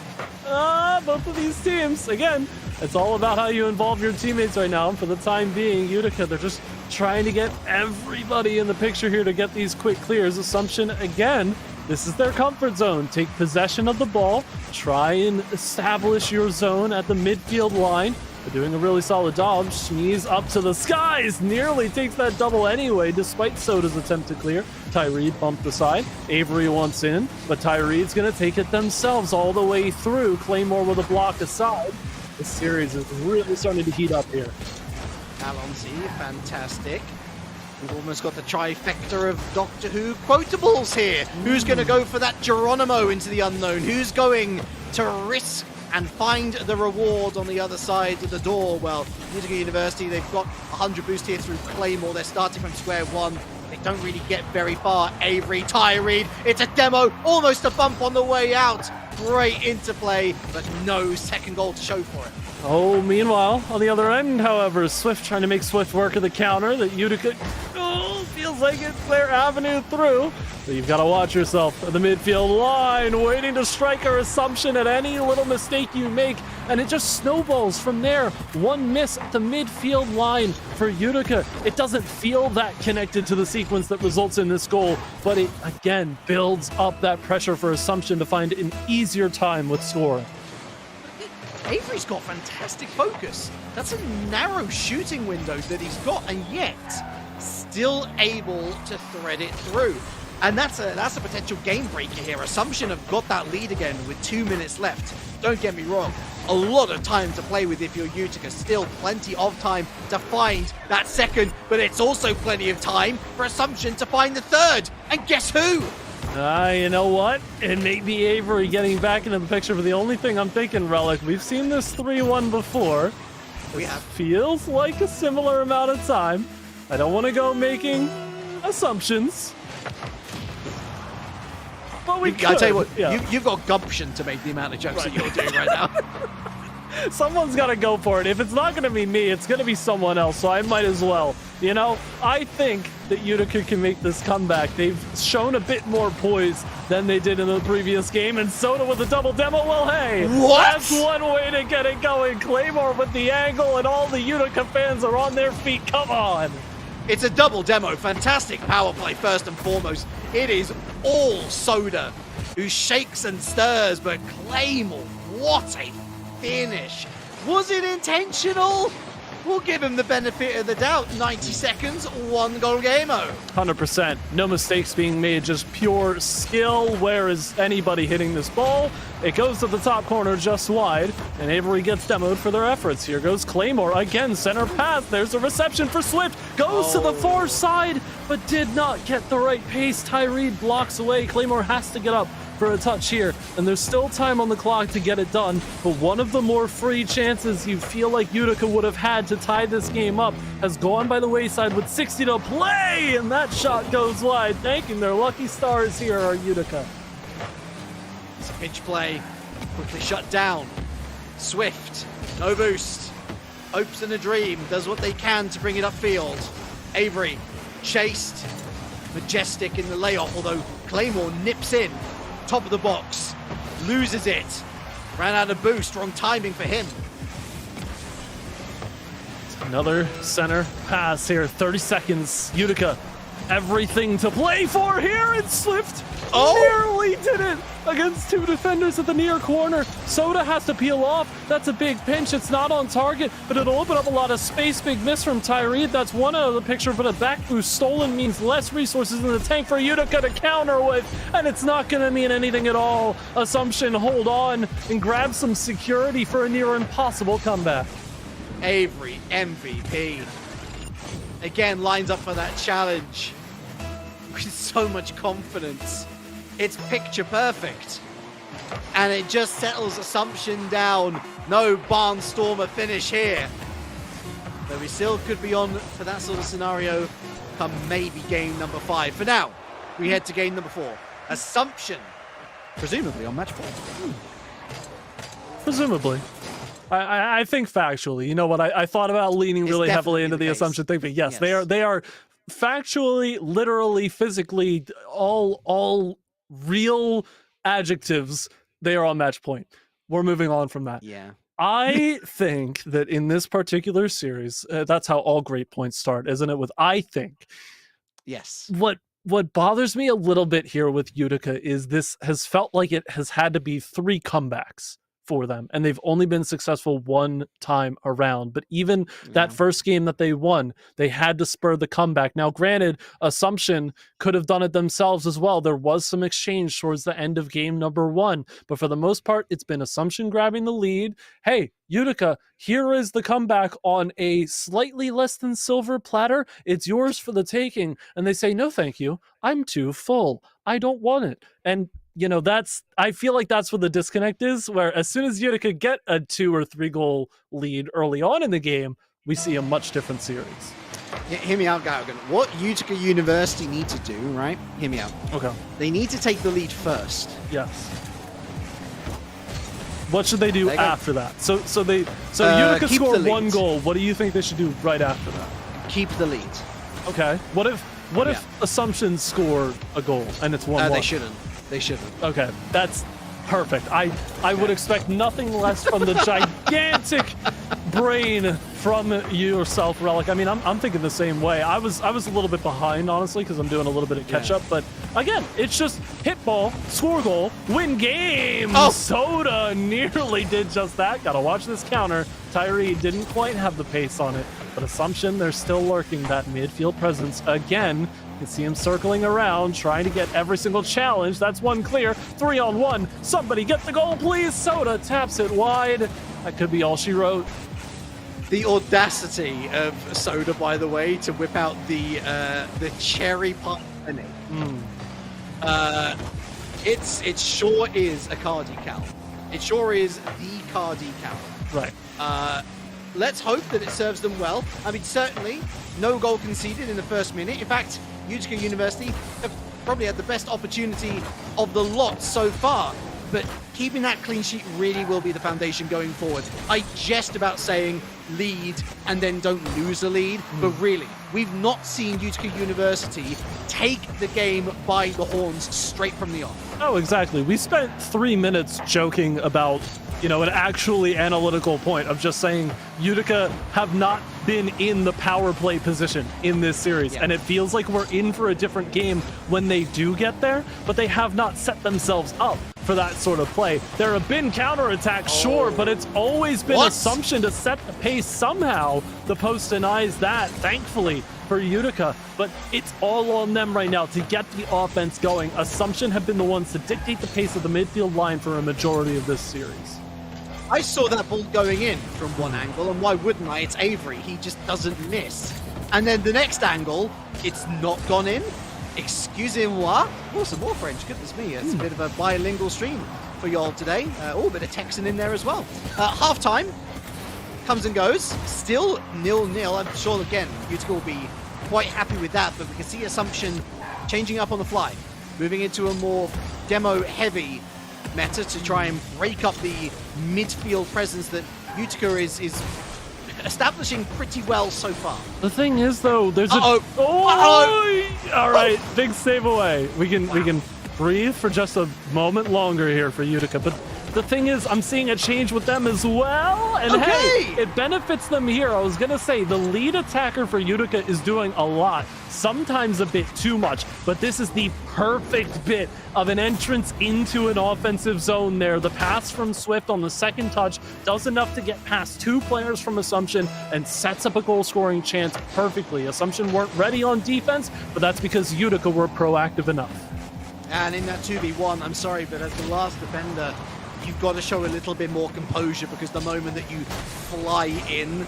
both of these teams, again, it's all about how you involve your teammates right now. And for the time being, Utica, they're just trying to get everybody in the picture here to get these quick clears. Assumption, again, this is their comfort zone. Take possession of the ball, try and establish your zone at the midfield line. They're doing a really solid job. Shmeez up to the skies, nearly takes that double anyway, despite Soda's attempt to clear. Tyreed bumped aside. Avery wants in, but Tyreed's going to take it themselves all the way through. Claymore with a block aside. This series is really starting to heat up here.
Allons-y, fantastic. We've almost got the trifecta of Doctor Who quotables here. Who's going to go for that Geronimo into the unknown? Who's going to risk and find the reward on the other side of the door? Well, Utica University, they've got 100 boost here through Claymore. They're starting from square one. They don't really get very far. Avery, Tyreed, it's a demo, almost a bump on the way out. Great interplay, but no second goal to show for it.
Oh, meanwhile, on the other end, however, Swift trying to make Swift work of the counter that Utica feels like it's their avenue through. But you've got to watch yourself at the midfield line, waiting to strike our Assumption at any little mistake you make, and it just snowballs from there. One miss at the midfield line for Utica. It doesn't feel that connected to the sequence that results in this goal, but it, again, builds up that pressure for Assumption to find an easier time with scoring.
Avery's got fantastic focus. That's a narrow shooting window that he's got, and yet still able to thread it through. And that's a potential game breaker here. Assumption have got that lead again with 2 minutes left. Don't get me wrong, a lot of time to play with if you're Utica. Still plenty of time to find that second, but it's also plenty of time for Assumption to find the third. And guess who?
You know what? It may be Avery getting back into the picture, but the only thing I'm thinking, Relic, we've seen this 3-1 before.
We have.
Feels like a similar amount of time. I don't want to go making assumptions. But we could.
I tell you what,
yeah.
you've got gumption to make the amount of jokes that you're doing right now.
Someone's got to go for it. If it's not going to be me, it's going to be someone else, so I might as well. You know, I think that Utica can make this comeback. They've shown a bit more poise than they did in the previous game, and Soda with a double demo. Well, hey, that's one way to get it going. Claymore with the angle, and all the Utica fans are on their feet. Come on.
It's a double demo. Fantastic power play, first and foremost. It is all Soda who shakes and stirs, but Claymore, what a finish. Was it intentional? We'll give him the benefit of the doubt. 90 seconds, 1 goal game-o.
100%. No mistakes being made, just pure skill. Where is anybody hitting this ball? It goes to the top corner just wide, and Avery gets demoed for their efforts. Here goes Claymore again, center pass. There's a reception for Swift. Goes to the far side, but did not get the right pace. Tyree blocks away. Claymore has to get up for a touch here, and there's still time on the clock to get it done, but one of the more free chances you feel like Utica would have had to tie this game up has gone by the wayside with 60 to play, and that shot goes wide. Thanking their lucky stars here are Utica.
It's a pitch play, quickly shut down. Swift, no boost, hopes and a dream, does what they can to bring it upfield. Avery, chased, majestic in the layoff, although Claymore nips in. Top of the box, loses it, ran out of boost, wrong timing for him.
Another center pass here, 30 seconds. Utica, everything to play for here, and Swift nearly did it against 2 defenders at the near corner. Soda has to peel off. That's a big pinch. It's not on target, but it'll open up a lot of space. Big miss from Tyree. That's one out of the picture, but a back boost stolen means less resources in the tank for Utica to counter with, and it's not going to mean anything at all. Assumption, hold on and grab some security for a near impossible comeback.
Avery, MVP. Again, lines up for that challenge with so much confidence. It's picture perfect. And it just settles Assumption down. No barnstormer finish here. But we still could be on for that sort of scenario come maybe game number 5. For now, we head to game number 4. Assumption, presumably on match point.
Presumably. I think factually. You know what? I thought about leaning really heavily into the Assumption thing, but yes, they are factually, literally, physically, all real adjectives. They are on match point. We're moving on from that.
Yeah.
I think that in this particular series, that's how all great points start, isn't it? With I think.
Yes.
What bothers me a little bit here with Utica is this has felt like it has had to be 3 comebacks for them, and they've only been successful 1 time around. But even that first game that they won, they had to spur the comeback. Now, granted, Assumption could have done it themselves as well. There was some exchange towards the end of game number 1, but for the most part, it's been Assumption grabbing the lead. Hey, Utica, here is the comeback on a slightly less than silver platter. It's yours for the taking. And they say, no, thank you. I'm too full. I don't want it. And you know, I feel like that's where the disconnect is, where as soon as Utica get a 2 or 3 goal lead early on in the game, we see a much different series.
Yeah, hear me out, Gargan. What Utica University need to do, right? Hear me out.
Okay.
They need to take the lead first.
Yes. What should they do after that? So Utica score 1 goal. What do you think they should do right after that?
Keep the lead.
Okay. What if Assumption score a goal and it's 1-1?
They shouldn't. They shouldn't.
Okay, that's perfect. I would expect nothing less from the gigantic brain from yourself, Relic. I mean, I'm thinking the same way. I was a little bit behind, honestly, because I'm doing a little bit of catch up. But again, it's just hit ball, score goal, win game.
Oh.
Soda nearly did just that. Gotta watch this counter. Tyree didn't quite have the pace on it, but Assumption, they're still lurking that midfield presence again. You can see him circling around, trying to get every single challenge. That's 1 clear. 3-on-1. Somebody get the goal, please. Soda taps it wide. That could be all she wrote.
The audacity of Soda, by the way, to whip out the cherry pie. It sure is a car decal. It sure is the car decal.
Right.
Let's hope that it serves them well. I mean, certainly, no goal conceded in the first minute. In fact, Utica University have probably had the best opportunity of the lot so far. but keeping that clean sheet really will be the foundation going forward. I jest about saying lead and then don't lose a lead, but really, we've not seen Utica University take the game by the horns straight from the off.
Oh, exactly. We spent 3 minutes joking about, an actually analytical point of just saying Utica have not been in the power play position in this series. Yeah. And it feels like we're in for a different game when they do get there, but they have not set themselves up for that sort of play. There have been counterattacks, sure, but it's always been Assumption to set the pace somehow. The post denies that, thankfully, for Utica, but it's all on them right now to get the offense going. Assumption have been the ones to dictate the pace of the midfield line for a majority of this series.
I saw that ball going in from one angle, and why wouldn't I? It's Avery. He just doesn't miss. And then the next angle, it's not gone in. Excusez-moi. Oh, some more French. Goodness me. It's a bit of a bilingual stream for y'all today. A bit of Texan in there as well. Halftime comes and goes. Still 0-0. I'm sure, again, Utica will be quite happy with that, but we can see Assumption changing up on the fly, moving into a more demo-heavy meta to try and break up the midfield presence that Utica is establishing pretty well so far.
The thing is, though, there's all right, big save away. We can breathe for just a moment longer here for Utica, but the thing is, I'm seeing a change with them as well, and hey, it benefits them here. I was gonna say the lead attacker for Utica is doing a lot, sometimes a bit too much, but this is the perfect bit of an entrance into an offensive zone there. The pass from Swift on the second touch does enough to get past 2 players from Assumption and sets up a goal-scoring chance perfectly. Assumption weren't ready on defense, but that's because Utica were proactive enough.
And in that 2v1, I'm sorry, but as the last defender, you've got to show a little bit more composure, because the moment that you fly in,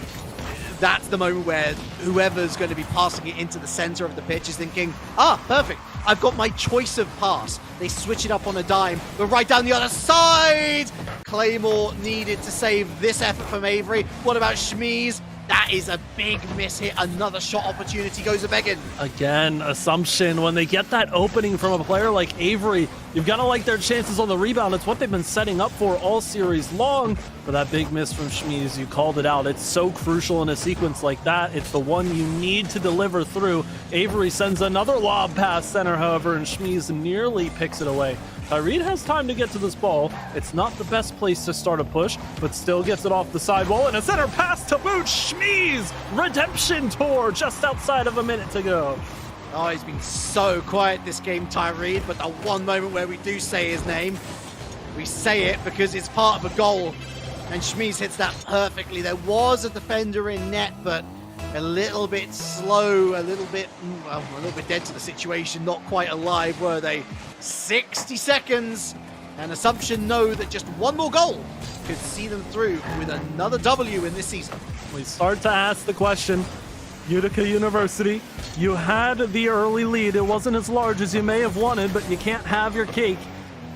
that's the moment where whoever's going to be passing it into the center of the pitch is thinking, perfect, I've got my choice of pass. They switch it up on a dime, but right down the other side, Claymore needed to save this effort from Avery. What about Schmees? That is a big miss hit. Another shot opportunity goes a begging.
Again, Assumption, when they get that opening from a player like Avery, you've got to like their chances on the rebound. It's what they've been setting up for all series long. For that big miss from Schmees, you called it out. It's so crucial in a sequence like that. It's the one you need to deliver through. Avery sends another lob pass center, however, and Schmees nearly picks it away. Tyreed has time to get to this ball. It's not the best place to start a push, but still gets it off the sidewall, and a center pass to boot. Schmees, redemption tour just outside of a minute to go.
Oh, he's been so quiet this game, Tyreed, but the one moment where we do say his name, we say it because it's part of a goal, and Schmees hits that perfectly. There was a defender in net, but a little bit slow, a little bit dead to the situation, not quite alive, were they? 60 seconds, and Assumption know that just one more goal could see them through with another W in this season.
We start to ask the question, Utica University, you had the early lead. It wasn't as large as you may have wanted, but you can't have your cake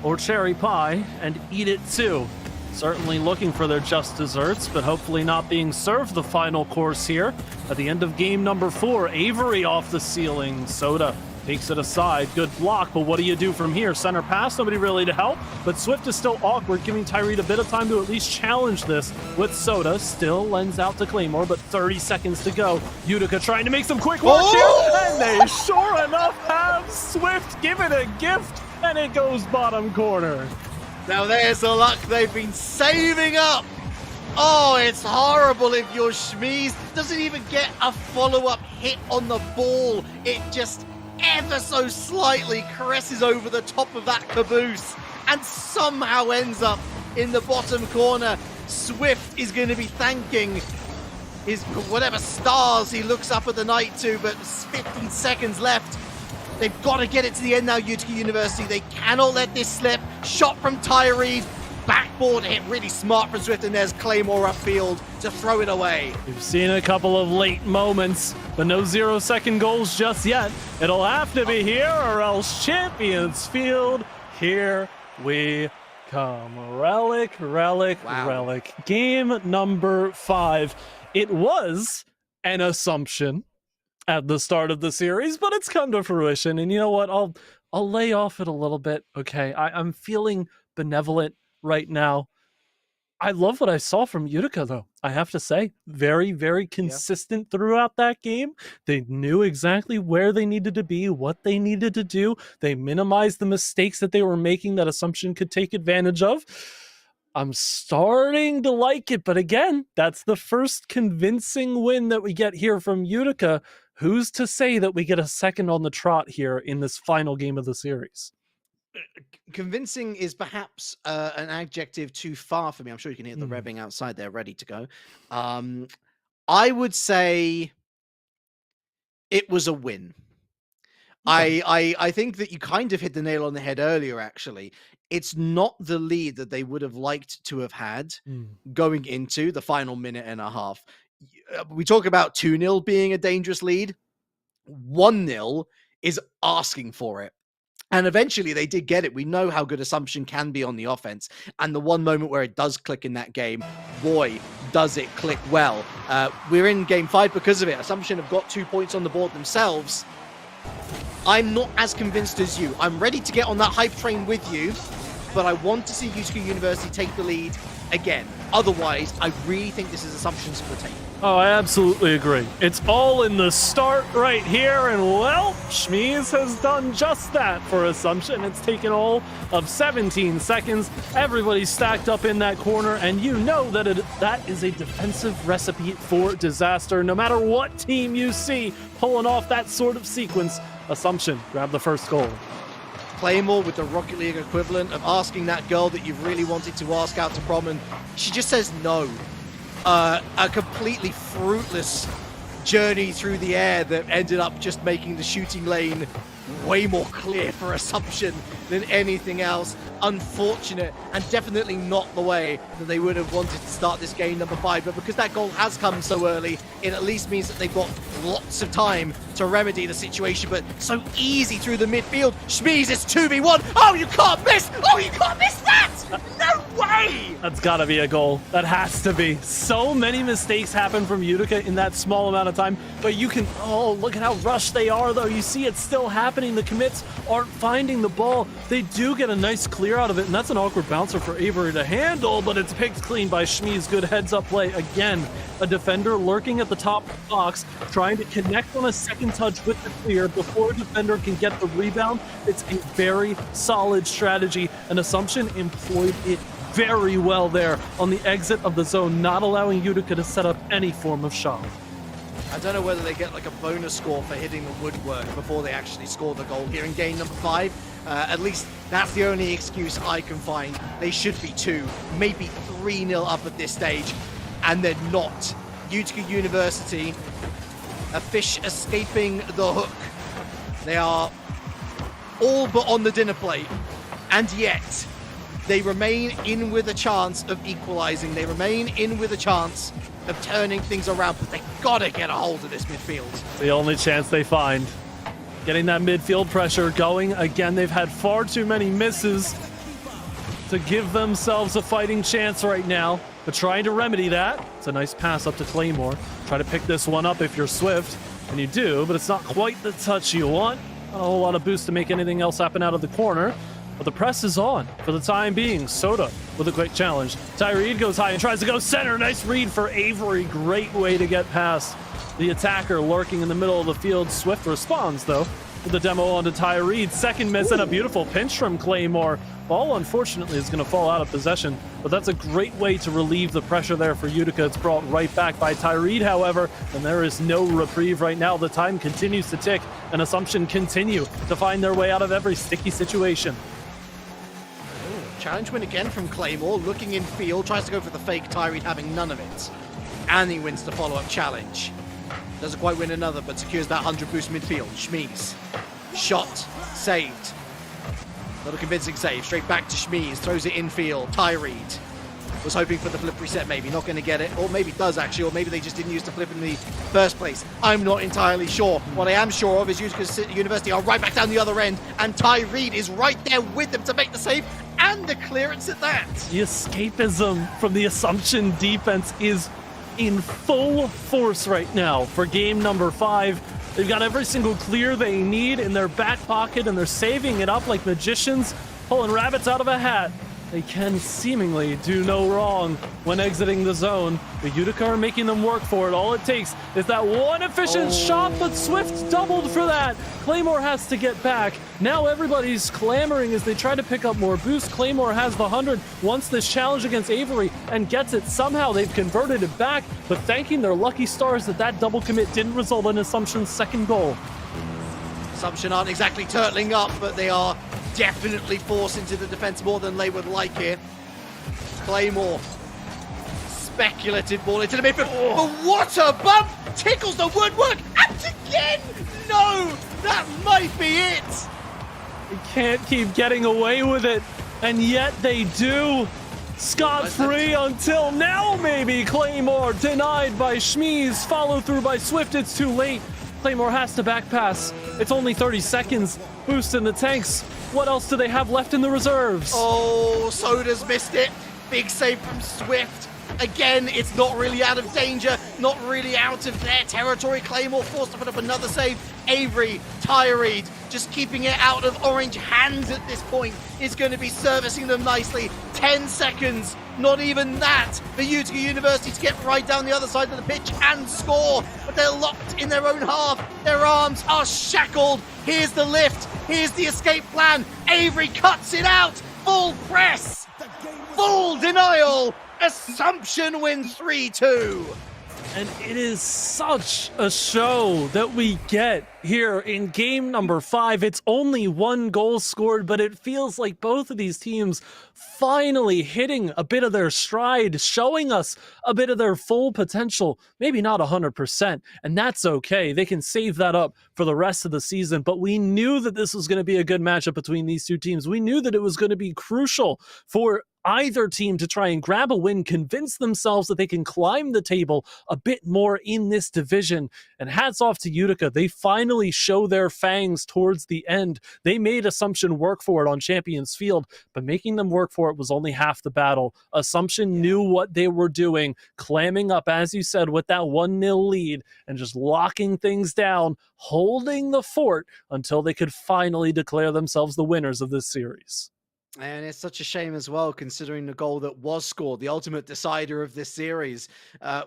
or cherry pie and eat it too. Certainly looking for their just desserts, but hopefully not being served the final course here. At the end of game number 4, Avery off the ceiling. Soda takes it aside. Good block, but what do you do from here? Center pass, nobody really to help, but Swift is still awkward, giving Tyreed a bit of time to at least challenge this with Soda. Still lends out to Claymore, but 30 seconds to go. Utica trying to make some quick work here, and they sure enough have Swift give it a gift, and it goes bottom corner.
Now there's the luck they've been saving up. Oh, it's horrible if your Schmees doesn't even get a follow-up hit on the ball. It just ever so slightly caresses over the top of that caboose and somehow ends up in the bottom corner. Swift is going to be thanking his whatever stars he looks up at the night to, but 15 seconds left. They've got to get it to the end now, Utica University. They cannot let this slip. Shot from Tyreed. Backboard hit, really smart from Swift, and there's Claymore upfield to throw it away.
We've seen a couple of late moments, but no 0-second goals just yet. It'll have to be here or else Champions Field. Here we come. Relic. Game number 5. It was an assumption at the start of the series, but it's come to fruition. And you know what? I'll lay off it a little bit. Okay, I'm feeling benevolent right now. I love what I saw from Utica, though. I have to say, very, very consistent throughout that game. They knew exactly where they needed to be, what they needed to do. They minimized the mistakes that they were making that Assumption could take advantage of. I'm starting to like it, but again, that's the first convincing win that we get here from Utica. Who's to say that we get a second on the trot here in this final game of the series?
Convincing is perhaps an adjective too far for me. I'm sure you can hear the revving outside there, ready to go. I would say it was a win. I think that you kind of hit the nail on the head earlier, actually. It's not the lead that they would have liked to have had going into the final minute and a half. We talk about 2-0 being a dangerous lead. 1-0 is asking for it. And eventually they did get it. We know how good Assumption can be on the offense. And the one moment where it does click in that game, boy, does it click well. We're in game 5 because of it. Assumption have got 2 points on the board themselves. I'm not as convinced as you. I'm ready to get on that hype train with you, but I want to see Utica University take the lead again. Otherwise, I really think this is Assumption's for the taking.
Oh, I absolutely agree. It's all in the start right here, and well, Schmies has done just that for Assumption. It's taken all of 17 seconds. Everybody's stacked up in that corner, and you know that that is a defensive recipe for disaster. No matter what team you see pulling off that sort of sequence, Assumption grab the first goal.
Claymore with the Rocket League equivalent of asking that girl that you've really wanted to ask out to prom, and she just says no. A completely fruitless journey through the air that ended up just making the shooting lane way more clear for Assumption than anything else. Unfortunate, and definitely not the way that they would have wanted to start this game number 5. But because that goal has come so early, it at least means that they've got lots of time to remedy the situation. But so easy through the midfield. Schmies is 2v1. Oh, you can't miss! Oh, you can't miss that! No way!
That's got to be a goal. That has to be. So many mistakes happen from Utica in that small amount of time. But you can, oh, look at how rushed they are, though. You see it's still happening. The commits aren't finding the ball. They do get a nice clear out of it, and that's an awkward bouncer for Avery to handle, but it's picked clean by Schmies. Good heads-up play. Again, a defender lurking at the top of the box, trying to connect on a second touch with the clear before a defender can get the rebound. It's a very solid strategy, and Assumption employed it very well there on the exit of the zone, not allowing Utica to set up any form of shot.
I don't know whether they get like a bonus score for hitting the woodwork before they actually score the goal here in game number 5. At least that's the only excuse I can find. They should be 2, maybe 3-0 up at this stage, and they're not. Utica University, a fish escaping the hook. They are all but on the dinner plate, and yet they remain in with a chance of equalizing. They remain in with a chance of turning things around, but they gotta get a hold of this midfield.
The only chance they find. Getting that midfield pressure going. Again, they've had far too many misses to give themselves a fighting chance right now, but trying to remedy that. It's a nice pass up to Claymore. Try to pick this one up if you're Swift, and you do, but it's not quite the touch you want. Not a whole lot of boost to make anything else happen out of the corner. But the press is on for the time being. Soda with a quick challenge. Tyreed goes high and tries to go center. Nice read for Avery. Great way to get past the attacker lurking in the middle of the field. Swift responds, though, with the demo onto Tyreed. Second miss and a beautiful pinch from Claymore. Ball, unfortunately, is going to fall out of possession, but that's a great way to relieve the pressure there for Utica. It's brought right back by Tyreed, however, and there is no reprieve right now. The time continues to tick, and Assumption continue to find their way out of every sticky situation.
Challenge win again from Claymore, looking in field, tries to go for the fake, Tyreed having none of it. And he wins the follow-up challenge. Doesn't quite win another, but secures that 100 boost midfield. Schmies. Shot. Saved. Not a convincing save. Straight back to Schmies. Throws it in field. Tyreed was hoping for the flip reset, maybe. Not going to get it. Or maybe does, actually. Or maybe they just didn't use the flip in the first place. I'm not entirely sure. What I am sure of is Utica University are right back down the other end. And Tyreed is right there with them to make the save. And the clearance at that.
The escapism from the Assumption defense is in full force right now for game number 5. They've got every single clear they need in their back pocket, and they're saving it up like magicians, pulling rabbits out of a hat. They can seemingly do no wrong when exiting the zone. The Utica are making them work for it. All it takes is that one efficient shot, but Swift doubled for that. Claymore has to get back. Now everybody's clamoring as they try to pick up more boost. Claymore has the 100, wants this challenge against Avery, and gets it. Somehow they've converted it back, but thanking their lucky stars that double commit didn't result in Assumption's second goal.
Assumption aren't exactly turtling up, but they are definitely forced into the defense more than they would like here. Claymore. Speculative ball into the midfield. But what a bump! Tickles the woodwork! And again! No! That might be it!
They can't keep getting away with it, and yet they do. Scot-free until now, maybe. Claymore denied by Schmies. Follow through by Swift. It's too late. Claymore has to back pass. It's only 30 seconds. Boost in the tanks. What else do they have left in the reserves?
Oh, Soda's missed it. Big save from Swift. Again, it's not really out of danger, not really out of their territory. Claymore forced to put up another save. Avery, Tyree, just keeping it out of orange hands at this point is going to be servicing them nicely. 10 seconds, not even that for Utica University to get right down the other side of the pitch and score. But they're locked in their own half. Their arms are shackled. Here's the lift. Here's the escape plan. Avery cuts it out. Full press. Full denial. Assumption wins 3-2.
And it is such a show that we get here in game number 5. It's only 1 goal scored, but it feels like both of these teams finally hitting a bit of their stride, showing us a bit of their full potential. Maybe not 100%, and that's okay. They can save that up for the rest of the season, but we knew that this was going to be a good matchup between these two teams. We knew that it was going to be crucial for either team to try and grab a win, convince themselves that they can climb the table a bit more in this division. And hats off to Utica. They finally show their fangs towards the end. They made Assumption work for it on Champions Field, but making them work for it was only half the battle. Assumption knew what they were doing, clamming up, as you said, with that 1-0 lead and just locking things down, holding the fort until they could finally declare themselves the winners of this series.
And it's such a shame as well, considering the goal that was scored, the ultimate decider of this series,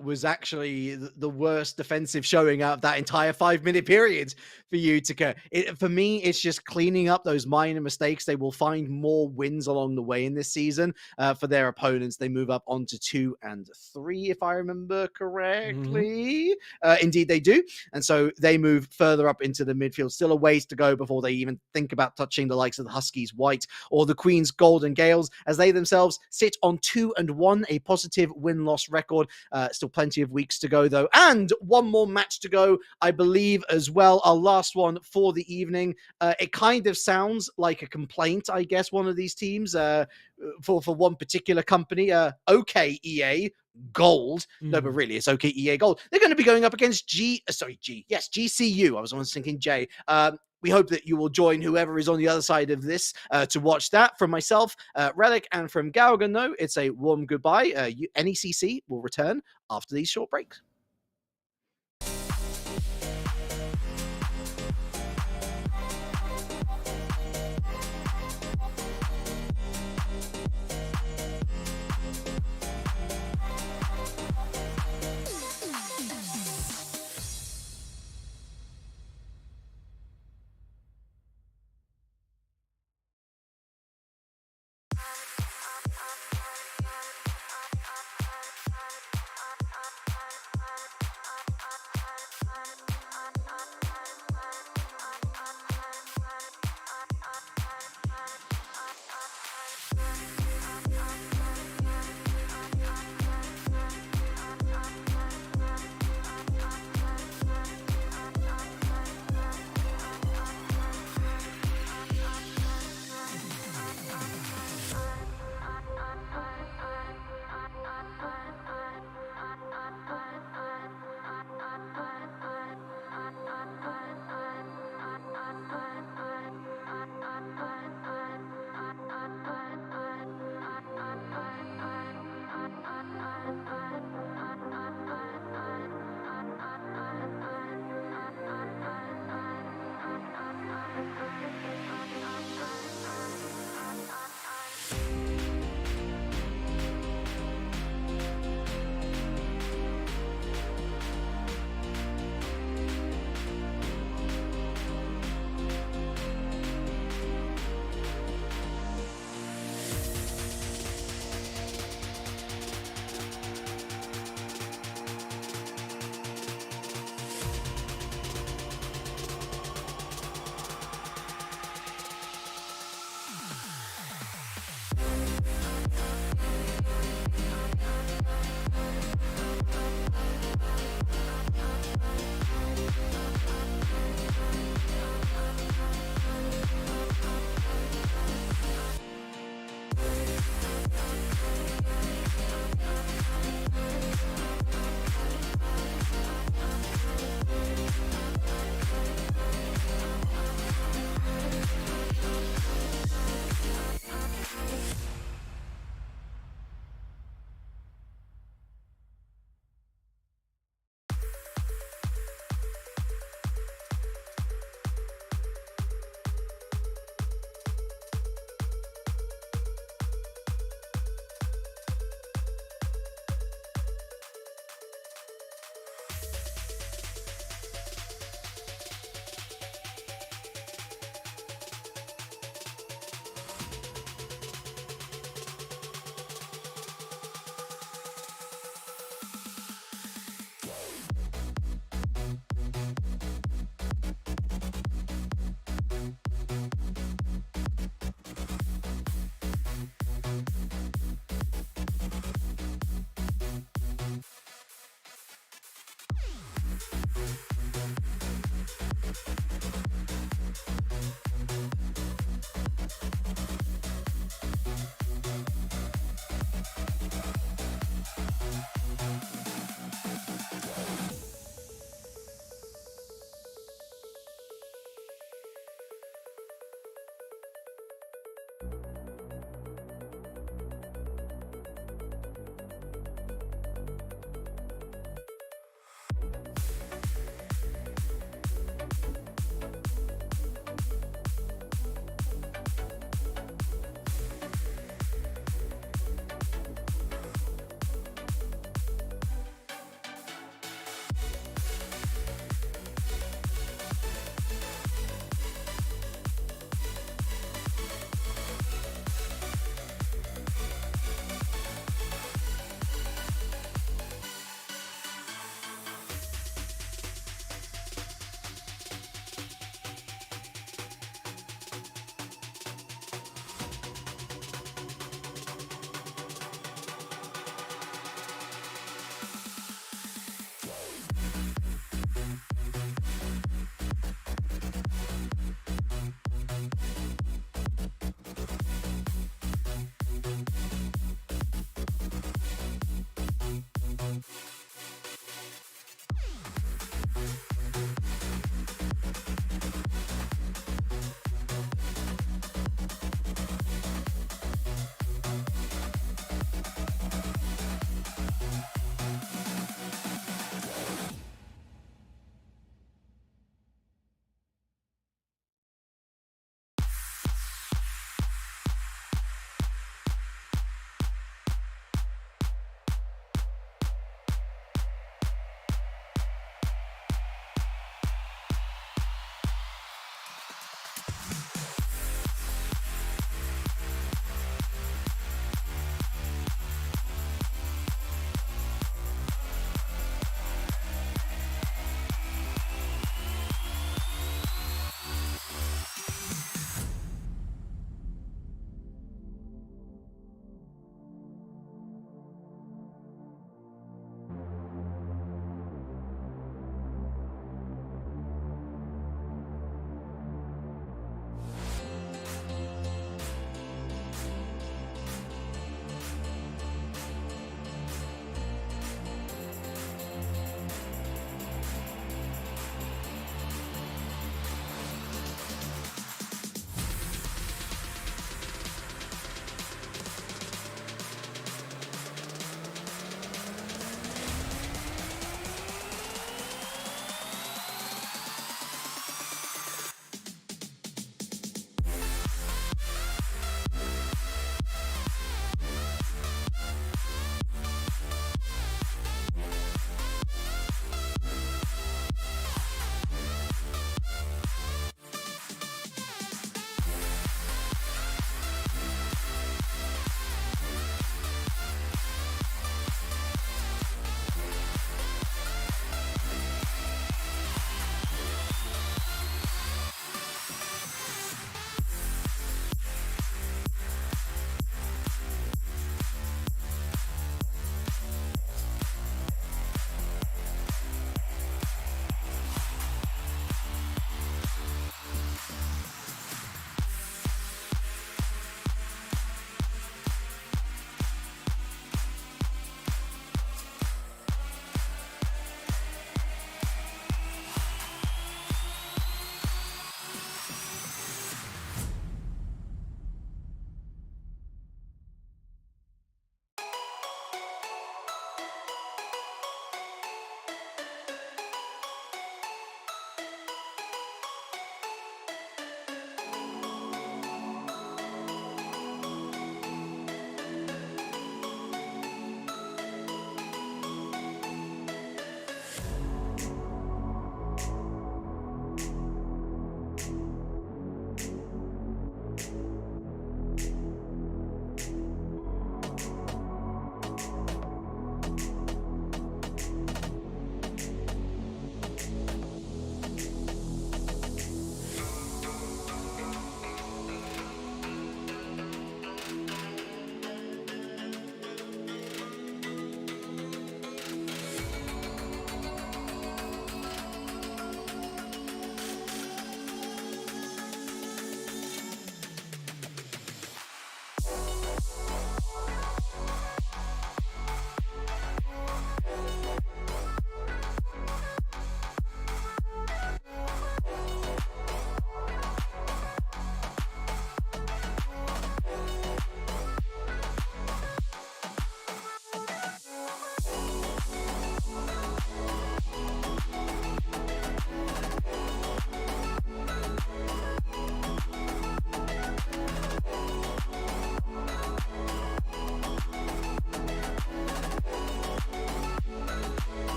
was actually the worst defensive showing out of that entire 5-minute period for Utica. For me, it's just cleaning up those minor mistakes. They will find more wins along the way in this season. For their opponents, they move up onto 2 and 3, if I remember correctly. Indeed, they do. And so they move further up into the midfield. Still a ways to go before they even think about touching the likes of the Huskies White or the Queens Golden Gales, as they themselves sit on 2 and 1, a positive win-loss record. Still plenty of weeks to go, though, and one more match to go, I believe, as well. Our last one for the evening. It kind of sounds like a complaint, I guess, one of these teams for one particular company, OKEA Gold. No, but really, it's OKEA Gold. They're going to be going up against GCU. I was almost thinking J. We hope that you will join whoever is on the other side of this to watch that. From myself, Relic, and from Gaugan, though, it's a warm goodbye. NECC will return after these short breaks.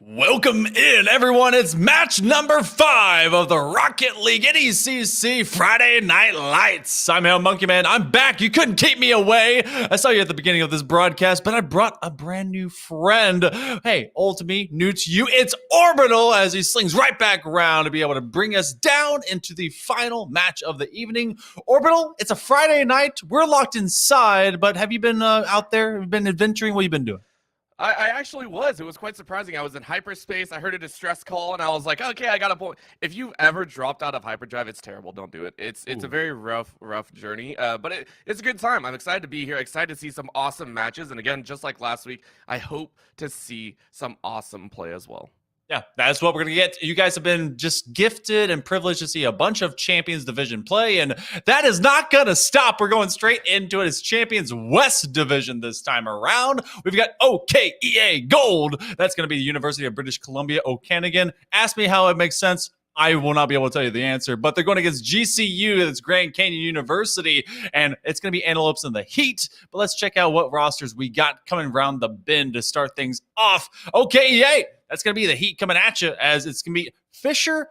Welcome in, everyone. It's match number 5 of the Rocket League NECC Friday Night Lights. I'm El Monkey Man. I'm back. You couldn't keep me away. I saw you at the beginning of this broadcast, but I brought a brand new friend. Hey, old to me, new to you. It's Orbital as he slings right back around to be able to bring us down into the final match of the evening. Orbital, it's a Friday night. We're locked inside, but have you been out there? Have you been adventuring? What have you been doing?
I actually was. It was quite surprising. I was in hyperspace. I heard a distress call, and I was like, okay, I got a point. If you ever dropped out of hyperdrive, it's terrible. Don't do it. It's a very rough journey, but it's a good time. I'm excited to be here, excited to see some awesome matches. And again, just like last week, I hope to see some awesome play as well.
Yeah, that's what we're going to get. You guys have been just gifted and privileged to see a bunch of Champions Division play, and that is not going to stop. We're going straight into it. It's Champions West Division this time around. We've got OKEA Gold. That's going to be the University of British Columbia, Okanagan. Ask me how it makes sense. I will not be able to tell you the answer, but they're going against GCU, that's Grand Canyon University, and it's going to be Antelopes in the Heat. But let's check out what rosters we got coming around the bend to start things off. OKEA, that's going to be the Heat coming at you, as it's going to be Fisher,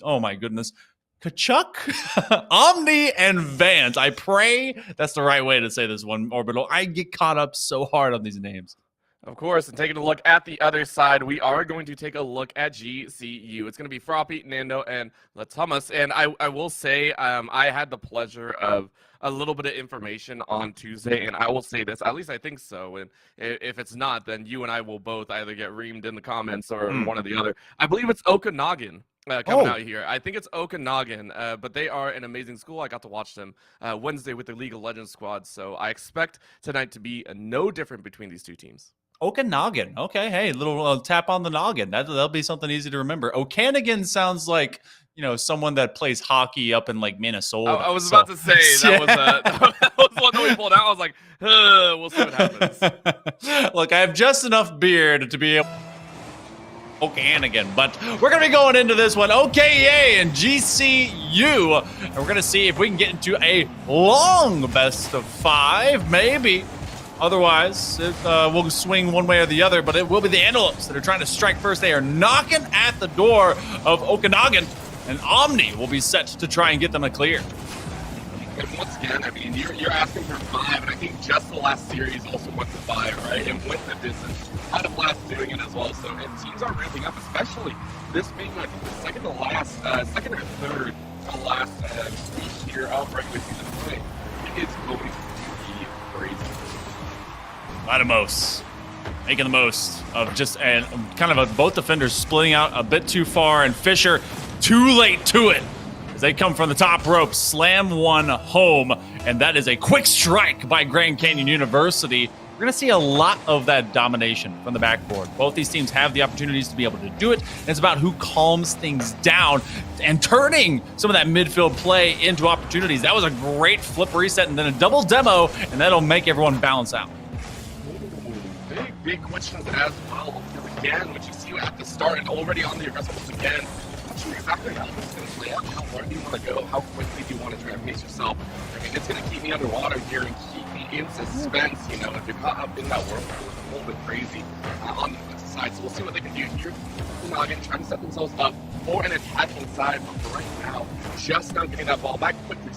oh my goodness, Kachuk, Omni, and Vance. I pray that's the right way to say this one, Orbital. I get caught up so hard on these names.
Of course, and taking a look at the other side, we are going to take a look at GCU. It's going to be Froppy, Nando, and Latamas. And I will say I had the pleasure of a little bit of information on Tuesday, and I will say this, at least I think so. And if it's not, then you and I will both either get reamed in the comments or one or the other. I believe it's Okanagan. Coming out here. I think it's Okanagan, but they are an amazing school. I got to watch them Wednesday with the League of Legends squad, so I expect tonight to be no different between these two teams.
Okanagan. Okay, hey, little tap on the noggin. That'll be something easy to remember. Okanagan sounds like, you know, someone that plays hockey up in like Minnesota.
I was about to say that was one that we pulled out. I was like, we'll see what happens.
Look, I have just enough beard to be able. Okanagan, but we're gonna be going into this one, OKEA and GCU, and we're gonna see if we can get into a long best of 5, maybe. Otherwise, we'll swing one way or the other, but it will be the Antelopes that are trying to strike first. They are knocking at the door of Okanagan, and Omni will be set to try and get them a clear.
And once again, I mean, you're asking for 5, and I think just the last series also went to 5, right? And with the distance, had a blast doing it as well. So, and teams are ramping up, especially this being like the second or third to last week here of regular season play. It's going to be crazy.
Lattimos making the most of just kind of both defenders splitting out a bit too far, and Fisher too late to it as they come from the top rope, slam one home, and that is a quick strike by Grand Canyon University. We're going to see a lot of that domination from the backboard. Both these teams have the opportunities to be able to do it. And it's about who calms things down and turning some of that midfield play into opportunities. That was a great flip reset and then a double demo, and that'll make everyone balance out.
Big questions as well. Because again, what you see at the start and already on the aggressive once again, not sure exactly how this is going to play out. How far do you want to go? How quickly do you want to try and pace yourself? I mean, it's going to keep me underwater here and keep me in suspense. You know, if you're caught up in that world, it's a little bit crazy on the defensive side. So we'll see what they can do here. Trying to set themselves up for an attacking side, but for right now, just now getting that ball back quickly.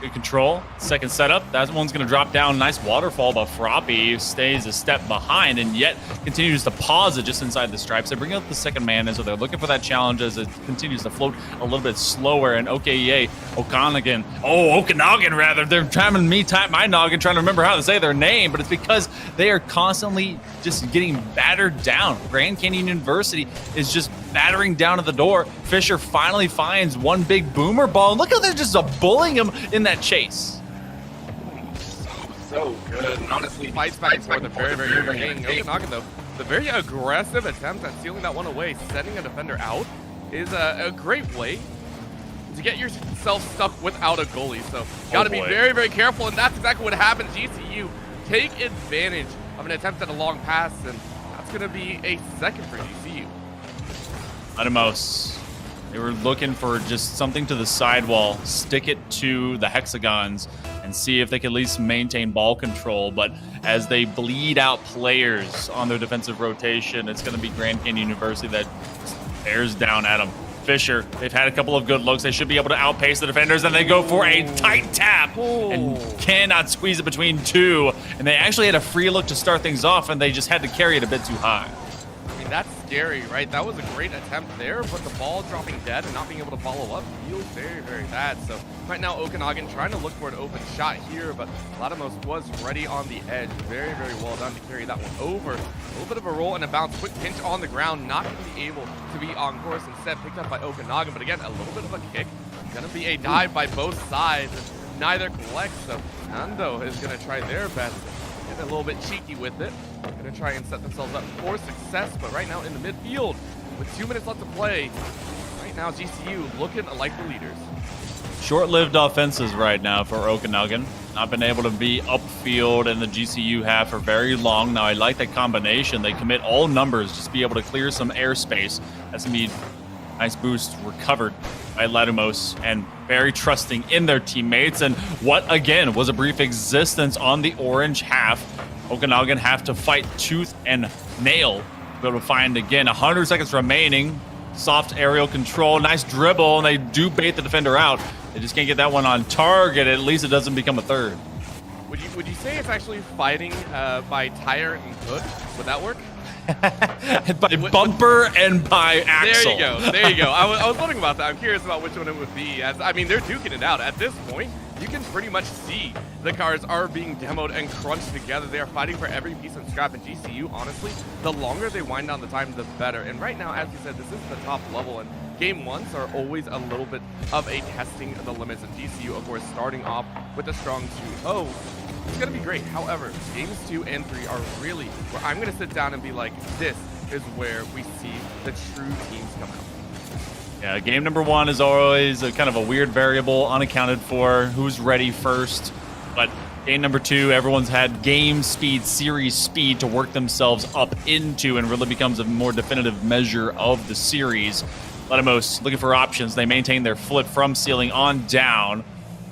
Good control. Second setup. That one's going to drop down. Nice waterfall, but Froppy stays a step behind and yet continues to pause it just inside the stripes. They bring up the second man in, so they're looking for that challenge as it continues to float a little bit slower. And Okanagan, rather. They're having me tap my noggin trying to remember how to say their name, but it's because they are constantly just getting battered down. Grand Canyon University is just battering down at the door. Fisher finally finds one big boomer ball. Look how they're just bullying him in that chase.
So good. And honestly, fights back and forth. Very entertaining. Okanagan, though, the very aggressive attempt at stealing that one away, setting a defender out, is a great way to get yourself stuck without a goalie. So got to be very careful, and that's exactly what happened. GCU take advantage of an attempt at a long pass, and that's going to be a second for GCU.
Lattimos They were looking for just something to the sidewall, stick it to the hexagons, and see if they could at least maintain ball control. But as they bleed out players on their defensive rotation, it's going to be Grand Canyon University that bears down at them. Fisher, they've had a couple of good looks. They should be able to outpace the defenders, and they go for a tight tap and cannot squeeze it between two. And they actually had a free look to start things off, and they just had to carry it a bit too high.
I mean, that's scary, right? That was a great attempt there, but the ball dropping dead and not being able to follow up feels very, very bad. So right now, Okanagan trying to look for an open shot here, but Latimos was ready on the edge. Very, very well done to carry that one over. A little bit of a roll and a bounce. Quick pinch on the ground, not going to be able to be on course. Instead, picked up by Okanagan, but again, a little bit of a kick. Going to be a dive by both sides. Neither collects, so Nando is going to try their best. Get a little bit cheeky with it. Going to try and set themselves up for success, but right now in the midfield, with 2 minutes left to play, right now GCU looking like the leaders.
Short-lived offenses right now for Okanagan. Not been able to be upfield in the GCU half for very long. Now, I like that combination. They commit all numbers, just be able to clear some airspace. That's going to be a nice boost recovered by Latimos, and very trusting in their teammates. And what, again, was a brief existence on the orange half. Okanagan have to fight tooth and nail to be able to find, again, 100 seconds remaining. Soft aerial control, nice dribble, and they do bait the defender out. They just can't get that one on target. At least it doesn't become a third.
Would you say it's actually fighting by tire and hood? Would that work?
By bumper and by axle.
There you go. I was wondering about that. I'm curious about which one it would be. I mean, they're duking it out. At this point, you can pretty much see the cars are being demoed and crunched together. They are fighting for every piece and scrap. And GCU, honestly, the longer they wind down the time, the better. And right now, as you said, this is the top level. And game ones are always a little bit of a testing the limits. And GCU, of course, starting off with a strong 2-0. It's going to be great. However, games 2 and 3 are really where I'm going to sit down and be like, this is where we see the true teams come out.
Yeah, game number 1 is always a kind of a weird variable, unaccounted for, who's ready first. But game number 2, everyone's had game speed, series speed to work themselves up into, and really becomes a more definitive measure of the series. Latimos looking for options. They maintain their flip from ceiling on down.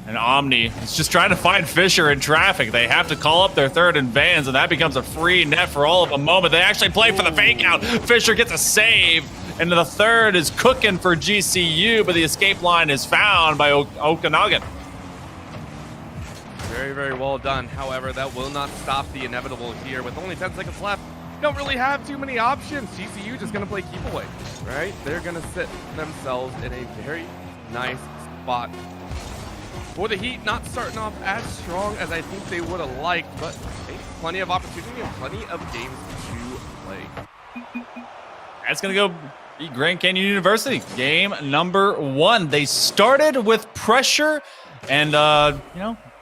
And Omni is just trying to find Fisher in traffic. They have to call up their third in Vans, and that becomes a free net for all of a moment. They actually play for the fake out. Fisher gets a save, and the third is cooking for GCU, but the escape line is found by Okanagan.
Very, very well done. However, that will not stop the inevitable here. With only 10 seconds left, you don't really have too many options. GCU just going to play keep away, right? They're going to sit themselves in a very nice spot. For the Heat, not starting off as strong as I think they would have liked, but hey, plenty of opportunity and plenty of games to play.
That's going to go be Grand Canyon University. Game number 1. They started with pressure and,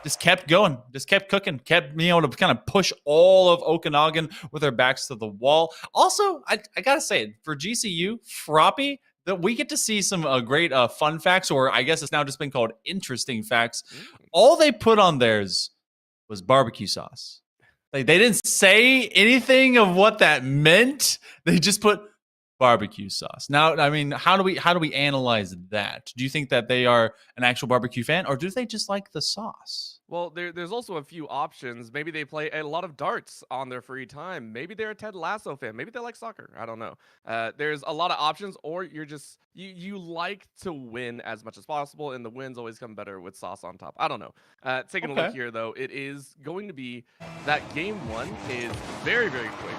just kept going, just kept cooking, kept being able to kind of push all of Okanagan with their backs to the wall. Also, I got to say it, for GCU, Froppy, that we get to see some great fun facts, or I guess it's now just been called interesting facts. All they put on theirs was barbecue sauce. They didn't say anything of what that meant. They just put barbecue sauce. Now, I mean, how do we analyze that? Do you think that they are an actual barbecue fan, or do they just like the sauce?
Well, there's also a few options. Maybe they play a lot of darts on their free time. Maybe they're a Ted Lasso fan. Maybe they like soccer. I don't know. There's a lot of options, or you're just you like to win as much as possible, and the wins always come better with sauce on top. I don't know. Taking a look here, though, it is going to be that game 1 is very, very quick.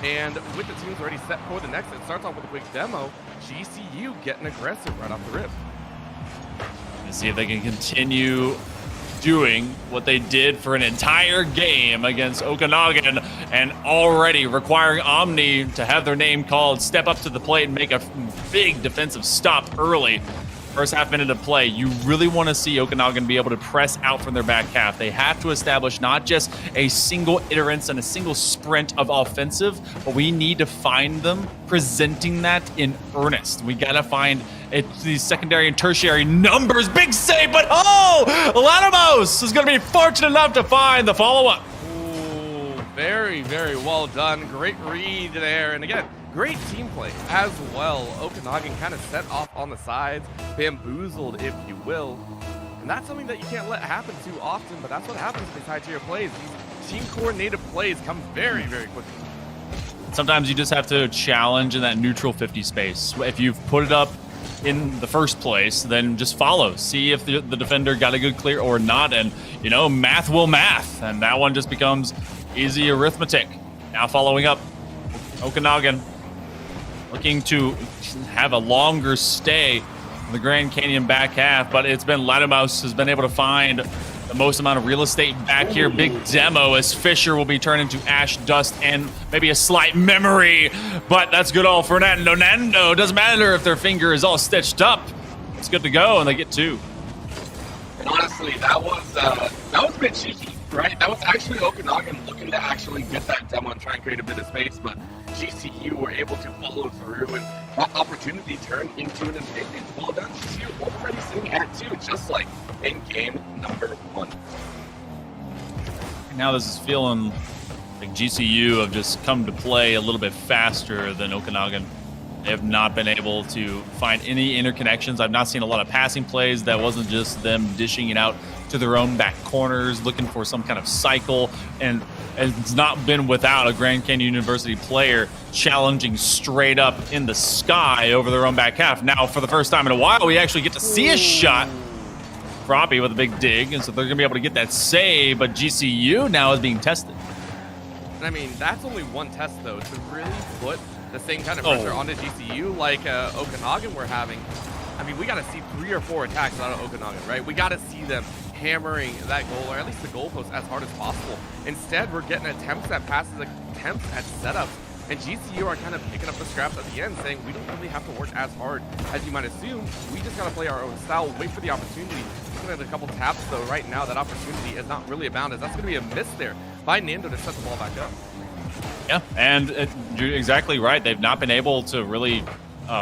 And with the teams already set for the next, it starts off with a quick demo. GCU getting aggressive right off the rip.
Let's see if they can continue doing what they did for an entire game against Okanagan, and already requiring Omni to have their name called, step up to the plate and make a big defensive stop early. First half minute of play, you really want to see Okanagan be able to press out from their back half. They have to establish not just a single iterance and a single sprint of offensive, but we need to find them presenting that in earnest. We got to find these secondary and tertiary numbers. Big save, but Latimos is going to be fortunate enough to find the follow-up.
Very, very well done. Great read there. And again, great team play as well. Okanagan kind of set off on the sides, bamboozled, if you will. And that's something that you can't let happen too often, but that's what happens with these high-tier plays. These team-coordinated plays come very, very quickly.
Sometimes you just have to challenge in that neutral 50 space. If you've put it up in the first place, then just follow. See if the defender got a good clear or not, and, you know, math will math, and that one just becomes easy arithmetic. Now following up, Okanagan looking to have a longer stay in the Grand Canyon back half, but it's been Latimus has been able to find the most amount of real estate back here. Big demo as Fisher will be turned into ash, dust, and maybe a slight memory, but that's good all for Nando. Nando, doesn't matter if their finger is all stitched up. It's good to go, and they get 2.
And honestly, that was a bit cheeky, right? That was actually Okanagan looking to actually get that demo and try and create a bit of space, but GCU were able to follow through, and that opportunity turned into an advantage. Well done, GCU, already sitting at 2, just like in game number 1.
Now this is feeling like GCU have just come to play a little bit faster than Okanagan. They have not been able to find any interconnections. I've not seen a lot of passing plays that wasn't just them dishing it out to their own back corners, looking for some kind of cycle, and it's not been without a Grand Canyon University player challenging straight up in the sky over their own back half. Now, for the first time in a while, we actually get to see a shot. Froppy with a big dig, and so they're going to be able to get that save, but GCU now is being tested.
And I mean, that's only one test, though, to really put the same kind of pressure onto GCU like Okanagan were having. I mean, we got to see 3 or 4 attacks out of Okanagan, right? We got to see them hammering that goal, or at least the goalpost, as hard as possible. Instead, we're getting attempts at passes, attempts at setups, and GCU are kind of picking up the scraps at the end, saying we don't really have to work as hard as you might assume. We just got to play our own style, wait for the opportunity. Looking at a couple taps, though, right now, that opportunity is not really abounded. That's going to be a miss there by Nando to set the ball back up.
Yeah, and you're exactly right. They've not been able to really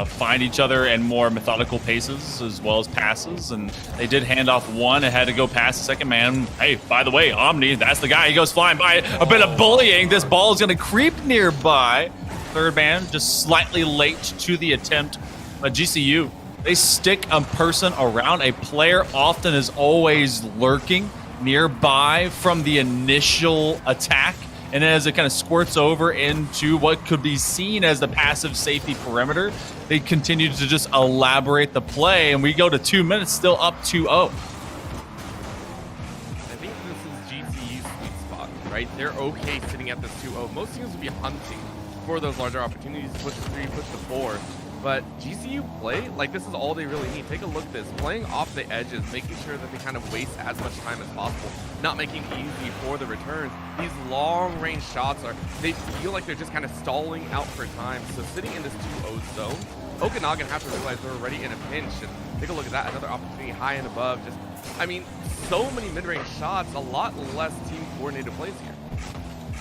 find each other in more methodical paces as well as passes, and they did hand off one and had to go past the second man. Hey, by the way, Omni, that's the guy. He goes flying by. A bit of bullying. This ball is going to creep nearby. Third man just slightly late to the attempt, but GCU, they stick a person around. A player often is always lurking nearby from the initial attack. And as it kind of squirts over into what could be seen as the passive safety perimeter, they continue to just elaborate the play, and we go to 2 minutes, still up 2-0.
I think this is GCU's sweet spot, right? They're okay sitting at this 2-0. Most teams would be hunting for those larger opportunities, push to 3, push to 4. But GCU play, like, this is all they really need. Take a look at this. Playing off the edges, making sure that they kind of waste as much time as possible, not making it easy for the returns. These long-range shots they feel like they're just kind of stalling out for time. So sitting in this 2-0 zone, Okanagan have to realize they're already in a pinch. And take a look at that, another opportunity high and above. Just, I mean, so many mid-range shots, a lot less team-coordinated plays here.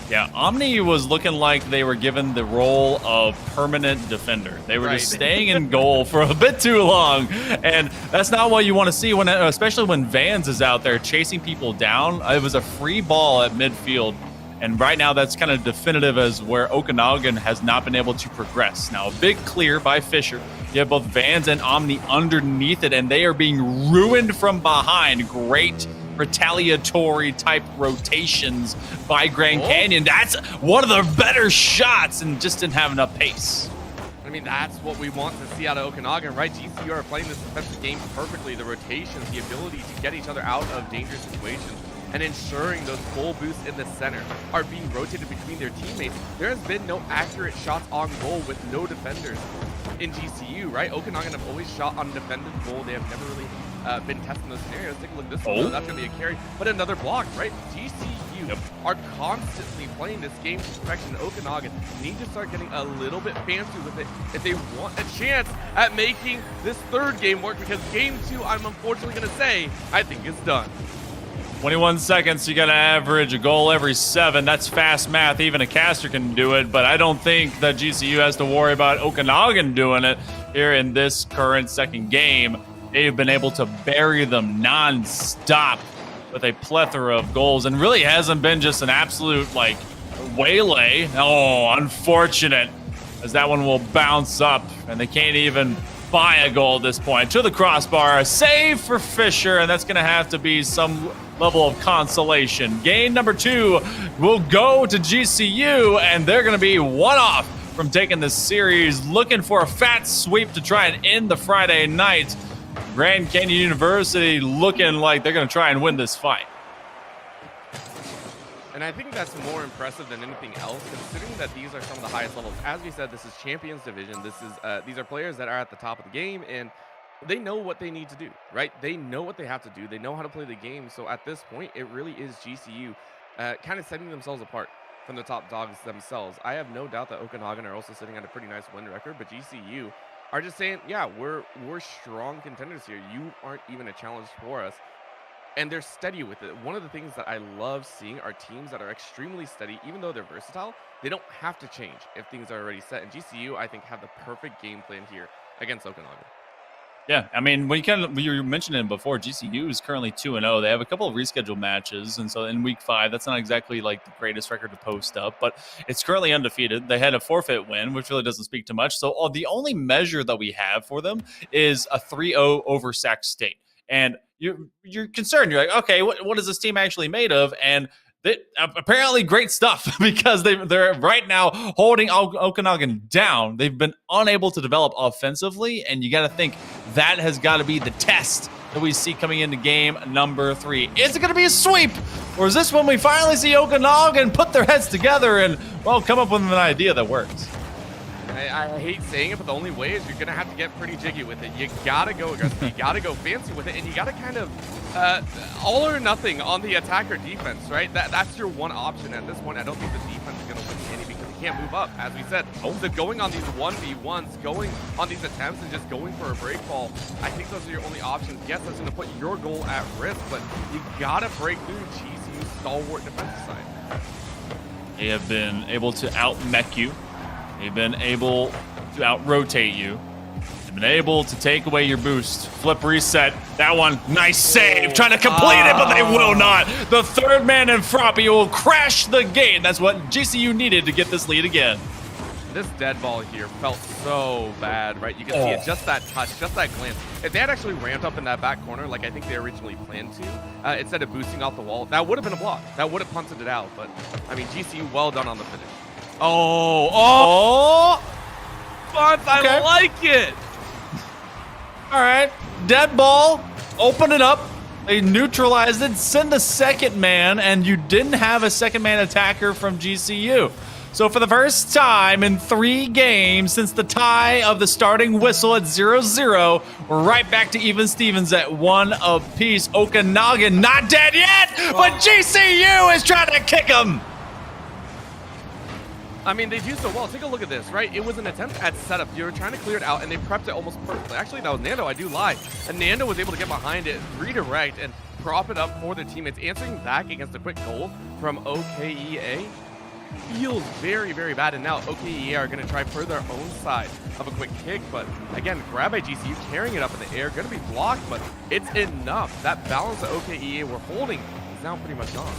Yeah, Omni was looking like they were given the role of permanent defender. They were just staying in goal for a bit too long, and that's not what you want to see, when, especially when Vans is out there chasing people down. It was a free ball at midfield, and right now that's kind of definitive as where Okanagan has not been able to progress. Now, a big clear by Fisher. You have both Vans and Omni underneath it, and they are being ruined from behind. Great retaliatory type rotations by Grand Canyon. That's one of the better shots, and just didn't have enough pace.
I mean, that's what we want to see out of Okanagan, right? GCU are playing this defensive game perfectly. The rotations, the ability to get each other out of dangerous situations, and ensuring those full boosts in the center are being rotated between their teammates. There has been no accurate shots on goal with no defenders in GCU, right? Okanagan have always shot on defended goal. They have never really been testing those scenarios. Take a look at this one. That's going to be a carry, but another block, right? GCU are constantly playing this game to perfection. Okanagan need to start getting a little bit fancy with it if they want a chance at making this third game work, because game 2, I'm unfortunately going to say, I think is done.
21 seconds, you got to average a goal every 7. That's fast math. Even a caster can do it, but I don't think that GCU has to worry about Okanagan doing it here in this current second game. They've been able to bury them non-stop with a plethora of goals, and really hasn't been just an absolute, like, waylay. Oh, unfortunate. as that one will bounce up, and they can't even buy a goal at this point. To the crossbar, a save for Fisher, and that's going to have to be some level of consolation. Game number 2 will go to GCU, and they're going to be one off from taking this series, looking for a fat sweep to try and end the Friday night. Grand Canyon University looking like they're going to try and win this fight.
And I think that's more impressive than anything else, considering that these are some of the highest levels. As we said, this is Champions Division. This is these are players that are at the top of the game, and they know what they need to do, right? They know what they have to do. They know how to play the game. So at this point, it really is GCU kind of setting themselves apart from the top dogs themselves. I have no doubt that Okanagan are also sitting at a pretty nice win record, but GCU are just saying, yeah, we're strong contenders here. You aren't even a challenge for us. And they're steady with it. One of the things that I love seeing are teams that are extremely steady, even though they're versatile. They don't have to change if things are already set. And GCU, I think, have the perfect game plan here against Okanagan.
Yeah, I mean, you were mentioning before, GCU is currently 2-0. They have a couple of rescheduled matches, and so in week 5, that's not exactly like the greatest record to post up, but it's currently undefeated. They had a forfeit win, which really doesn't speak to much. So the only measure that we have for them is a 3-0 over Sac State. And you're concerned. You're like, okay, what is this team actually made of? And apparently great stuff, because they're right now holding Okanagan down. They've been unable to develop offensively, and you got to think that has got to be the test that we see coming into game number 3. Is it going to be a sweep, or is this when we finally see Okanagan put their heads together and, well, come up with an idea that works?
I hate saying it, but the only way is you're going to have to get pretty jiggy with it. You got to go aggressive. You got to go fancy with it, and you got to kind of all or nothing on the attack or defense, right? That's your one option. At this point, I don't think the defense is going to win any because you can't move up, as we said. So going on these 1v1s, going on these attempts and just going for a break ball, I think those are your only options. Yes, that's going to put your goal at risk, but you got to break through GCU's stalwart defensive side.
They have been able to out-mech you. They've been able to out-rotate you. They've been able to take away your boost. Flip reset. That one, nice save. Trying to complete it, but they will not. The third man in Froppy will crash the gate. That's what GCU needed to get this lead again.
This dead ball here felt so bad, right? You can see it, just that touch, just that glance. If they had actually ramped up in that back corner like I think they originally planned to, instead of boosting off the wall, that would have been a block. That would have punted it out. But, I mean, GCU, well done on the finish. Oh! Fonz, okay. I like it!
All right, dead ball, open it up. They neutralized it, send the second man, and you didn't have a second man attacker from GCU. So for the first time in 3 games since the tie of the starting whistle at 0-0, we're right back to even Stevens at 1 apiece. Okanagan not dead yet, but GCU is trying to kick him.
I mean, they do so well. Take a look at this, right? It was an attempt at setup. You were trying to clear it out, and they prepped it almost perfectly. Actually, that was Nando. I do lie. And Nando was able to get behind it, redirect, and prop it up for their teammates. Answering back against a quick goal from OKEA feels very, very bad. And now OKEA are going to try for their own side of a quick kick. But again, grab by GCU, carrying it up in the air. Going to be blocked, but it's enough. That balance that OKEA were holding is now pretty much gone.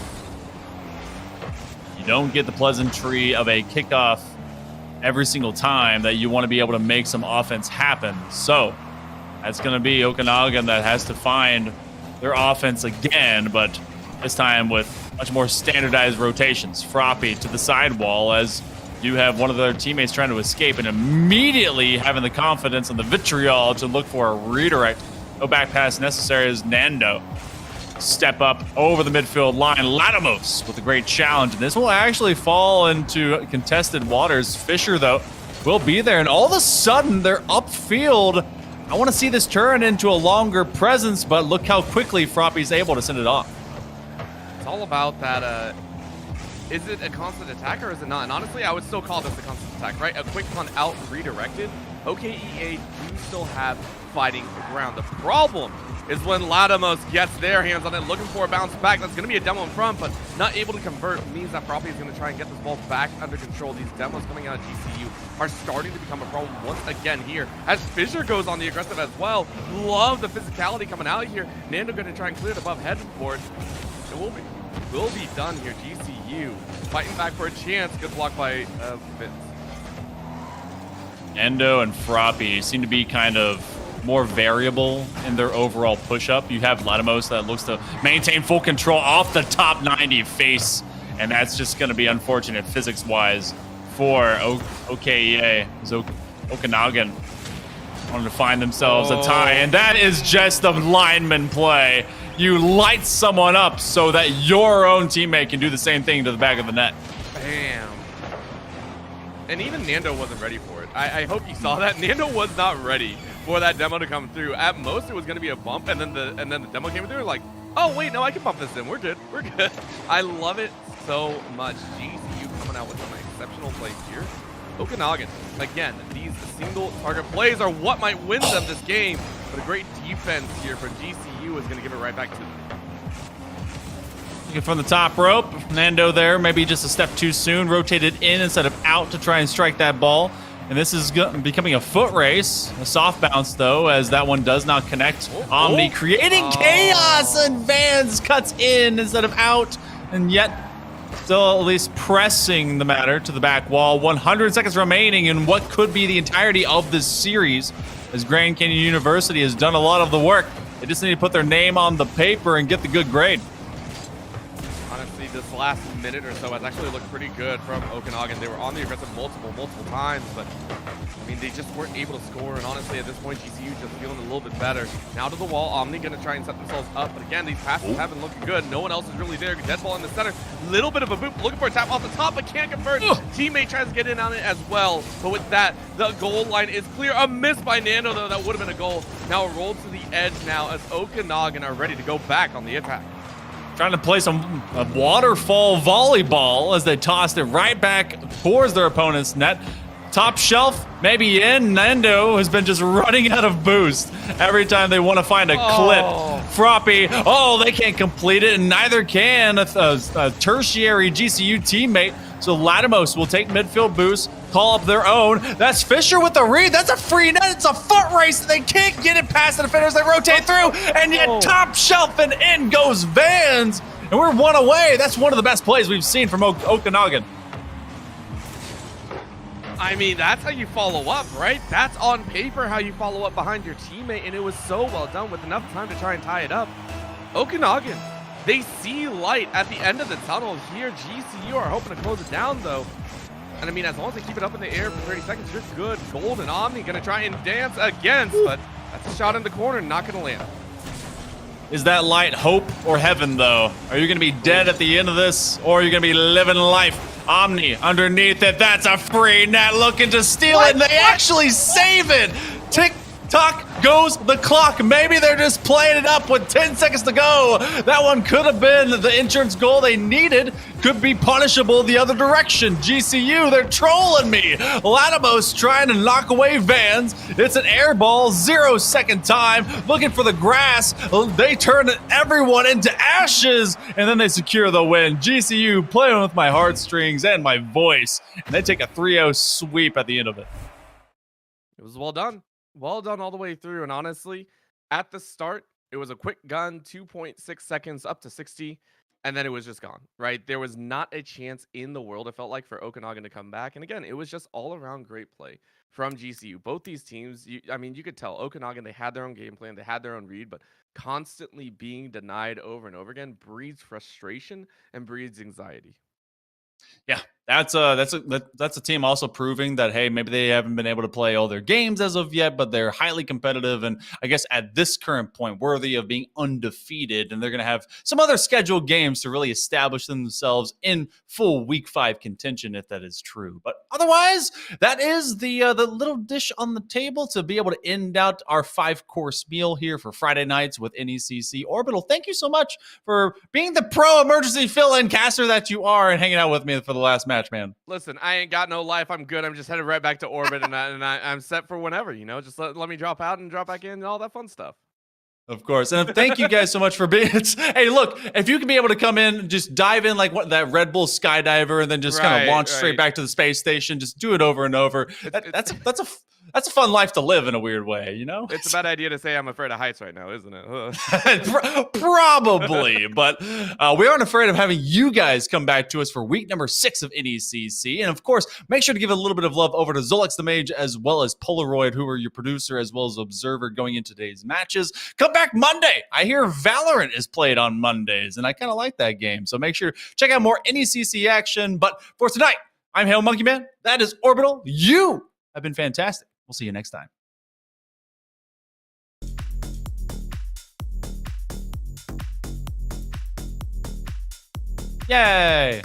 You don't get the pleasantry of a kickoff every single time that you want to be able to make some offense happen. So that's going to be Okanagan that has to find their offense again, but this time with much more standardized rotations. Froppy to the sidewall as you have one of their teammates trying to escape and immediately having the confidence and the vitriol to look for a redirect. No back pass necessary as Nando step up over the midfield line. Latimos with a great challenge, and this will actually fall into contested waters. Fisher, though, will be there, and all of a sudden they're upfield. I want to see this turn into a longer presence, but look how quickly Froppy's able to send it off.
It's all about that. Is it a constant attack or is it not? And honestly, I would still call this a constant attack, right? A quick punt out redirected. OKEA do still have fighting ground. The problem is when Latimos gets their hands on it, looking for a bounce back. That's going to be a demo in front, but not able to convert means that Froppy is going to try and get this ball back under control. These demos coming out of GCU are starting to become a problem once again here as Fisher goes on the aggressive as well. Love the physicality coming out here. Nando going to try and clear it above headboard. It will be done here. GCU fighting back for a chance. Good block by Vince.
Endo and Froppy seem to be kind of more variable in their overall push-up. You have Latimos that looks to maintain full control off the top 90 face, and that's just going to be unfortunate physics-wise for OKEA. Okanagan wanting to find themselves a tie, and that is just the lineman play. You light someone up so that your own teammate can do the same thing to the back of the net.
Bam. And even Nando wasn't ready for it. I hope you saw that. Nando was not ready for that demo to come through. At most, it was going to be a bump, and then the demo came through. Like, oh wait, no, I can bump this in. We're good. We're good. I love it so much. GCU coming out with some exceptional plays here. Okanagan, again, these single target plays are what might win them this game. But a great defense here from GCU is going to give it right back to them.
Looking from the top rope, Nando there, maybe just a step too soon, rotated in instead of out to try and strike that ball. And this is becoming a foot race, a soft bounce though, as that one does not connect. Omni creating chaos, and Vans cuts in instead of out, and yet still at least pressing the matter to the back wall. 100 seconds remaining in what could be the entirety of this series, as Grand Canyon University has done a lot of the work. They just need to put their name on the paper and get the good grade.
Honestly, this last minute or so has actually looked pretty good from Okanagan. They were on the aggressive multiple times, but I mean, they just weren't able to score. And honestly, at this point, GCU just feeling a little bit better. Now to the wall, Omni gonna try and set themselves up. But again, these passes have been looking good. No one else is really there. Dead ball in the center. Little bit of a boop, looking for a tap off the top, but can't convert. Teammate tries to get in on it as well. But with that, the goal line is clear. A miss by Nando, though. That would have been a goal. Now rolled to the edge now as Okanagan are ready to go back on the attack.
Trying to play some waterfall volleyball as they tossed it right back towards their opponent's net. Top shelf, maybe in. Nando has been just running out of boost every time they want to find a clip. Froppy, they can't complete it, and neither can a tertiary GCU teammate. So Latimos will take midfield boost, call up their own. That's Fisher with the read. That's a free net. It's a foot race. They can't get it past the defenders. They rotate through, and yet top shelf, and in goes Vans. And we're one away. That's one of the best plays we've seen from Okanagan.
I mean, that's how you follow up, right? That's on paper how you follow up behind your teammate, and it was so well done with enough time to try and tie it up. Okanagan, they see light at the end of the tunnel here. GCU are hoping to close it down, though. And I mean, as long as they keep it up in the air for 30 seconds, you're good. Golden Omni gonna try and dance against, but that's a shot in the corner, not gonna land.
Is that light hope or heaven, though? Are you gonna be dead at the end of this, or are you gonna be living life? Omni underneath it. That's a free net, looking to steal it, and they actually save it. Tick-tock goes the clock. Maybe they're just playing it up with 10 seconds to go. That one could have been the insurance goal they needed. Could be punishable the other direction. GCU, they're trolling me. Latimos trying to knock away Vans. It's an air ball, 0-second time. Looking for the grass. They turn everyone into ashes, and then they secure the win. GCU playing with my heartstrings and my voice, and they take a 3-0 sweep at the end of it.
It was well done. Well done all the way through, and honestly, at the start, it was a quick gun, 2.6 seconds up to 60, and then it was just gone, right? There was not a chance in the world, it felt like, for Okanagan to come back. And again, it was just all-around great play from GCU. Both these teams, you could tell Okanagan, they had their own game plan, they had their own read, but constantly being denied over and over again breeds frustration and breeds anxiety.
Yeah, that's a team also proving that, hey, maybe they haven't been able to play all their games as of yet, but they're highly competitive, and I guess at this current point worthy of being undefeated. And they're going to have some other scheduled games to really establish themselves in full Week 5 contention, if that is true. But otherwise, that is the little dish on the table to be able to end out our 5-course meal here for Friday nights with NECC Orbital. Thank you so much for being the pro emergency fill-in caster that you are and hanging out with me for the last match, man.
Listen, I ain't got no life. I'm good. I'm just headed right back to orbit, and I'm set for whenever, just let me drop out and drop back in and all that fun stuff.
Of course. And thank you guys so much for being hey, look, if you can be able to come in, just dive in like that Red Bull skydiver and then just kind of launch straight back to the space station, just do it over and over. That's a fun life to live in a weird way, you know?
It's a bad idea to say I'm afraid of heights right now, isn't it?
Probably, but we aren't afraid of having you guys come back to us for week number 6 of NECC. And of course, make sure to give a little bit of love over to Zolex the Mage as well as Polaroid, who are your producer as well as observer going into today's matches. Come back Monday. I hear Valorant is played on Mondays, and I kind of like that game. So make sure to check out more NECC action. But for tonight, I'm Hail Monkey Man. That is Orbital. You have been fantastic. We'll see you next time. Yay!